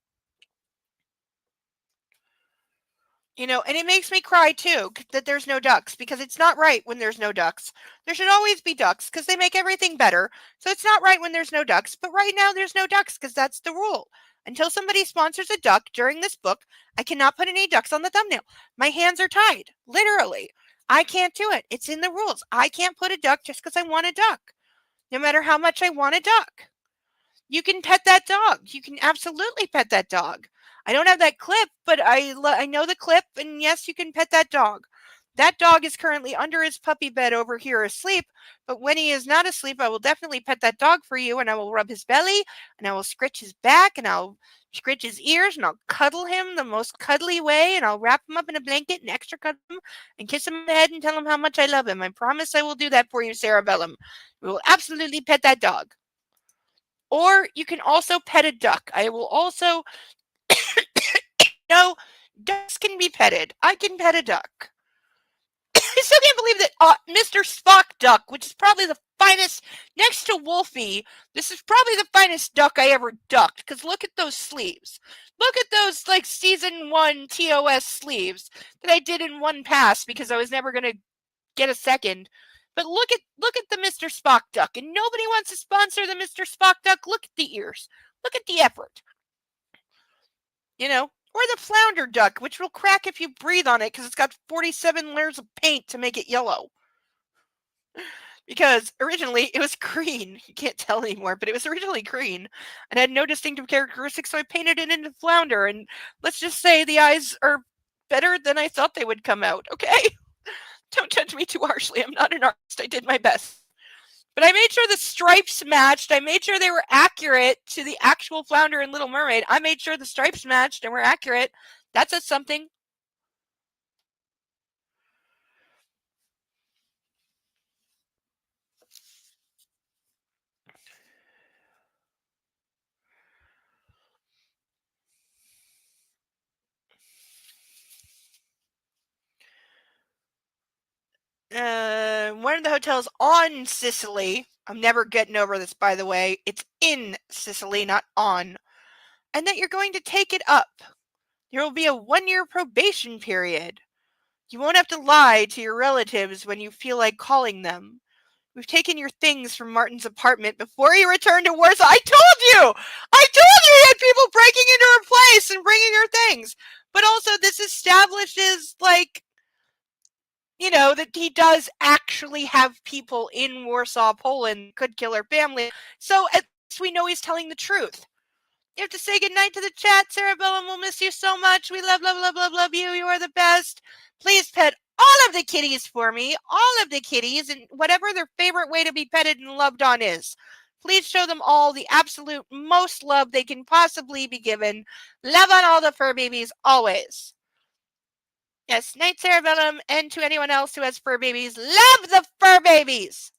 You know, and it makes me cry too that there's no ducks, because it's not right when there's no ducks. There should always be ducks because they make everything better. So it's not right when there's no ducks, but right now there's no ducks because that's the rule. Until somebody sponsors a duck during this book, I cannot put any ducks on the thumbnail. My hands are tied, literally. I can't do it. It's in the rules. I can't put a duck just because I want a duck, no matter how much I want a duck. You can pet that dog. You can absolutely pet that dog. I don't have that clip, but I know the clip, and yes, you can pet that dog. That dog is currently under his puppy bed over here asleep, but when he is not asleep, I will definitely pet that dog for you, and I will rub his belly, and I will scratch his back, and I'll scratch his ears, and I'll cuddle him the most cuddly way, and I'll wrap him up in a blanket and extra cuddle him, and kiss him on the head and tell him how much I love him. I promise I will do that for you, Cerebellum. We will absolutely pet that dog. Or you can also pet a duck. I will also, no, ducks can be petted. I can pet a duck. I still can't believe that Mr. Spock duck, which is probably the finest, next to Wolfie, this is probably the finest duck I ever ducked. Because look at those sleeves. Look at those, like, season 1 TOS sleeves that I did in one pass because I was never going to get a second. But look at the Mr. Spock duck, and nobody wants to sponsor the Mr. Spock duck. Look at the ears. Look at the effort. You know, or the flounder duck, which will crack if you breathe on it because it's got 47 layers of paint to make it yellow. Because originally it was green. You can't tell anymore, but it was originally green and had no distinctive characteristics, so I painted it into flounder. And let's just say the eyes are better than I thought they would come out, okay? Don't judge me too harshly. I'm not an artist. I did my best. But I made sure the stripes matched. I made sure they were accurate to the actual flounder in Little Mermaid. I made sure the stripes matched and were accurate. That says something. One of the hotels on Sicily. I'm never getting over this, by the way. It's in Sicily, not on. And that you're going to take it up. There will be a 1-year probation period. You won't have to lie to your relatives when you feel like calling them. We've taken your things from Martin's apartment before you returned to Warsaw. I told you! I told you he had people breaking into her place and bringing her things. But also, this establishes, like, you know, that he does actually have people in Warsaw, Poland, that could kill her family. So at least we know he's telling the truth. You have to say goodnight to the chat. Cerebellum will miss you so much. We love, love, love, love, love you. You are the best. Please pet all of the kitties for me. All of the kitties, and whatever their favorite way to be petted and loved on is. Please show them all the absolute most love they can possibly be given. Love on all the fur babies, always. Yes, night, Cerebellum, and to anyone else who has fur babies, love the fur babies.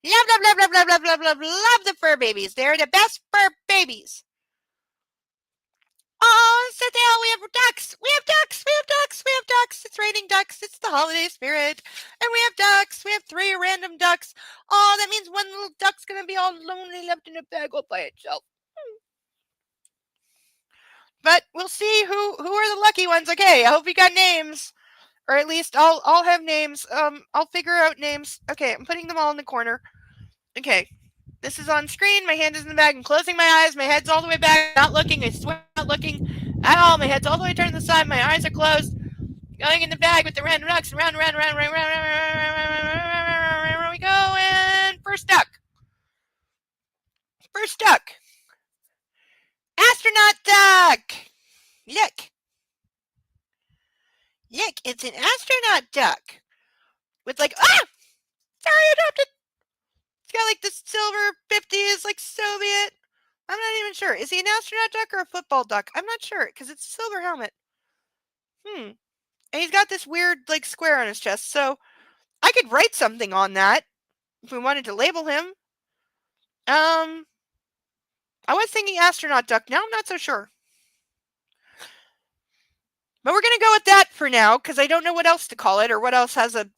Love, love, love, love, love, love, love, love, love the fur babies. They're the best fur babies. Oh, Cynthia, we have ducks. We have ducks. We have ducks. We have ducks. It's raining ducks. It's the holiday spirit. And we have ducks. We have 3 random ducks. Oh, that means one little duck's going to be all lonely left in a bag all by itself. But we'll see who are the lucky ones. Okay, I hope you got names. Or at least I'll have names. I'll figure out names. Okay, I'm putting them all in the corner. Okay. This is on screen. My hand is in the bag. I'm closing my eyes. My head's all the way back. Not looking. I swear I'm not looking at all. My head's all the way turned to the side. My eyes are closed. Going in the bag with the random ducks. Round, round, round, round, round, round, round we go. And first duck. First duck. Astronaut duck. Look. Look, it's an astronaut duck. With like, sorry, I dropped it. It's got like this silver 50s, like Soviet. I'm not even sure. Is he an astronaut duck or a football duck? I'm not sure because it's a silver helmet. And he's got this weird, like, square on his chest. So I could write something on that if we wanted to label him. I was thinking astronaut duck. Now I'm not so sure. But we're going to go with that for now because I don't know what else to call it or what else has a,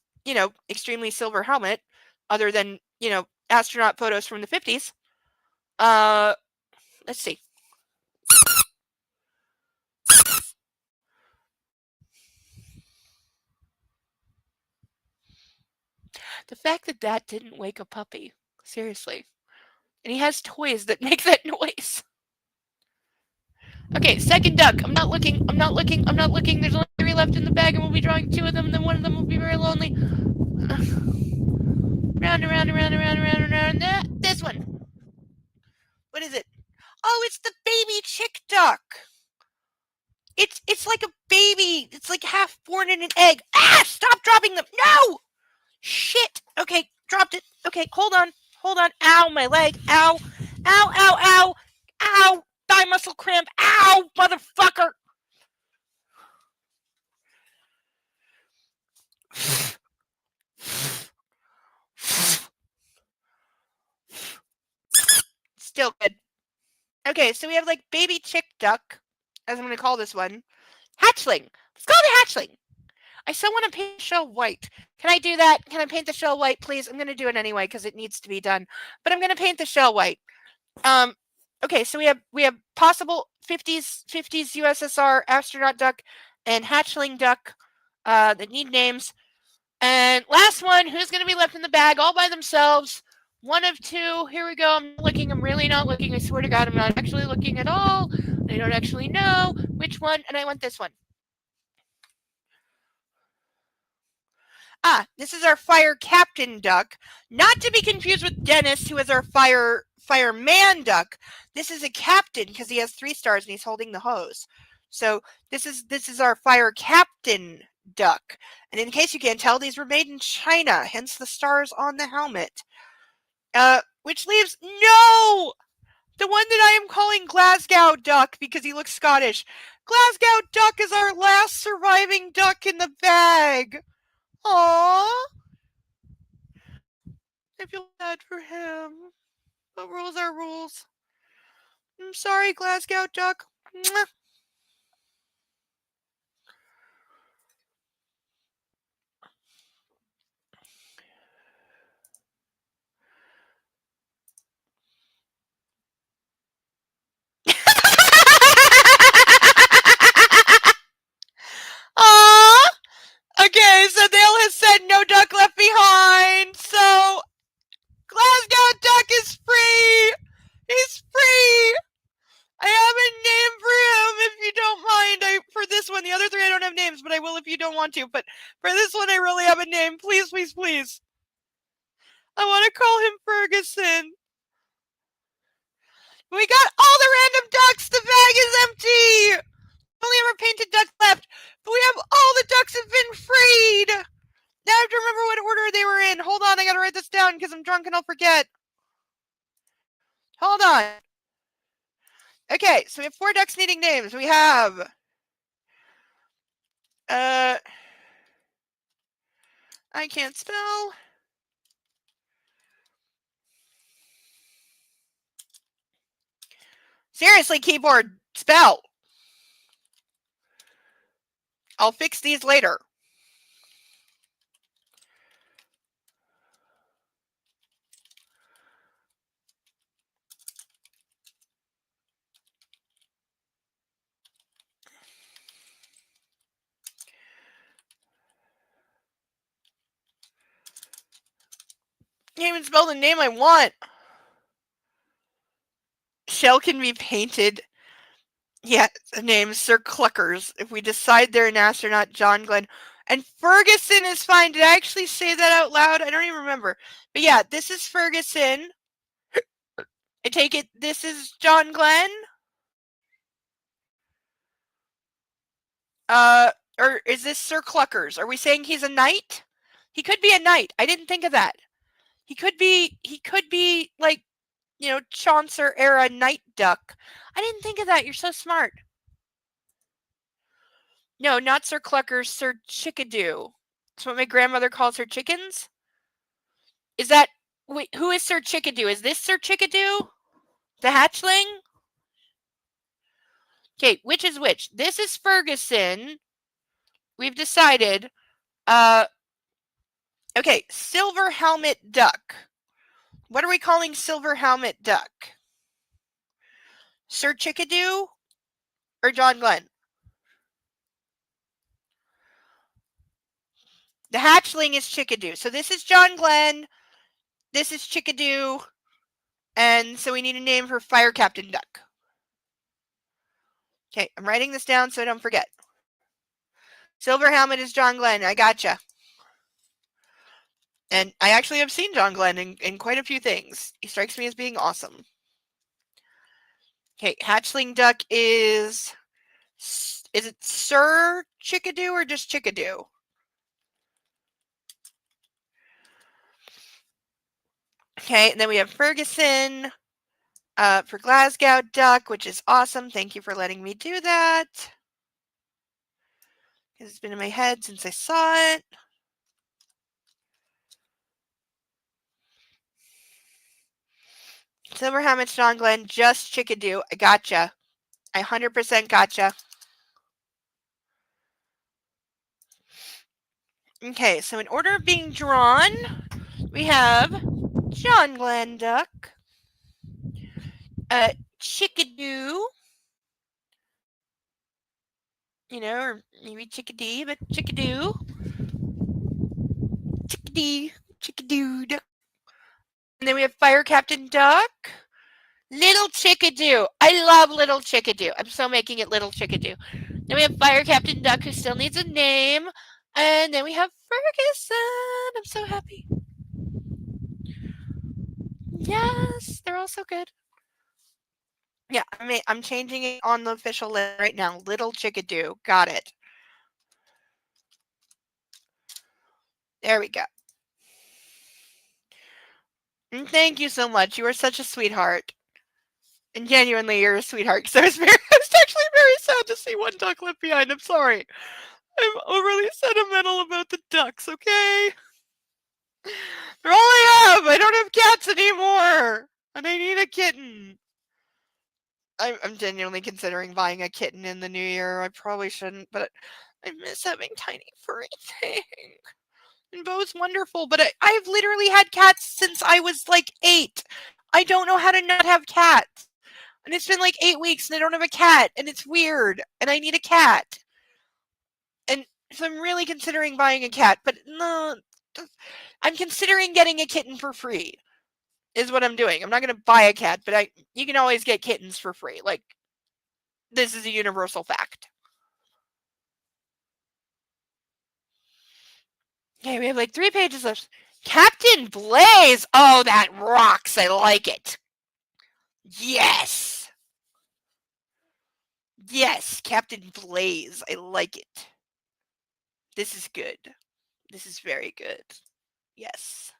extremely silver helmet other than, astronaut photos from the 50s. Let's see. The fact that that didn't wake a puppy. Seriously. And he has toys that make that noise. Okay, second duck. I'm not looking. There's only 3 left in the bag, and we'll be drawing 2 of them, and then one of them will be very lonely. Round and round and round and round and round and round. This one. What is it? Oh, it's the baby chick duck. It's like a baby. It's like half born in an egg. Ah! Stop dropping them. No! Shit. Okay, dropped it. Okay, hold on. Ow, my leg. Ow. Ow, ow, ow. Ow. Thigh muscle cramp. Ow, motherfucker. Still good. Okay, so we have like baby chick duck, as I'm going to call this one. Hatchling. Let's call it hatchling. I still want to paint the shell white. Can I do that? Can I paint the shell white, please? I'm going to do it anyway because it needs to be done. But I'm going to paint the shell white. Okay, so we have possible 50s USSR astronaut duck and hatchling duck that need names. And last one, who's going to be left in the bag all by themselves? One of 2. Here we go. I'm looking. I'm really not looking. I swear to God, I'm not actually looking at all. I don't actually know which one, and I want this one. This is our fire captain duck. Not to be confused with Dennis, who is our fireman duck. This is a captain because he has 3 stars and he's holding the hose. So this is our fire captain duck. And in case you can't tell, these were made in China, hence the stars on the helmet. Which leaves the one that I am calling Glasgow duck because he looks Scottish. Glasgow duck is our last surviving duck in the bag. Aww. I feel bad for him. But rules are rules. I'm sorry, Glasgow duck. Mwah. Aww. Okay, so Dale has said no duck left behind. So Glasgow duck is free. He's free. I have a name for him if you don't mind. For this one, the other 3 I don't have names, but I will if you don't want to. But for this one, I really have a name. Please, please, please. I want to call him Ferguson. We got all the random ducks. The bag is empty. Only ever painted ducks left. But we have all the ducks have been freed. Now I have to remember what order they were in. Hold on, I gotta write this down because I'm drunk and I'll forget. Hold on. Okay, so we have 4 ducks needing names. We have I can't spell. Seriously, keyboard, spell. I'll fix these later. Can't even spell the name I want. Shell can be painted. Yeah, the name Sir Cluckers. If we decide they're an astronaut, John Glenn. And Ferguson is fine. Did I actually say that out loud? I don't even remember. But yeah, this is Ferguson. I take it this is John Glenn. Or is this Sir Cluckers? Are we saying he's a knight? He could be a knight. I didn't think of that. He could be like, Chaucer era knight duck. I didn't think of that. You're so smart. No, not Sir Cluckers, Sir Chickadoo. That's what my grandmother calls her chickens. Is that, wait, who is Sir Chickadoo? Is this Sir Chickadoo? The hatchling? Okay, which is which? This is Ferguson. we've decided, okay, Silver Helmet Duck. What are we calling Silver Helmet Duck? Sir Chickadee or John Glenn? The hatchling is Chickadee. So this is John Glenn. This is Chickadee. And so we need a name for Fire Captain Duck. Okay, I'm writing this down so I don't forget. Silver Helmet is John Glenn. I gotcha. And I actually have seen John Glenn in quite a few things. He strikes me as being awesome. Okay, hatchling duck is it Sir Chickadee or just Chickadee? Okay, and then we have Ferguson for Glasgow duck, which is awesome. Thank you for letting me do that. It's been in my head since I saw it. Silver Helmet, John Glenn, just Chickadee. I gotcha. I 100% gotcha. Okay, so in order of being drawn, we have John Glenn Duck, Chickadee, you know, or maybe Chickadee, but Chickadee, Duck. And then we have Fire Captain Duck, Little Chickadee. I love Little Chickadee. I'm so making it Little Chickadee. Then we have Fire Captain Duck, who still needs a name. And then we have Ferguson. I'm so happy. Yes, they're all so good. Yeah, I'm changing it on the official list right now. Little Chickadee. Got it. There we go. And thank you so much. You are such a sweetheart. And genuinely, you're a sweetheart. Because I was actually very sad to see one duck left behind. I'm sorry. I'm overly sentimental about the ducks, okay? They're all I have. I don't have cats anymore. And I need a kitten. I'm genuinely considering buying a kitten in the new year. I probably shouldn't, but I miss having tiny furry things. And Bo's wonderful, but I've literally had cats since I was like 8. I don't know how to not have cats. And it's been like 8 weeks and I don't have a cat. And it's weird. And I need a cat. And so I'm really considering buying a cat. But no, I'm considering getting a kitten for free. Is what I'm doing. I'm not going to buy a cat, but you can always get kittens for free. Like, this is a universal fact. Okay, we have like 3 pages left. Captain Blaze! Oh, that rocks. I like it. Yes! Yes, Captain Blaze. I like it. This is good. This is very good. Yes.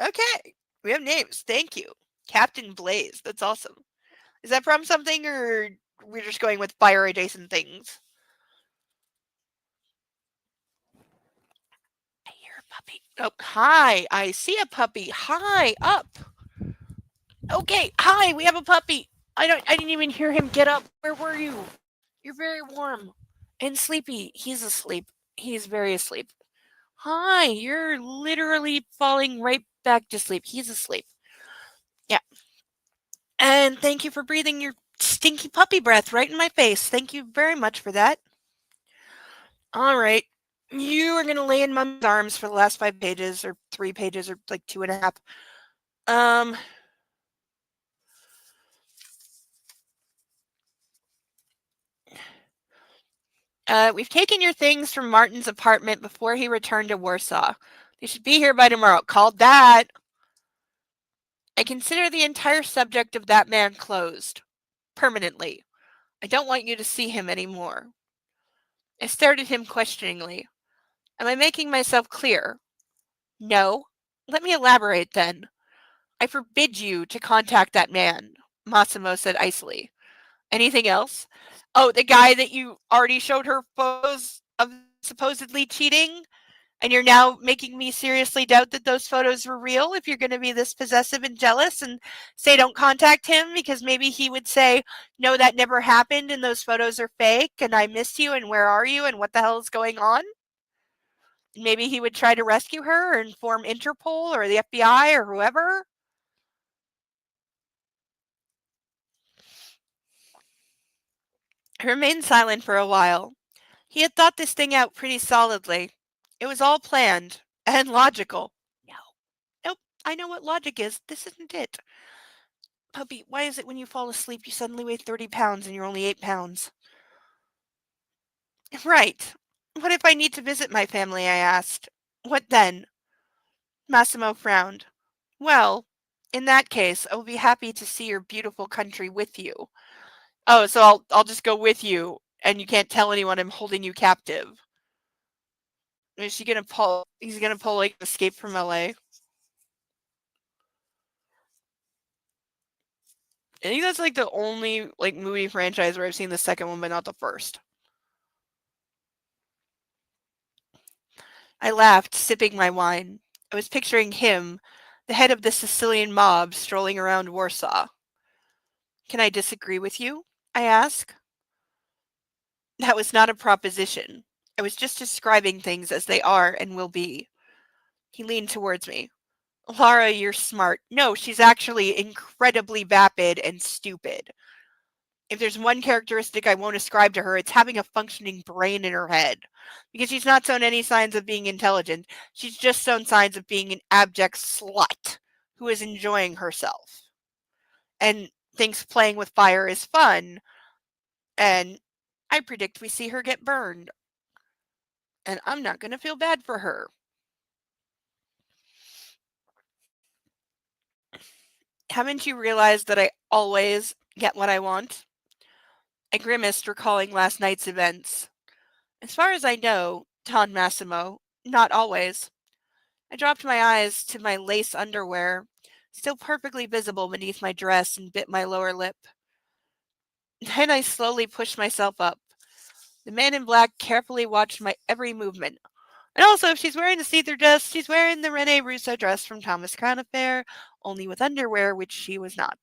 Okay. We have names. Thank you. Captain Blaze. That's awesome. Is that from something or we're just going with fire adjacent things? I hear a puppy. Oh, hi. I see a puppy. Hi, up. Okay, hi. We have a puppy. I didn't even hear him get up. Where were you? You're very warm and sleepy. He's asleep. He's very asleep. Hi, you're literally falling right back to sleep. He's asleep. Yeah. And thank you for breathing your stinky puppy breath right in my face. Thank you very much for that. All right. You are going to lay in Mom's arms for the last 5 pages or 3 pages or like 2.5. We've taken your things from Martin's apartment before he returned to Warsaw. They should be here by tomorrow. Called that. I consider the entire subject of that man closed. Permanently. I don't want you to see him anymore. I stared at him questioningly. Am I making myself clear? No. Let me elaborate then. I forbid you to contact that man, Massimo said icily. Anything else? Oh, the guy that you already showed her photos of supposedly cheating? And you're now making me seriously doubt that those photos were real if you're going to be this possessive and jealous and say don't contact him because maybe he would say, no, that never happened and those photos are fake and I miss you and where are you and what the hell is going on? Maybe he would try to rescue her or inform Interpol or the FBI or whoever. I remained silent for a while. He had thought this thing out pretty solidly. It was all planned and logical. No. Nope. I know what logic is. This isn't it. Puppy, why is it when you fall asleep you suddenly weigh 30 pounds and you're only 8 pounds? Right. What if I need to visit my family? I asked. What then? Massimo frowned. Well, in that case, I will be happy to see your beautiful country with you. Oh, so I'll just go with you and you can't tell anyone I'm holding you captive. Is she gonna pull he's gonna pull like Escape from LA? I think that's like the only like movie franchise where I've seen the second one but not the first. I laughed, sipping my wine. I was picturing him, the head of the Sicilian mob, strolling around Warsaw. Can I disagree with you? I asked. That was not a proposition. I was just describing things as they are and will be. He leaned towards me. Lara, you're smart. No, she's actually incredibly vapid and stupid. If there's one characteristic I won't ascribe to her, it's having a functioning brain in her head. Because she's not shown any signs of being intelligent. She's just shown signs of being an abject slut who is enjoying herself. And thinks playing with fire is fun. And I predict we see her get burned. And I'm not going to feel bad for her. Haven't you realized that I always get what I want? I grimaced, recalling last night's events. As far as I know, Don Massimo, not always. I dropped my eyes to my lace underwear, still perfectly visible beneath my dress, and bit my lower lip. Then I slowly pushed myself up. The man in black carefully watched my every movement. And also, if she's wearing the see-through dress, she's wearing the Rene Russo dress from Thomas Crown Affair, only with underwear, which she was not.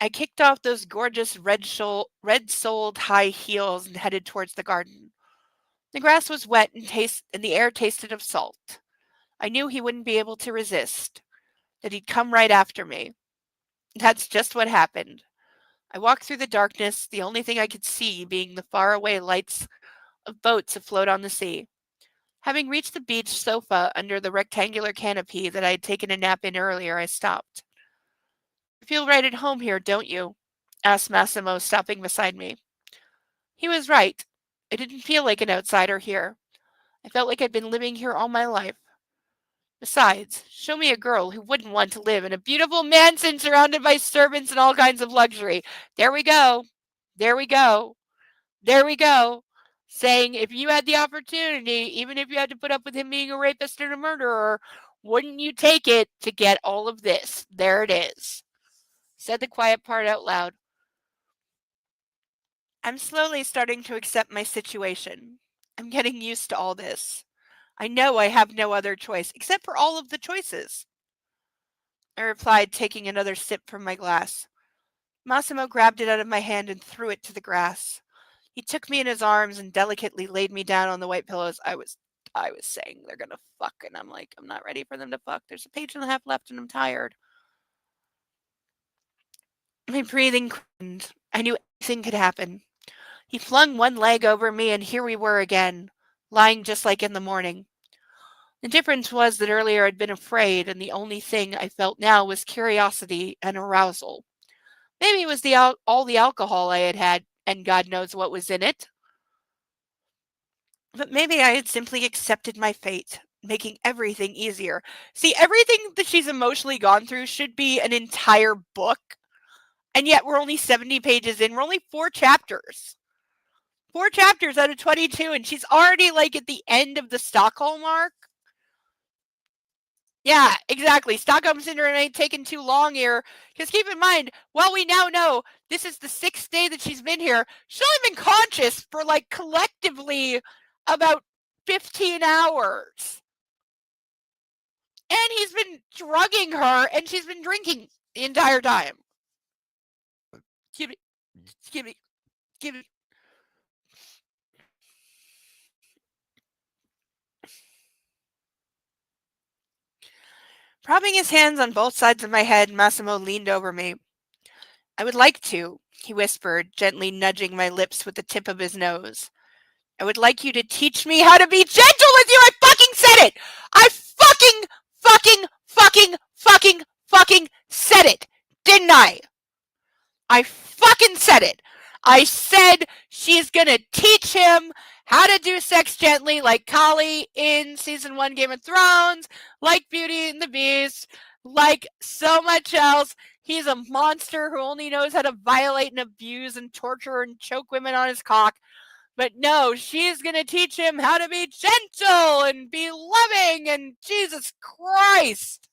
I kicked off those gorgeous red-soled high heels and headed towards the garden. The grass was wet and the air tasted of salt. I knew he wouldn't be able to resist, that he'd come right after me. That's just what happened. I walked through the darkness, the only thing I could see being the faraway lights of boats afloat on the sea. Having reached the beach sofa under the rectangular canopy that I had taken a nap in earlier, I stopped. You feel right at home here, don't you? Asked Massimo, stopping beside me. He was right. I didn't feel like an outsider here. I felt like I'd been living here all my life. Besides, show me a girl who wouldn't want to live in a beautiful mansion surrounded by servants and all kinds of luxury. There we go. There we go. There we go. Saying if you had the opportunity, even if you had to put up with him being a rapist and a murderer, wouldn't you take it to get all of this? There it is. Said the quiet part out loud. I'm slowly starting to accept my situation. I'm getting used to all this. I know I have no other choice, except for all of the choices. I replied, taking another sip from my glass. Massimo grabbed it out of my hand and threw it to the grass. He took me in his arms and delicately laid me down on the white pillows. I was saying they're gonna fuck, and I'm like, I'm not ready for them to fuck. There's a page and a half left, and I'm tired. My breathing quickened. I knew anything could happen. He flung one leg over me, and here we were again, lying just like in the morning. The difference was that earlier I'd been afraid, and the only thing I felt now was curiosity and arousal. Maybe it was all the alcohol I had had, and God knows what was in it. But maybe I had simply accepted my fate, making everything easier. See, everything that she's emotionally gone through should be an entire book, and yet we're only 70 pages in. We're only 4 chapters. 4 chapters out of 22, and she's already like at the end of the Stockholm arc. Yeah, exactly. Stockholm Syndrome ain't taking too long here. Because keep in mind, well, we now know this is the 6th day that she's been here. She's only been conscious for like collectively about 15 hours. And he's been drugging her, and she's been drinking the entire time. Give me. Propping his hands on both sides of my head, Massimo leaned over me. I would like to, he whispered, gently nudging my lips with the tip of his nose. I would like you to teach me how to be gentle with you. I fucking said it. I fucking said it. Didn't I? I fucking said it. I said she's gonna teach him how to do sex gently, like Kali in season 1 Game of Thrones, like Beauty and the Beast, like so much else. He's a monster who only knows how to violate and abuse and torture and choke women on his cock. But no, she's going to teach him how to be gentle and be loving, and Jesus Christ.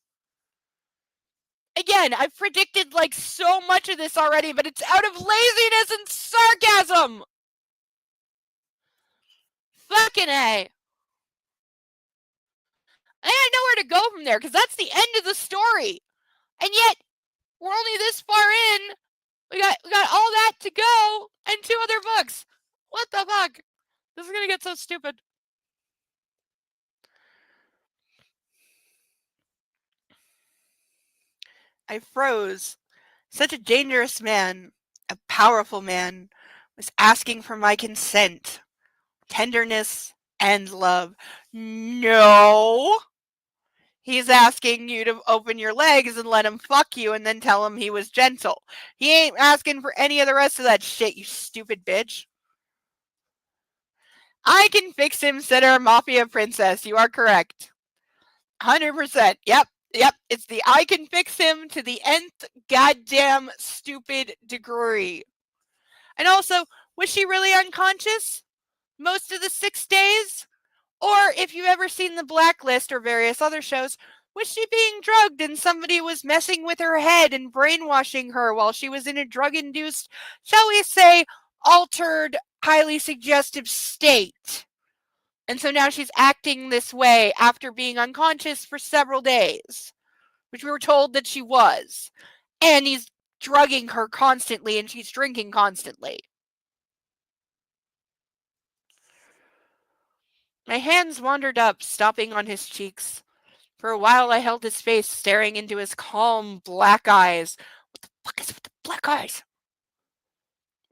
Again, I've predicted like so much of this already, but it's out of laziness and sarcasm. Fucking A. I had nowhere to go from there because that's the end of the story. And yet, we're only this far in. We got all that to go and 2 other books. What the fuck? This is going to get so stupid. I froze. Such a dangerous man, a powerful man, was asking for my consent, tenderness, and love. No! He's asking you to open your legs and let him fuck you and then tell him he was gentle. He ain't asking for any of the rest of that shit, you stupid bitch. I can fix him, said our mafia princess. You are correct. 100%. Yep. It's the I can fix him to the nth goddamn stupid degree. And also, was she really unconscious most of the 6 days? Or if you've ever seen The Blacklist or various other shows, was she being drugged and somebody was messing with her head and brainwashing her while she was in a drug-induced, shall we say, altered, highly suggestive state? And so now she's acting this way after being unconscious for several days, which we were told that she was. And he's drugging her constantly and she's drinking constantly. My hands wandered up, stopping on his cheeks. For a while I held his face, staring into his calm black eyes. What the fuck is with the black eyes?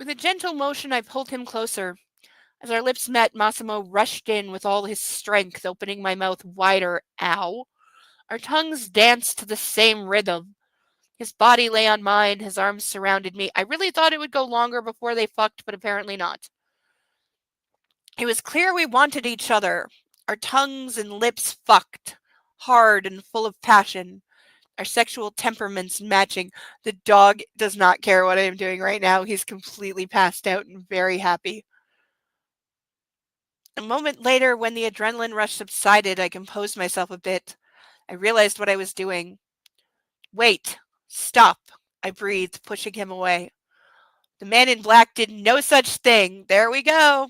With a gentle motion I pulled him closer. As our lips met, Massimo rushed in with all his strength, opening my mouth wider. Ow. Our tongues danced to the same rhythm. His body lay on mine, his arms surrounded me. I really thought it would go longer before they fucked, but apparently not. It was clear we wanted each other. Our tongues and lips fucked, hard and full of passion. Our sexual temperaments matching. The dog does not care what I am doing right now. He's completely passed out and very happy. A moment later, when the adrenaline rush subsided, I composed myself a bit. I realized what I was doing. Wait. Stop. I breathed, pushing him away. The man in black did no such thing. There we go.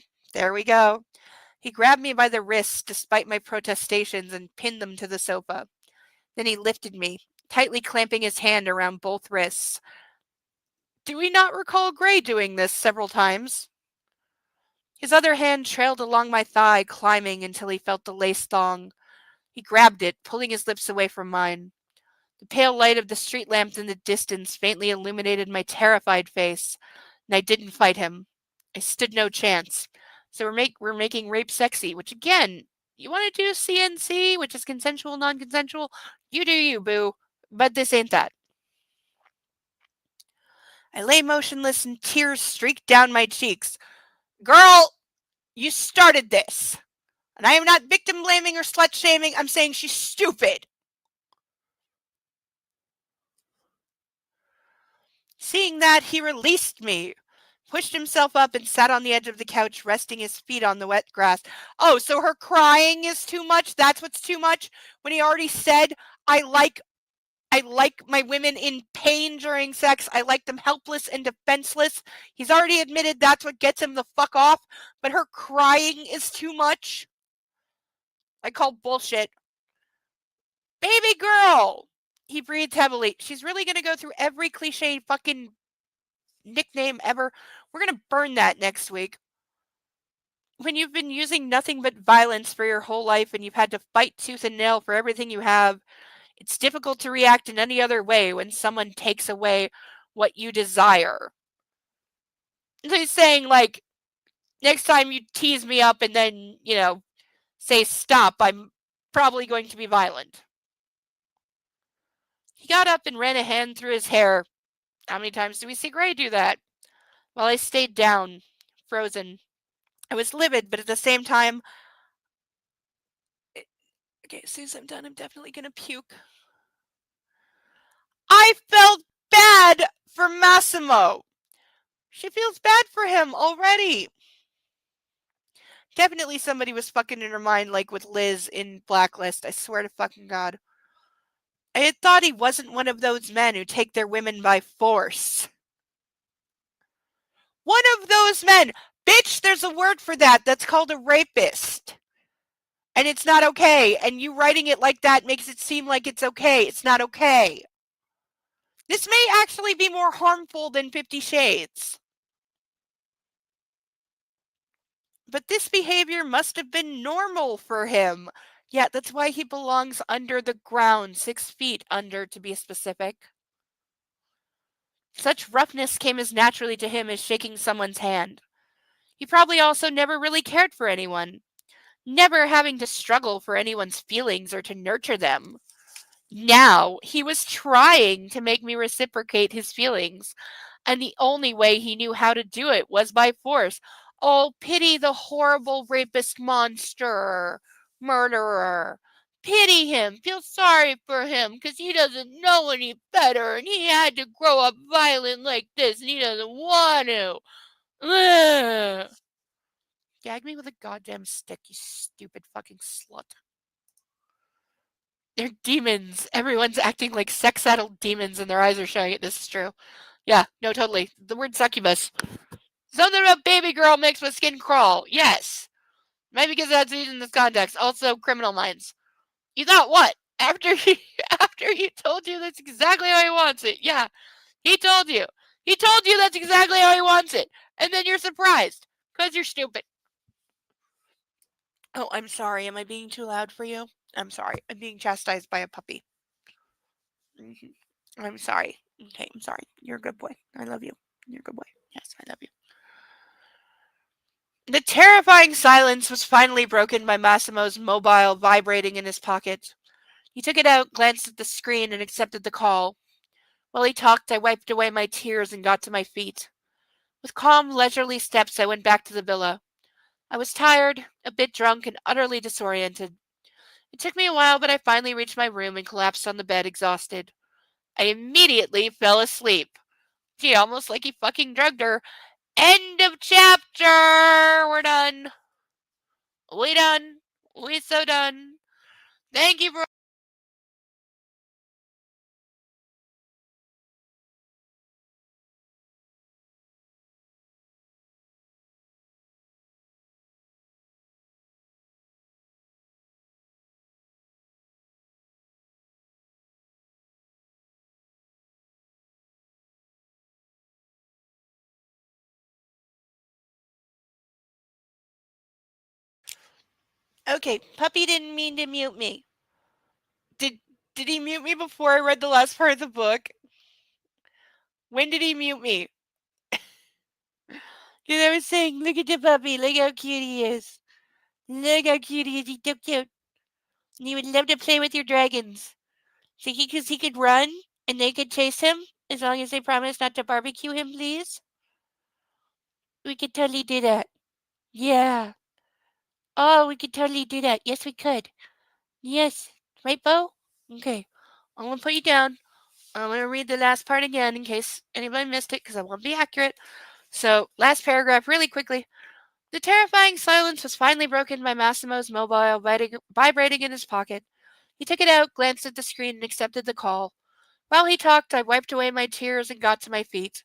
He grabbed me by the wrists despite my protestations and pinned them to the sofa. Then he lifted me, tightly clamping his hand around both wrists. Do we not recall Gray doing this several times? His other hand trailed along my thigh, climbing until he felt the lace thong. He grabbed it, pulling his lips away from mine. The pale light of the street lamps in the distance faintly illuminated my terrified face, and I didn't fight him. I stood no chance. So we're making rape sexy, which again, you want to do CNC, which is consensual, non-consensual? You do you, boo. But this ain't that. I lay motionless and tears streaked down my cheeks. Girl, you started this. And I am not victim blaming or slut shaming. I'm saying she's stupid. Seeing that, he released me, pushed himself up and sat on the edge of the couch, resting his feet on the wet grass. Oh, so her crying is too much? That's what's too much? When he already said, I like my women in pain during sex. I like them helpless and defenseless. He's already admitted that's what gets him the fuck off, but her crying is too much? I call bullshit. Baby girl! He breathed heavily. She's really gonna go through every cliche fucking nickname ever. We're gonna burn that next week. When you've been using nothing but violence for your whole life and you've had to fight tooth and nail for everything you have, it's difficult to react in any other way when someone takes away what you desire. So he's saying, like, next time you tease me up and then, say stop, I'm probably going to be violent. He got up and ran a hand through his hair. How many times do we see Gray do that? While I stayed down, frozen. I was livid, but at the same time, okay, as soon as I'm done, I'm definitely gonna puke. I felt bad for Massimo. She feels bad for him already. Definitely somebody was fucking in her mind, like with Liz in Blacklist. I swear to fucking God. I had thought he wasn't one of those men who take their women by force. One of those men! Bitch, there's a word for that. That's called a rapist. And it's not okay. And you writing it like that makes it seem like it's okay. It's not okay. This may actually be more harmful than 50 Shades. But this behavior must have been normal for him. Yeah, that's why he belongs under the ground, 6 feet under to be specific. Such roughness came as naturally to him as shaking someone's hand. He probably also never really cared for anyone, never having to struggle for anyone's feelings or to nurture them. Now, he was trying to make me reciprocate his feelings, and the only way he knew how to do it was by force. Oh, pity the horrible rapist monster, murderer. Pity him, feel sorry for him, because he doesn't know any better, and he had to grow up violent like this, and he doesn't want to. Ugh. Gag me with a goddamn stick, you stupid fucking slut. They're demons. Everyone's acting like sex-addled demons and their eyes are showing it. This is true. Yeah, no, totally. The word succubus. Something about baby girl mixed with skin crawl. Yes. Maybe because that's used in this context. Also, criminal minds. You thought what? After he told you that's exactly how he wants it. Yeah, he told you. He told you that's exactly how he wants it. And then you're surprised. Because you're stupid. Oh, I'm sorry. Am I being too loud for you? I'm sorry. I'm being chastised by a puppy. I'm sorry. Okay, I'm sorry. You're a good boy. I love you. You're a good boy. Yes, I love you. The terrifying silence was finally broken by Massimo's mobile vibrating in his pocket. He took it out, glanced at the screen, and accepted the call. While he talked, I wiped away my tears and got to my feet. With calm, leisurely steps, I went back to the villa. I was tired, a bit drunk, and utterly disoriented. It took me a while, but I finally reached my room and collapsed on the bed, exhausted. I immediately fell asleep. Gee, almost like he fucking drugged her. End of chapter! We're done. We done. We so done. Thank you for... Okay, Puppy didn't mean to mute me. Did he mute me before I read the last part of the book? When did he mute me? Because I was saying, look at the puppy, look how cute he is. Look how cute he is, he's so cute. And he would love to play with your dragons. So he could run, and they could chase him, as long as they promise not to barbecue him, please. We could totally do that. Yeah. Oh, we could totally do that. Yes, we could. Yes. Right, Bo? Okay. I'm going to put you down. I'm going to read the last part again in case anybody missed it, because I want to be accurate. So, last paragraph, really quickly. The terrifying silence was finally broken by Massimo's mobile vibrating in his pocket. He took it out, glanced at the screen, and accepted the call. While he talked, I wiped away my tears and got to my feet.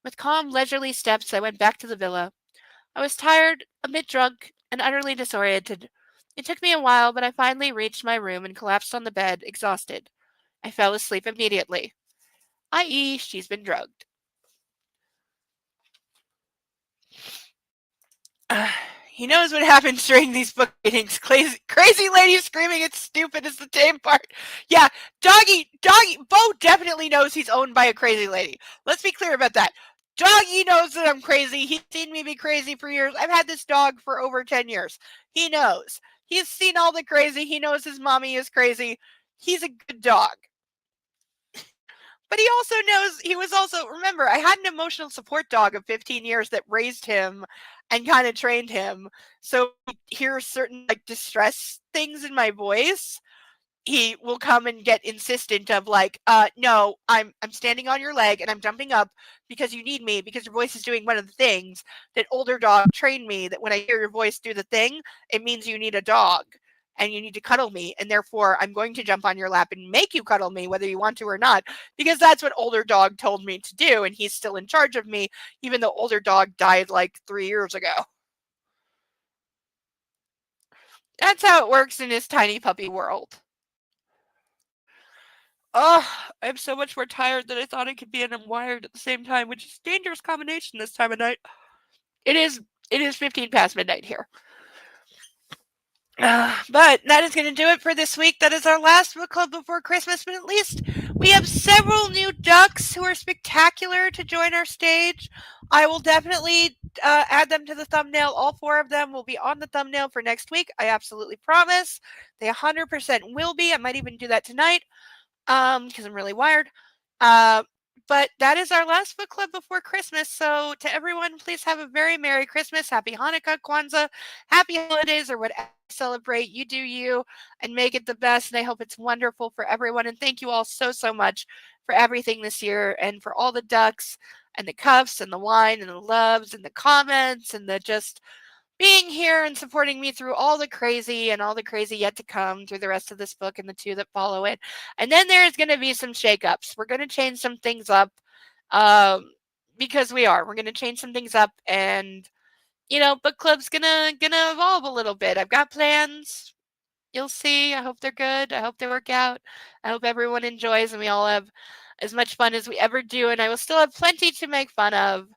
With calm, leisurely steps, I went back to the villa. I was tired, a bit drunk, and utterly disoriented. It took me a while, but I finally reached my room and collapsed on the bed, exhausted. I fell asleep immediately, i.e., she's been drugged. He knows what happens during these book meetings. Crazy lady screaming it's stupid is the tame part. Yeah, Doggy, Bo definitely knows he's owned by a crazy lady. Let's be clear about that. Doggy knows that I'm crazy. He's seen me be crazy for years. I've had this dog for over 10 years. He knows. He's seen all the crazy. He knows his mommy is crazy. He's a good dog. But he also knows he was also, remember, I had an emotional support dog of 15 years that raised him and kind of trained him. So he hears certain like distress things in my voice. He will come and get insistent of like, no, I'm standing on your leg and I'm jumping up because you need me because your voice is doing one of the things that older dogs trained me that when I hear your voice do the thing, it means you need a dog and you need to cuddle me. And therefore I'm going to jump on your lap and make you cuddle me whether you want to or not, because that's what older dog told me to do. And he's still in charge of me, even though older dog died like 3 years ago. That's how it works in his tiny puppy world. Oh, I'm so much more tired than I thought I could be, and I'm wired at the same time, which is a dangerous combination this time of night. It is 15 past midnight here. But that is going to do it for this week. That is our last book club before Christmas, but at least we have several new ducks who are spectacular to join our stage. I will definitely add them to the thumbnail. All 4 of them will be on the thumbnail for next week. I absolutely promise. They 100% will be. I might even do that tonight because I'm really wired. But that is our last book club before Christmas. So to everyone, please have a very Merry Christmas, Happy Hanukkah, Kwanzaa, Happy Holidays, or whatever you celebrate. You do you and make it the best. And I hope it's wonderful for everyone. And thank you all so, so much for everything this year and for all the ducks and the cuffs and the wine and the loves and the comments and the just being here and supporting me through all the crazy and all the crazy yet to come through the rest of this book and the 2 that follow it. And then there's going to be some shakeups. We're going to change some things up because we're going to change some things up, and book club's gonna evolve a little bit. I've got plans. You'll see. I hope they're good. I hope they work out. I hope everyone enjoys and we all have as much fun as we ever do, and I will still have plenty to make fun of.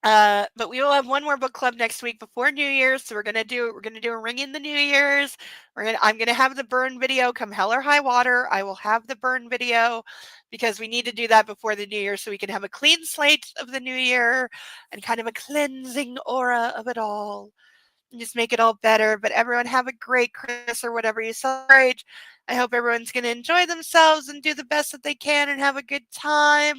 But we will have one more book club next week before New Year's. So we're gonna do a ring in the New Year's. I'm gonna have the burn video come hell or high water. I will have the burn video because we need to do that before the New Year so we can have a clean slate of the New Year and kind of a cleansing aura of it all. And just make it all better. But everyone have a great Christmas or whatever you celebrate. I hope everyone's going to enjoy themselves and do the best that they can and have a good time.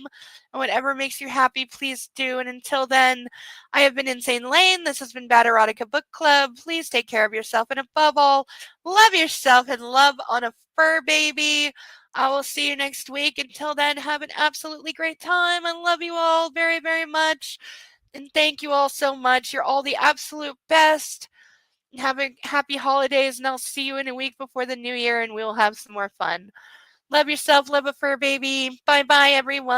And whatever makes you happy, please do. And until then, I have been Insane Lane. This has been Bad Erotica Book Club. Please take care of yourself. And above all, love yourself and love on a fur baby. I will see you next week. Until then, have an absolutely great time. I love you all very, very much. And thank you all so much. You're all the absolute best. Have a happy holidays, and I'll see you in a week before the new year, and we'll have some more fun. Love yourself, love a fur baby. Bye-bye, everyone.